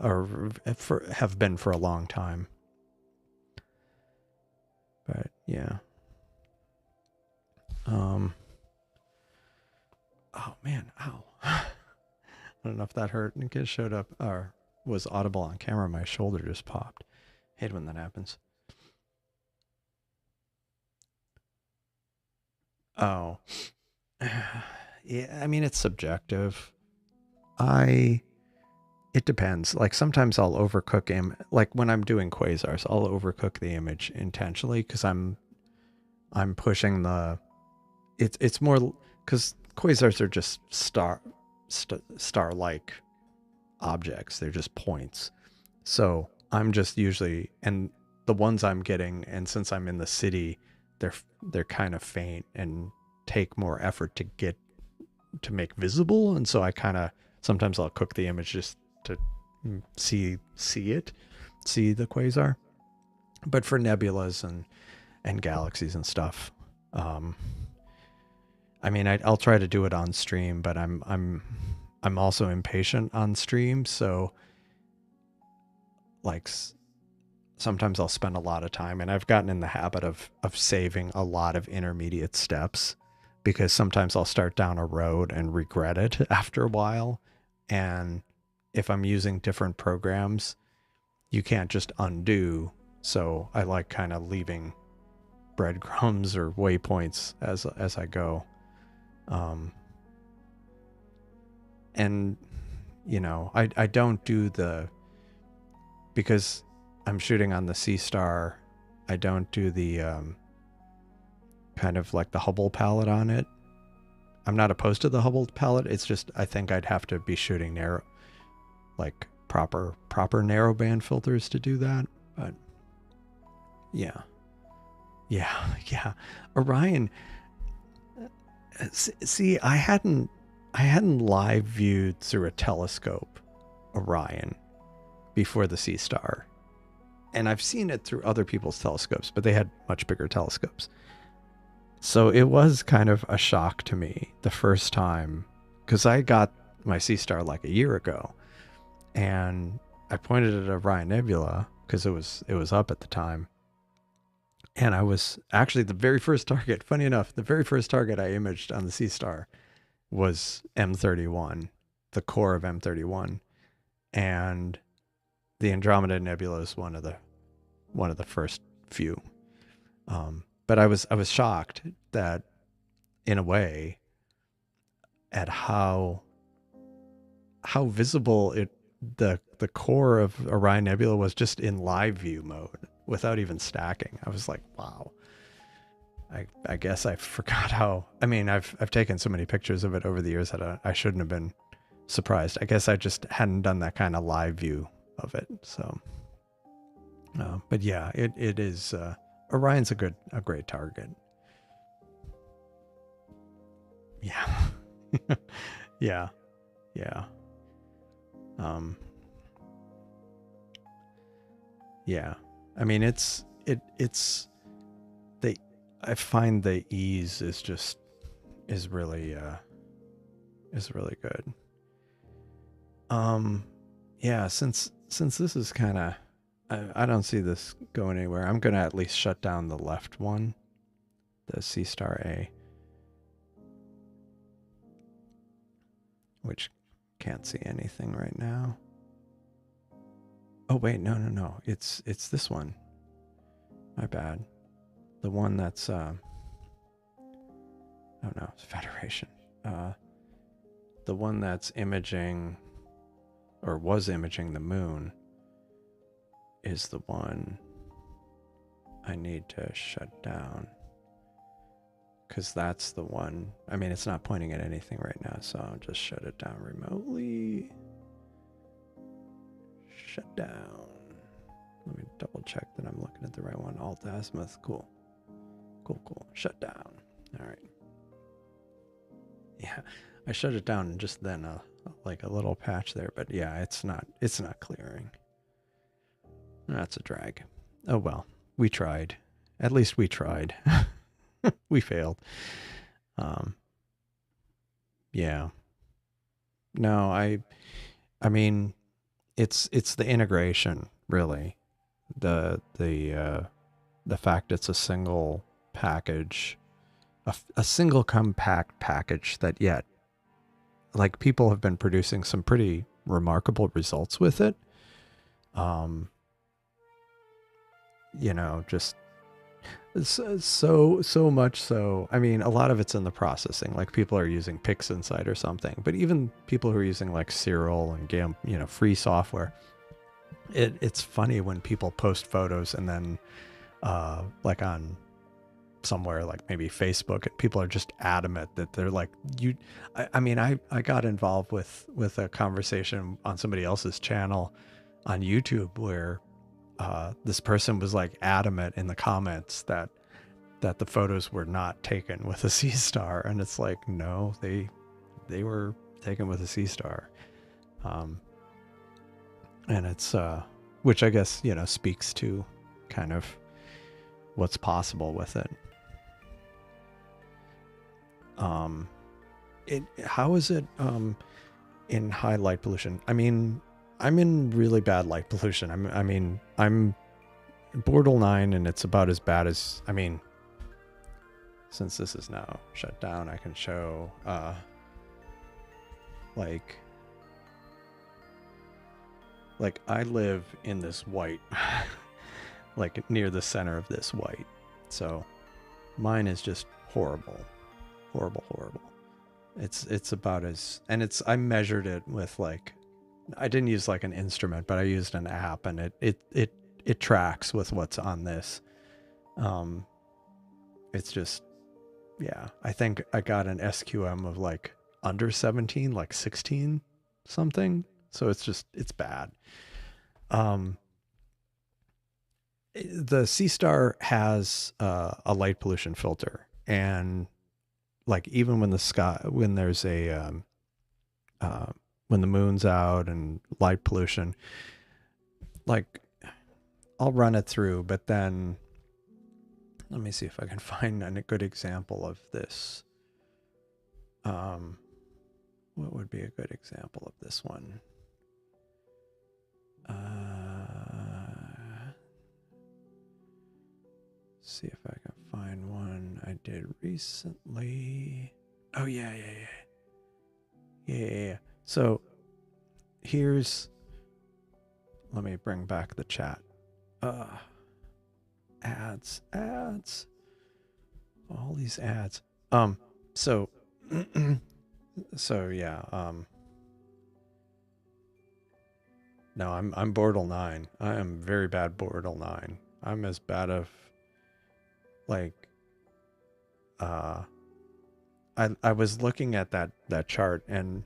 have been for a long time. But yeah. Oh man, ow. I don't know if that hurt. It showed up or was audible on camera. My shoulder just popped. Hate when that happens. Oh. Yeah, I mean, it's subjective. It depends. Like sometimes I'll overcook like when I'm doing quasars, I'll overcook the image intentionally because I'm pushing it's more because quasars are just star-like objects. They're just points. So I'm just usually, and the ones I'm getting, and since I'm in the city, they're kind of faint and take more effort to make visible. And so I kind of, sometimes I'll cook the image just to see the quasar. But for nebulas and galaxies and stuff, I mean, I'll try to do it on stream, but I'm also impatient on stream. So like sometimes I'll spend a lot of time, and I've gotten in the habit of saving a lot of intermediate steps, because sometimes I'll start down a road and regret it after a while. And if I'm using different programs, you can't just undo. So I like kind of leaving breadcrumbs or waypoints as I go. And you know, I don't do the, because I'm shooting on the Seestar, I don't do the kind of like the Hubble palette on it. I'm not opposed to the Hubble palette. It's just I think I'd have to be shooting narrow, like proper narrowband filters to do that. But yeah, yeah. Orion. See, I hadn't live viewed through a telescope Orion before the Seestar, and I've seen it through other people's telescopes, but they had much bigger telescopes. So it was kind of a shock to me the first time, because I got my Seestar like a year ago, and I pointed at Orion Nebula because it was up at the time. And I was actually the very first target, funny enough, the very first target I imaged on the Seestar was M31, the core of M31. And the Andromeda Nebula is one of the first few. But I was shocked that, in a way, at how visible the core of Orion Nebula was just in live view mode without even stacking. I was like, wow. I guess I forgot how. I mean, I've taken so many pictures of it over the years that I shouldn't have been surprised. I guess I just hadn't done that kind of live view of it. So, but yeah, it is. Orion's a great target. Yeah. Yeah. Yeah. Yeah. I mean, it's I find the ease is really good. Yeah, since this is kind of, I don't see this going anywhere. I'm gonna at least shut down the left one, the Seestar A, which can't see anything right now. Oh wait, no. It's this one. My bad. The one that's oh no, it's Federation. The one that's imaging, or was imaging, the moon is the one I need to shut down, because that's the one. I mean, it's not pointing at anything right now, so I'll just shut it down remotely. Shut down. Let me double check that I'm looking at the right one. AltAz. Cool. Shut down. All right. Yeah, I shut it down and just then like a little patch there, but yeah, it's not clearing. That's a drag. Oh well, we tried. At least we tried. We failed. Yeah. No, I mean, it's the integration, really. The fact it's a single package, a single compact package that yet, like, people have been producing some pretty remarkable results with it. You know, just so much so. I mean, a lot of it's in the processing. Like, people are using PixInsight or something, but even people who are using like Cyril and free software. It's funny when people post photos and then like on somewhere like maybe Facebook, and people are just adamant that they're like, I mean, I got involved with a conversation on somebody else's channel on YouTube where this person was like adamant in the comments that the photos were not taken with a Seestar, and it's like, no, they were taken with a Seestar. And it's which I guess, speaks to kind of what's possible with it. How is it in high light pollution? I mean, I'm in really bad light pollution. I mean, I'm Bortle 9 and it's about as bad as, I mean, since this is now shut down, I can show, like I live in this white, like near the center of this white. So mine is just horrible, horrible, horrible. It's about as, and it's, I measured it with like, I didn't use like an instrument, but I used an app, and it tracks with what's on this. It's just, yeah, I think I got an SQM of like under 17, like 16 something. So it's just, it's bad. The Seestar has a light pollution filter, and like even when the sky, when there's a when the moon's out and light pollution, like I'll run it through, but then let me see if I can find a good example of this. What would be a good example of this one? See if I can find one I did recently. Oh yeah. So here's, let me bring back the chat. Ads, all these ads. So so yeah, no, I'm Bortle 9. I am very bad Bortle 9. I'm as bad of like I was looking at that chart, and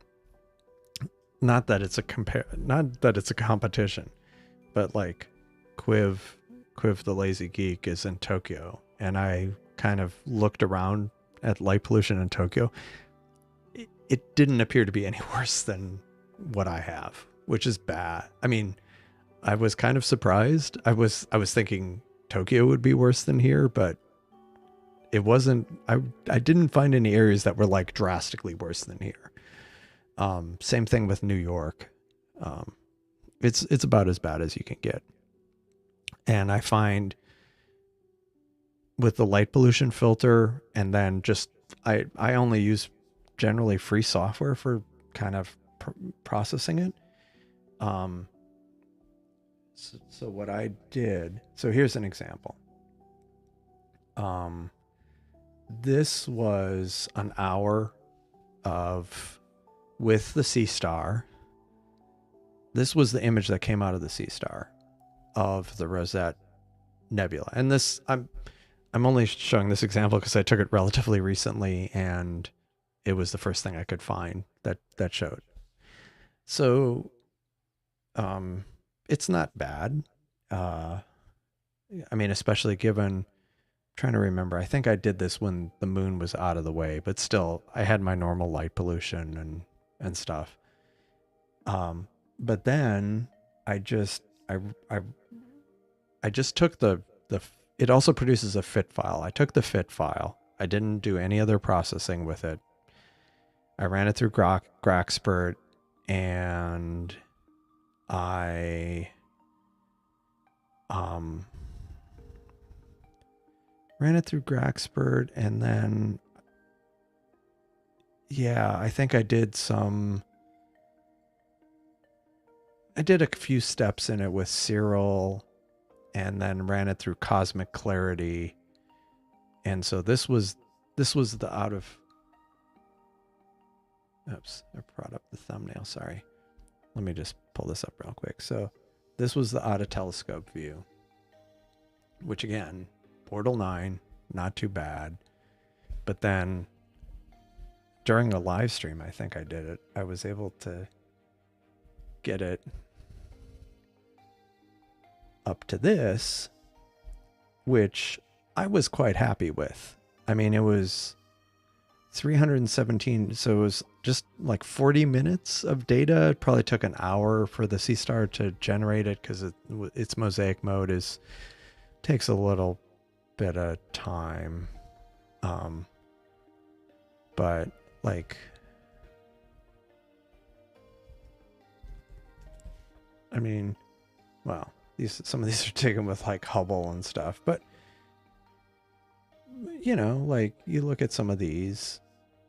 not that it's a competition, but like Quiv the Lazy Geek is in Tokyo, and I kind of looked around at light pollution in Tokyo. It didn't appear to be any worse than what I have, which is bad. I mean, I was kind of surprised. I was thinking Tokyo would be worse than here, but it wasn't. I didn't find any areas that were like drastically worse than here. Same thing with New York. It's about as bad as you can get. And I find with the light pollution filter, and then just I only use generally free software for kind of processing it. So what I did, so here's an example. This was an hour of with the Seestar. This was the image that came out of the Seestar of the Rosette Nebula. And this, I'm only showing this example because I took it relatively recently, and it was the first thing I could find that showed. So, it's not bad. I mean, especially given, trying to remember, I think I did this when the moon was out of the way, but still I had my normal light pollution and stuff. But then I just took the it also produces a fit file. I took the fit file. I didn't do any other processing with it. I ran it through Graxpert, and I ran it through Graxpert, and then yeah, I think I did a few steps in it with Cyril, and then ran it through Cosmic Clarity. And so this was the out of, oops, I brought up the thumbnail, sorry. Let me just pull this up real quick. So this was the out of telescope view, which again, Bortle 9, not too bad. But then during the live stream, I think I did it, I was able to get it up to this, which I was quite happy with. I mean, it was 317, so it was just like 40 minutes of data. It probably took an hour for the Seestar to generate it because its mosaic mode takes a little bit of time. But like, I mean, well, some of these are taken with like Hubble and stuff, but you know, like you look at some of these,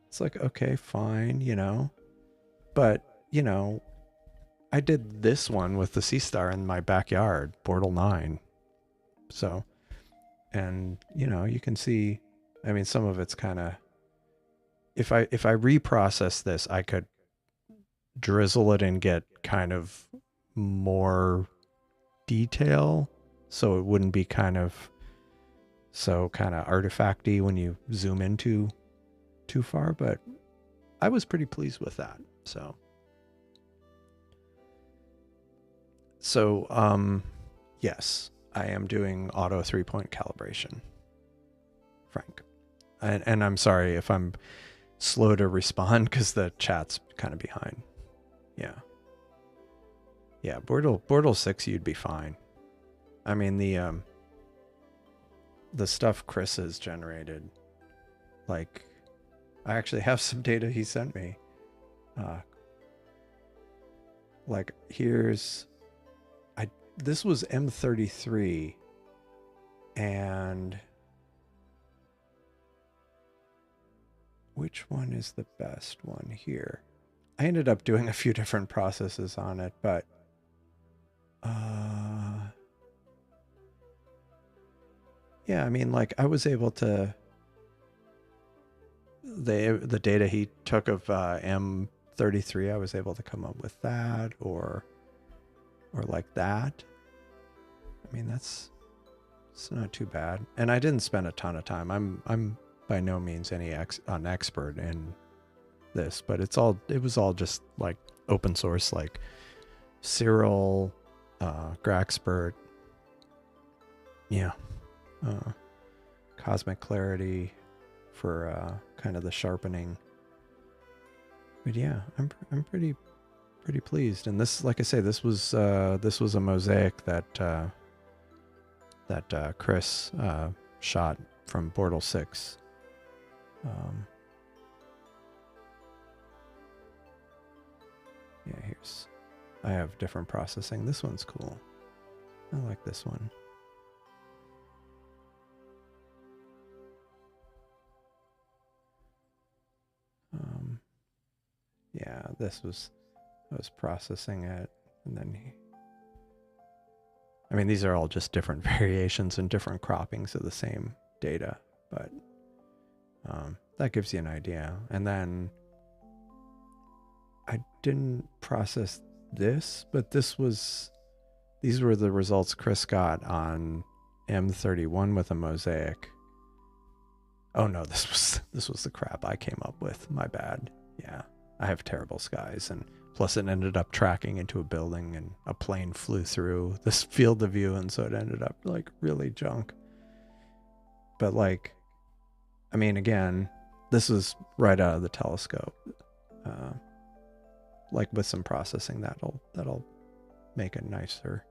it's like, okay, fine, you know, but you know, I did this one with the Seestar in my backyard, Bortle 9. So, and you know, you can see, I mean, some of it's kind of, if I reprocess this, I could drizzle it and get kind of more detail, so it wouldn't be kind of so kind of artifacty when you zoom into too far, but I was pretty pleased with that. So yes, I am doing auto 3-point calibration, Frank. And I'm sorry if I'm slow to respond because the chat's kind of behind. Yeah. Yeah, Bortle 6, you'd be fine. I mean, the stuff Chris has generated, like, I actually have some data he sent me. Like, this was M33, and which one is the best one here? I ended up doing a few different processes on it, but yeah, I mean, like, I was able to, the data he took of M33, I was able to come up with that, or like that. I mean, it's not too bad. And I didn't spend a ton of time. I'm by no means an expert in this, but it was all just like open source, like Cyril, Graxpert, yeah, Cosmic Clarity for kind of the sharpening. But yeah, I'm pretty pleased. And this, like I say, this was a mosaic that Chris shot from Bortle 6. Yeah, I have different processing. This one's cool. I like this one. Yeah, I was processing it, and then I mean, these are all just different variations and different croppings of the same data, but that gives you an idea. And then I didn't process this, but these were the results Chris got on M31 with a mosaic. Oh no, this was the crap I came up with. My bad. Yeah, I have terrible skies, and plus it ended up tracking into a building, and a plane flew through this field of view, and so it ended up like really junk. But like, I mean, again, this is right out of the telescope. Like with some processing, that'll make it nicer.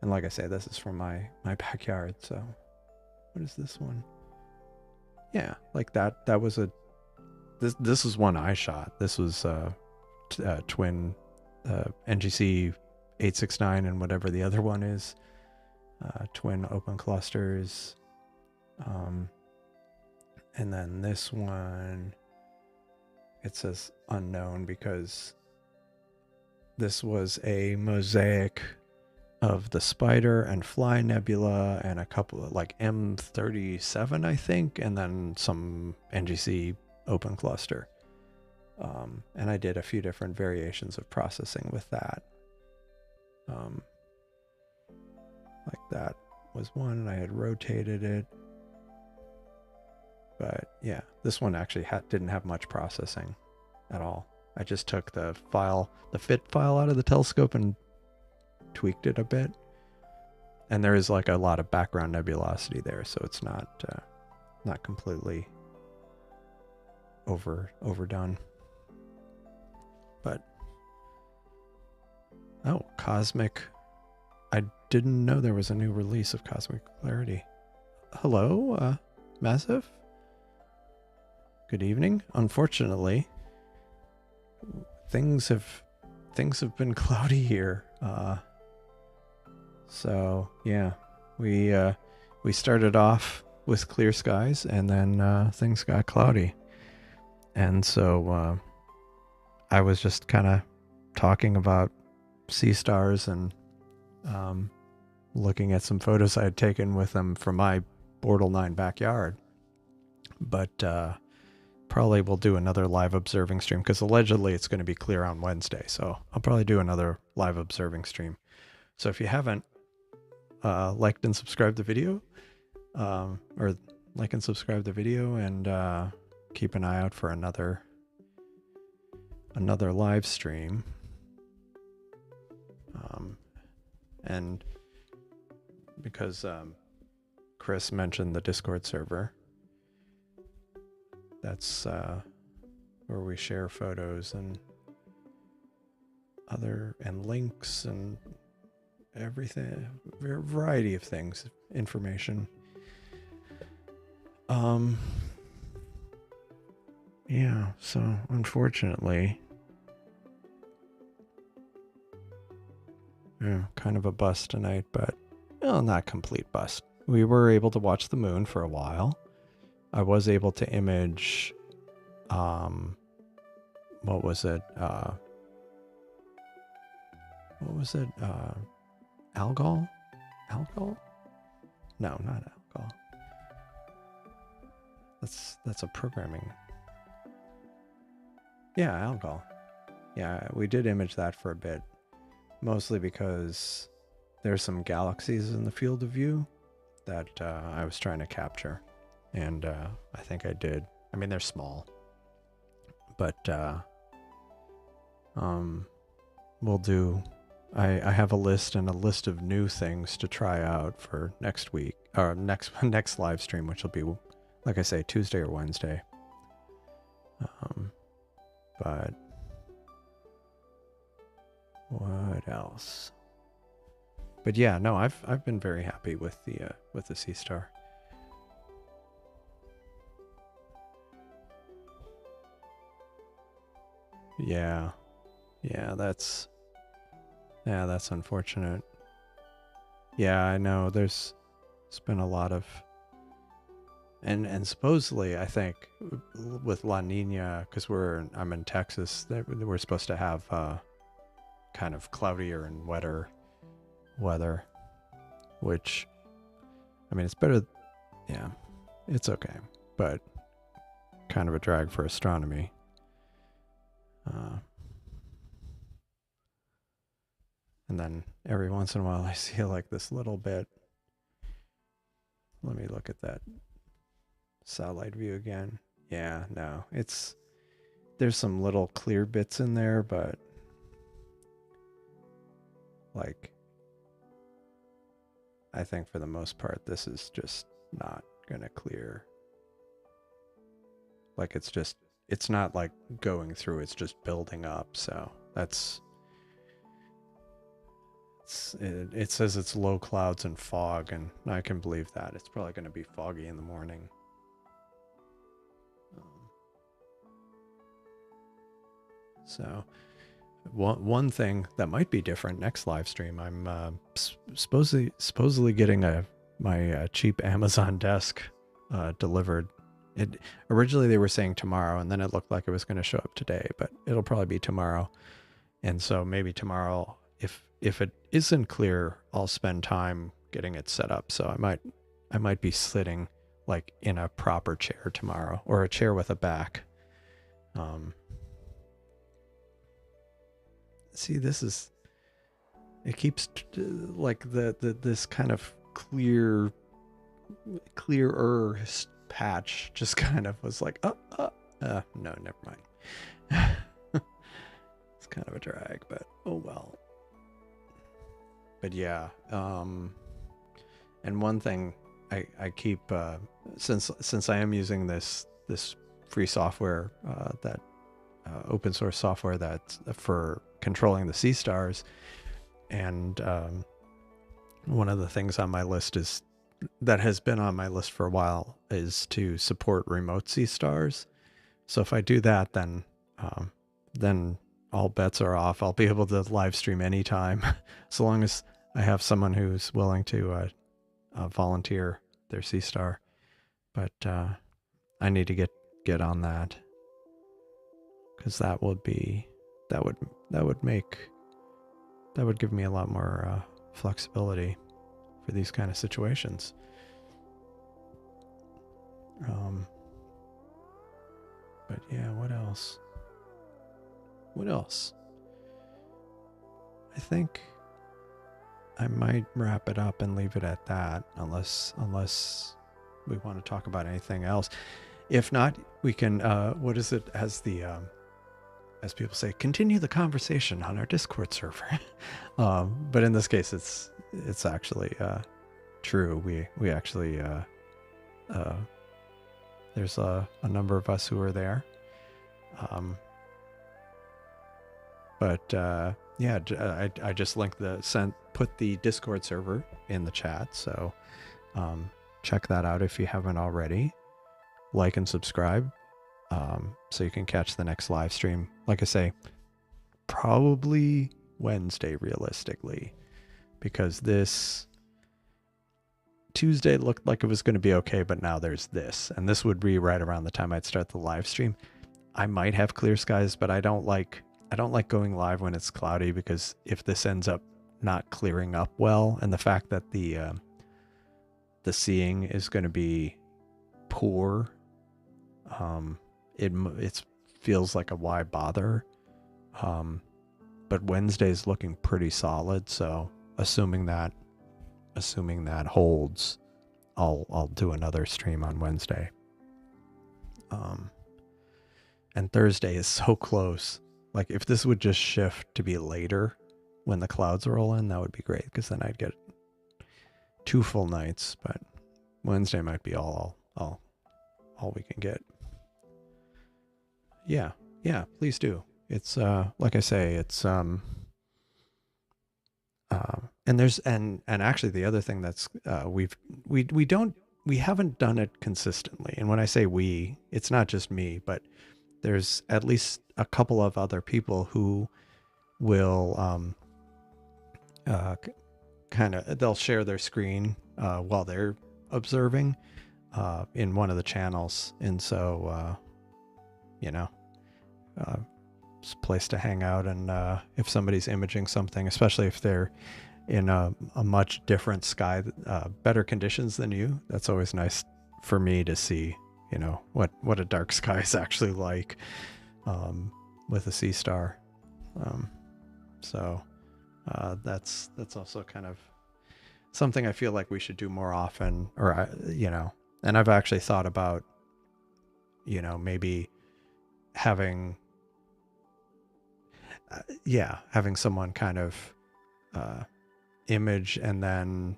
And like I say, this is from my backyard. So what is this one? Yeah, like that was this is one I shot. This was twin NGC 869 and whatever the other one is, twin open clusters. And then this one, it says unknown because this was a mosaic of the Spider and Fly Nebula and a couple of like M37, I think, and then some NGC open cluster. And I did a few different variations of processing with that. Like that was one, and I had rotated it. But yeah, this one actually didn't have much processing at all. I just took the fit file out of the telescope and tweaked it a bit. And there is like a lot of background nebulosity there, so it's not completely overdone. But oh, Cosmic. I didn't know there was a new release of Cosmic Clarity. Hello, Massive? Good evening. Unfortunately, things have been cloudy here. So yeah, we started off with clear skies, and then things got cloudy, and so I was just kind of talking about Seestars and looking at some photos I had taken with them from my Bortle 9 backyard. But probably we'll do another live observing stream because allegedly it's going to be clear on Wednesday. So I'll probably do another live observing stream. So if you haven't liked and subscribed the video, or like and subscribe the video, and keep an eye out for another live stream. And because Chris mentioned the Discord server, that's where we share photos and links and everything, a variety of things, information. Yeah, so unfortunately, yeah, kind of a bust tonight, but well, not complete bust. We were able to watch the moon for a while. I was able to image, what was it? Algol? Algol? No, not Algol. That's a programming. Yeah, Algol. Yeah, we did image that for a bit. Mostly because there's some galaxies in the field of view that I was trying to capture. And I think I did. I mean, they're small. But we'll do... I have a list and a list of new things to try out for next week. Or next live stream, which will be, like I say, Tuesday or Wednesday. But... what else? But yeah, no, I've been very happy with the Seestar. Yeah, that's unfortunate. Yeah, I know. There's been a lot of, and supposedly I think with La Nina, because I'm in Texas, we're supposed to have kind of cloudier and wetter weather, which, I mean, it's better. Yeah, it's okay, but kind of a drag for astronomy. And then every once in a while I see like this little bit. Let me look at that satellite view again. Yeah, no, there's some little clear bits in there, but like, I think for the most part, this is just not gonna clear. Like, it's not like going through, it's just building up. So it says it's low clouds and fog, and I can believe that. It's probably going to be foggy in the morning. So one thing that might be different next live stream, I'm supposedly getting my cheap Amazon desk delivered. Originally they were saying tomorrow, and then it looked like it was going to show up today, but it'll probably be tomorrow. And so maybe tomorrow, if it isn't clear, I'll spend time getting it set up. So I might be sitting like in a proper chair tomorrow, or a chair with a back. See, it keeps like this kind of clearer patch just kind of was like, no, never mind. It's kind of a drag, but oh well. But yeah, and one thing I keep, since I am using this free software, that open source software that's for controlling the Seestars, and one of the things on my list that has been on my list for a while is to support remote Seestars. So if I do that, then all bets are off. I'll be able to live stream anytime, so long as I have someone who's willing to volunteer their Seestar. But I need to get on that, because that would give me a lot more flexibility for these kind of situations. But yeah, what else? I think I might wrap it up and leave it at that, unless we want to talk about anything else. If not, we can, what is it, as as people say, continue the conversation on our Discord server. But in this case, it's actually true. We actually, there's a number of us who are there. Yeah, I just linked put the Discord server in the chat. So check that out if you haven't already. Like and subscribe, so you can catch the next live stream. Like I say, probably Wednesday realistically, because this Tuesday looked like it was going to be okay, but now there's this, and this would be right around the time I'd start the live stream. I might have clear skies, but I don't like going live when it's cloudy, because if this ends up not clearing up well, and the fact that the seeing is going to be poor, it feels like a why bother. But Wednesday's looking pretty solid, so assuming that holds, I'll do another stream on Wednesday. And Thursday is so close. Like, if this would just shift to be later when the clouds roll in, that would be great, because then I'd get 2 full nights. But Wednesday might be all we can get. Yeah, please do. It's like I say, it's and actually the other thing that's we haven't done it consistently. And when I say we, it's not just me, but there's at least a couple of other people who will they'll share their screen while they're observing in one of the channels. And so it's a place to hang out. And if somebody's imaging something, especially if they're in a much different sky, better conditions than you, that's always nice for me to see, what a dark sky is actually like with a Seestar. So that's also kind of something I feel like we should do more often, or and I've actually thought about, maybe having someone kind of image and then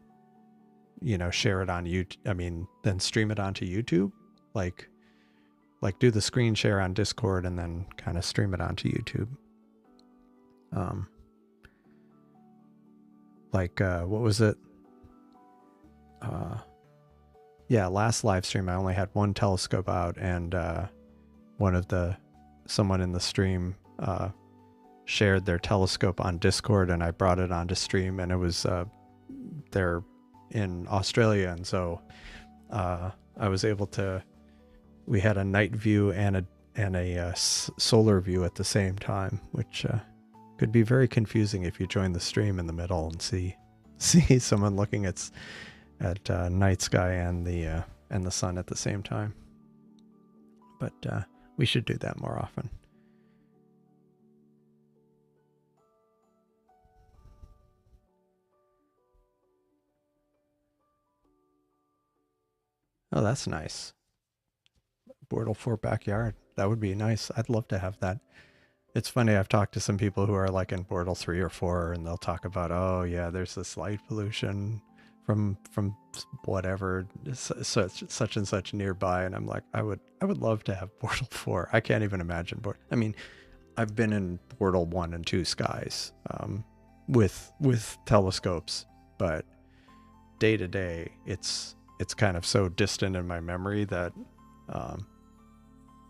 share it on YouTube. Then stream it onto YouTube, like do the screen share on Discord and then kind of stream it onto YouTube. What was it? Last live stream I only had one telescope out, and someone in the stream shared their telescope on Discord, and I brought it onto stream, and it was they're in Australia, and so I was able to. We had a night view and a solar view at the same time, which could be very confusing if you join the stream in the middle and see someone looking at night sky and the sun at the same time. But we should do that more often. Oh, that's nice. Bortle Fort backyard. That would be nice. I'd love to have that. It's funny, I've talked to some people who are like in Bortle 3 or 4, and they'll talk about, oh yeah, there's this light pollution from whatever, such and such nearby. And I'm like, I would love to have Bortle 4. I can't even imagine Bortle. I've been in Bortle 1 and 2 skies with telescopes, but day to day, it's kind of so distant in my memory that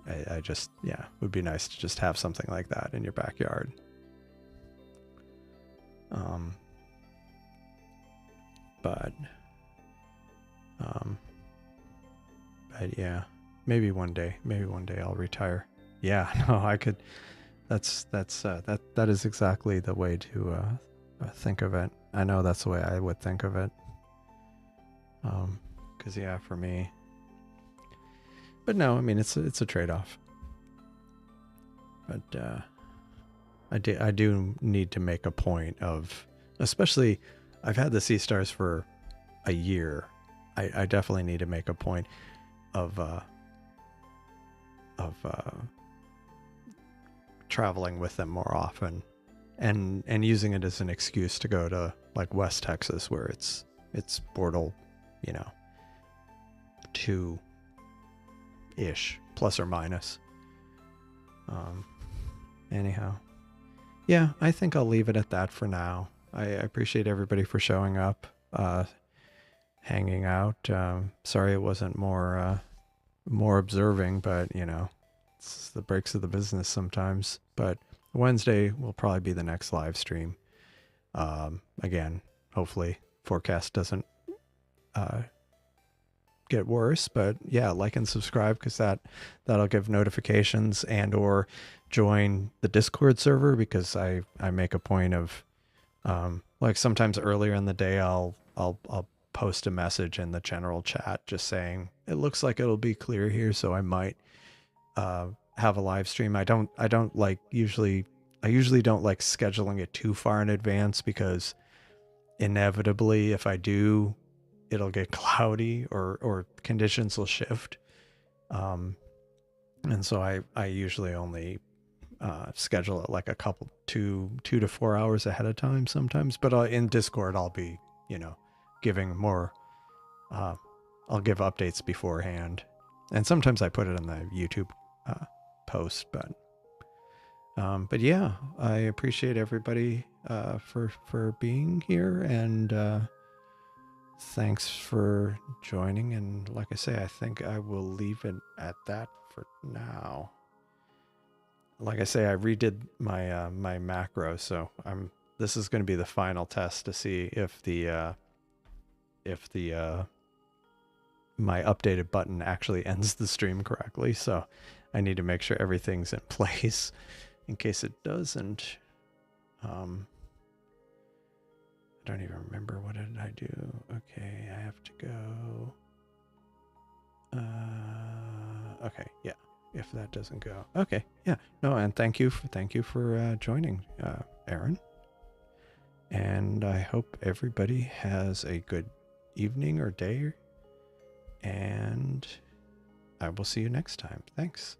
I just, yeah, would be nice to just have something like that in your backyard. But yeah, maybe one day I'll retire. Yeah, no, I could, that is exactly the way to think of it. I know that's the way I would think of it. 'Cause yeah, for me, but no, I mean, it's a trade-off. But I do need to make a point of, especially, I've had the Seestars for a year. I definitely need to make a point of traveling with them more often, and using it as an excuse to go to like West Texas, where it's Bortle, 2-ish plus or minus. Anyhow, yeah, I think I'll leave it at that for now. I appreciate everybody for showing up, hanging out. Sorry it wasn't more observing, but it's the breaks of the business sometimes. But Wednesday will probably be the next live stream. Again, hopefully forecast doesn't get worse, but yeah, like and subscribe, because that'll give notifications, and or join the Discord server, because I make a point of like sometimes earlier in the day I'll post a message in the general chat just saying it looks like it'll be clear here, so I might have a live stream. I usually don't like scheduling it too far in advance, because inevitably if I do, it'll get cloudy or conditions will shift. And so I usually only schedule it like a couple, 2 to 4 hours ahead of time sometimes. But in Discord, I'll be, giving more, I'll give updates beforehand. And sometimes I put it in the YouTube post, but yeah, I appreciate everybody for being here, and thanks for joining. And like I say, I think I will leave it at that for now. Like I say, I redid my my macro, so this is going to be the final test to see if the my updated button actually ends the stream correctly. So I need to make sure everything's in place in case it doesn't. I don't even remember, what did I do? Okay, I have to go. Okay, yeah. If that doesn't go, okay, yeah, no, and thank you for joining, Aaron. And I hope everybody has a good evening or day, and I will see you next time. Thanks.